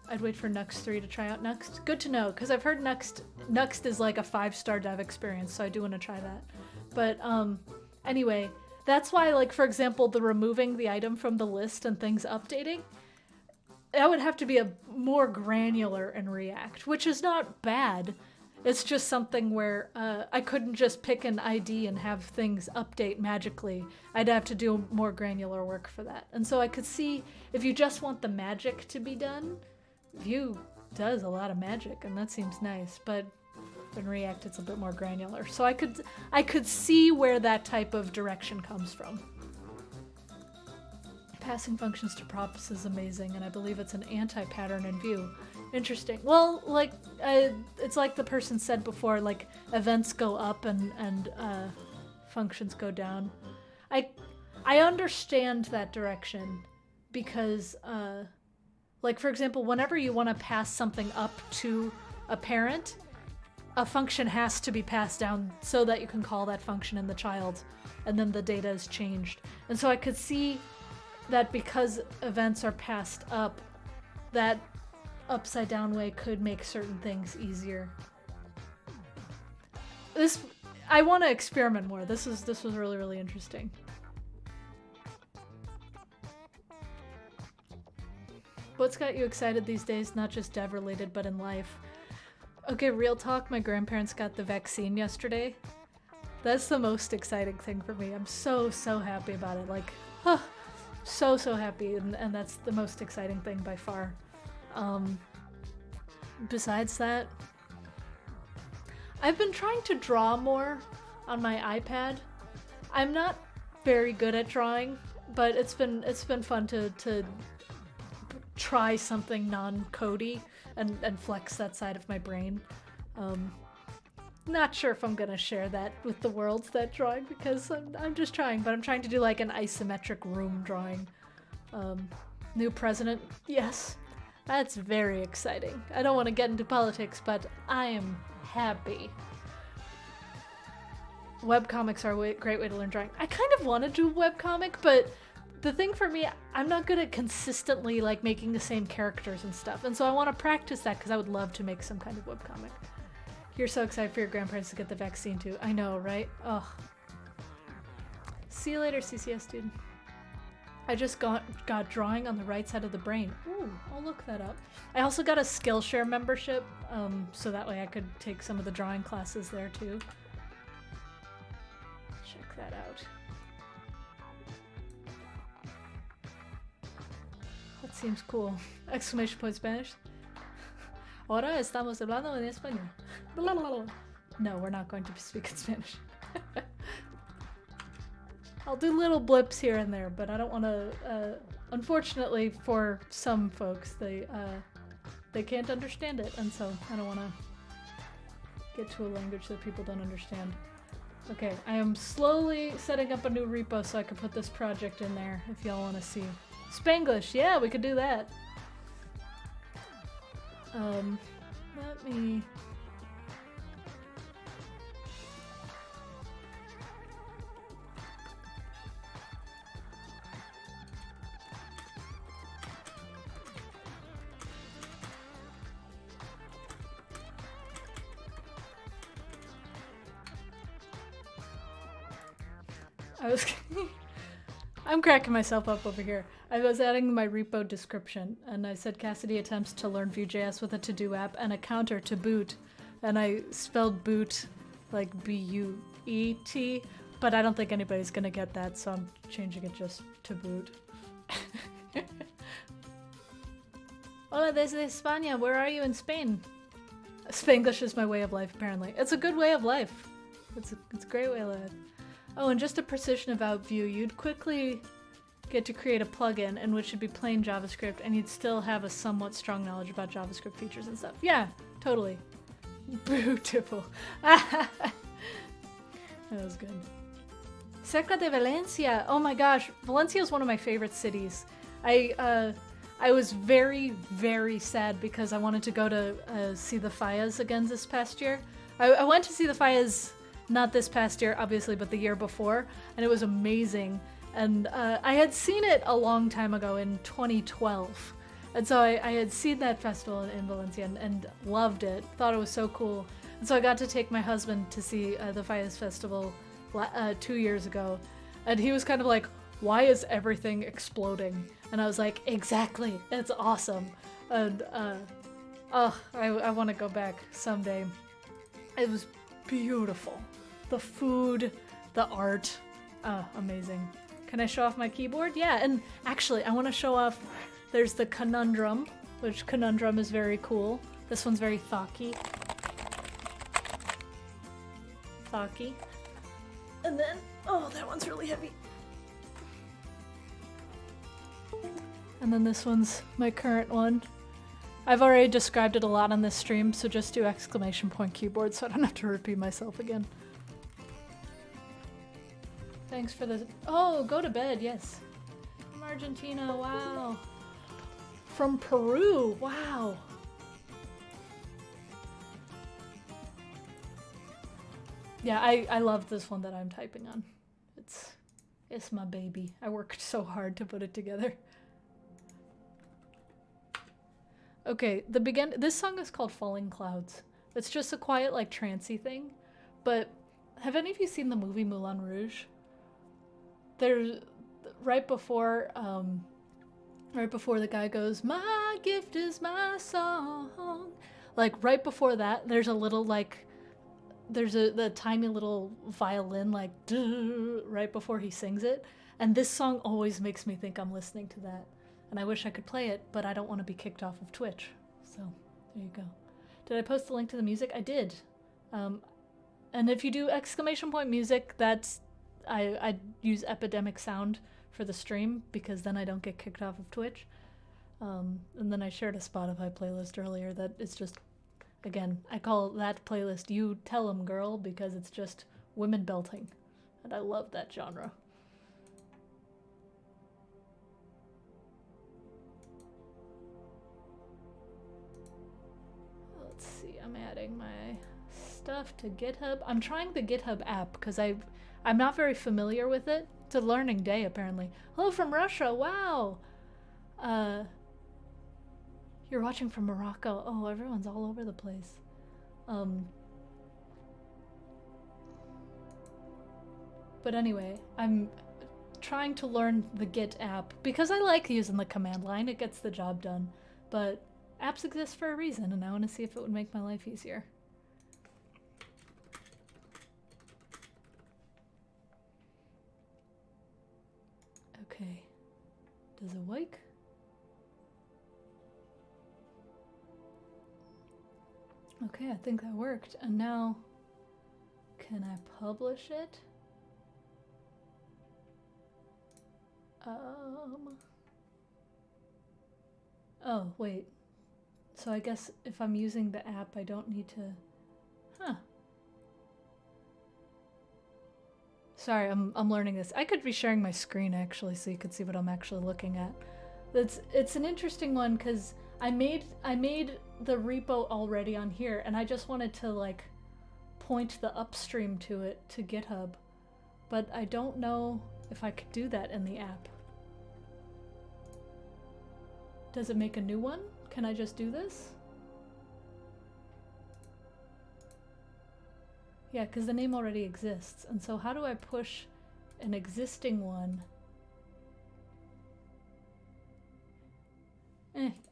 I'd wait for Nuxt 3 to try out Nuxt. Good to know, because I've heard Nuxt is like a 5-star dev experience, so I do want to try that. But anyway, that's why, like, for example, the removing the item from the list and things updating, that would have to be a more granular in React, which is not bad. It's just something where I couldn't just pick an ID and have things update magically. I'd have to do more granular work for that. And so I could see if you just want the magic to be done, Vue does a lot of magic, and that seems nice. But in React, it's a bit more granular. So I could see where that type of direction comes from. Passing functions to props is amazing, and I believe it's an anti-pattern in Vue. Interesting. Well, like, it's like the person said before, like, events go up and functions go down. I understand that direction because, like, for example, whenever you want to pass something up to a parent, a function has to be passed down so that you can call that function in the child, and then the data is changed. And so I could see that because events are passed up, that upside down way could make certain things easier. I want to experiment more. This was really, really interesting. What's got you excited these days? Not just dev related, but in life. Okay, real talk, my grandparents got the vaccine yesterday. That's the most exciting thing for me. I'm so happy about it. Like, so happy, and that's the most exciting thing by far. Besides that, I've been trying to draw more on my iPad. I'm not very good at drawing, but it's been fun to try something non-codey and flex that side of my brain. Not sure if I'm gonna share that with the world, that drawing, because I'm just trying, but I'm trying to do like an isometric room drawing. New president, yes. That's very exciting. I don't want to get into politics, but I am happy. Webcomics are a great way to learn drawing. I kind of want to do webcomic, but the thing for me, I'm not good at consistently like making the same characters and stuff, and so I want to practice that because I would love to make some kind of webcomic. You're so excited for your grandparents to get the vaccine too. I know, right? Ugh. See you later, CCS dude. I just got drawing on the right side of the brain. Ooh, I'll look that up. I also got a Skillshare membership, so that way I could take some of the drawing classes there too. Check that out. That seems cool. Exclamation point Spanish. Ahora estamos hablando en español. No, we're not going to speak in Spanish. I'll do little blips here and there, but I don't want to, unfortunately for some folks, they can't understand it, and so I don't want to get to a language that people don't understand. Okay, I am slowly setting up a new repo so I can put this project in there if y'all want to see. Spanglish, yeah, we could do that. Let me... I'm cracking myself up over here. I was adding my repo description, and I said Cassidy attempts to learn Vue.js with a to-do app and a counter to boot, and I spelled boot like B-U-E-T, but I don't think anybody's gonna get that, so I'm changing it just to boot. Hola desde España, where are you in Spain? Spanglish is my way of life, apparently. It's a good way of life. It's a great way of life. Oh, and just a precision about Vue, you'd quickly get to create a plugin in which would be plain JavaScript, and you'd still have a somewhat strong knowledge about JavaScript features and stuff. Yeah, totally. Beautiful. That was good. Cerca de Valencia. Oh my gosh, Valencia is one of my favorite cities. I was very, very sad because I wanted to go to see the Fallas again this past year. I went to see the Fallas not this past year, obviously, but the year before, and it was amazing. And I had seen it a long time ago in 2012. And so I had seen that festival in Valencia and loved it, thought it was so cool. And so I got to take my husband to see the Fallas Festival 2 years ago. And he was kind of like, why is everything exploding? And I was like, exactly, it's awesome. And I want to go back someday. It was beautiful. The food, the art, amazing. Can I show off my keyboard? Yeah, and actually I want to show off, there's the Conundrum, which Conundrum is very cool. This one's very thocky. And then, oh, that one's really heavy. And then this one's my current one. I've already described it a lot on this stream, so just do exclamation point keyboard so I don't have to repeat myself again. Thanks for the— oh, go to bed, yes. From Argentina, wow. From Peru, wow. Yeah, I love this one that I'm typing on. It's my baby. I worked so hard to put it together. Okay, this song is called Falling Clouds. It's just a quiet, like, trancey thing. But have any of you seen the movie Moulin Rouge? There's right before the guy goes, "My gift is my song." Like right before that, there's a little like, there's the tiny little violin like right before he sings it, and this song always makes me think I'm listening to that. And I wish I could play it, but I don't want to be kicked off of Twitch. So there you go. Did I post the link to the music? I did. And if you do exclamation point music, that's I use Epidemic Sound for the stream because then I don't get kicked off of Twitch. And then I shared a Spotify playlist earlier that is just, again, I call that playlist "You Tell 'Em Girl" because it's just women belting, and I love that genre. Let's see, I'm adding my stuff to GitHub. I'm trying the GitHub app because I'm not very familiar with it. It's a learning day, apparently. Hello from Russia, wow! You're watching from Morocco. Oh, everyone's all over the place. But anyway, I'm trying to learn the Git app because I like using the command line. It gets the job done. But apps exist for a reason, and I want to see if it would make my life easier. Okay. Does it work? Okay, I think that worked. And now, can I publish it? Oh, wait. So I guess if I'm using the app, I don't need to... Huh. Sorry, I'm learning this. I could be sharing my screen, actually, so you could see what I'm actually looking at. It's an interesting one, because I made the repo already on here, and I just wanted to, like, point the upstream to it, to GitHub. But I don't know if I could do that in the app. Does it make a new one? Can I just do this? Yeah, because the name already exists. And so how do I push an existing one?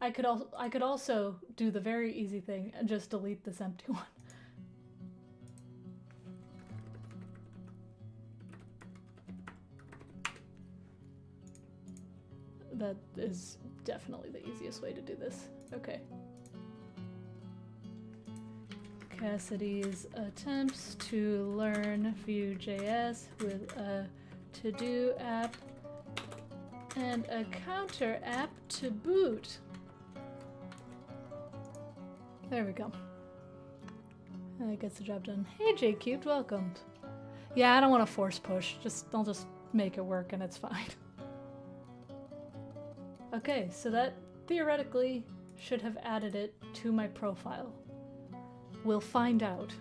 I could also do the very easy thing and just delete this empty one. That is definitely the easiest way to do this. Okay. Cassidy's attempts to learn Vue.js with a to-do app and a counter app to boot. There we go. That gets the job done. Hey J-Cubed, welcome. Yeah, I don't want to force push. I'll just make it work and it's fine. Okay, so that theoretically should have added it to my profile. We'll find out.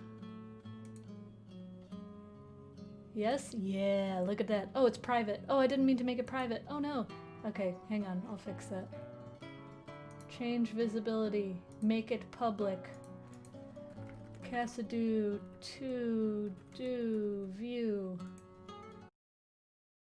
Yes? Yeah, look at that. Oh, it's private. Oh, I didn't mean to make it private. Oh no. Okay, hang on, I'll fix that. Change visibility. Make it public. Cassidoo to do view.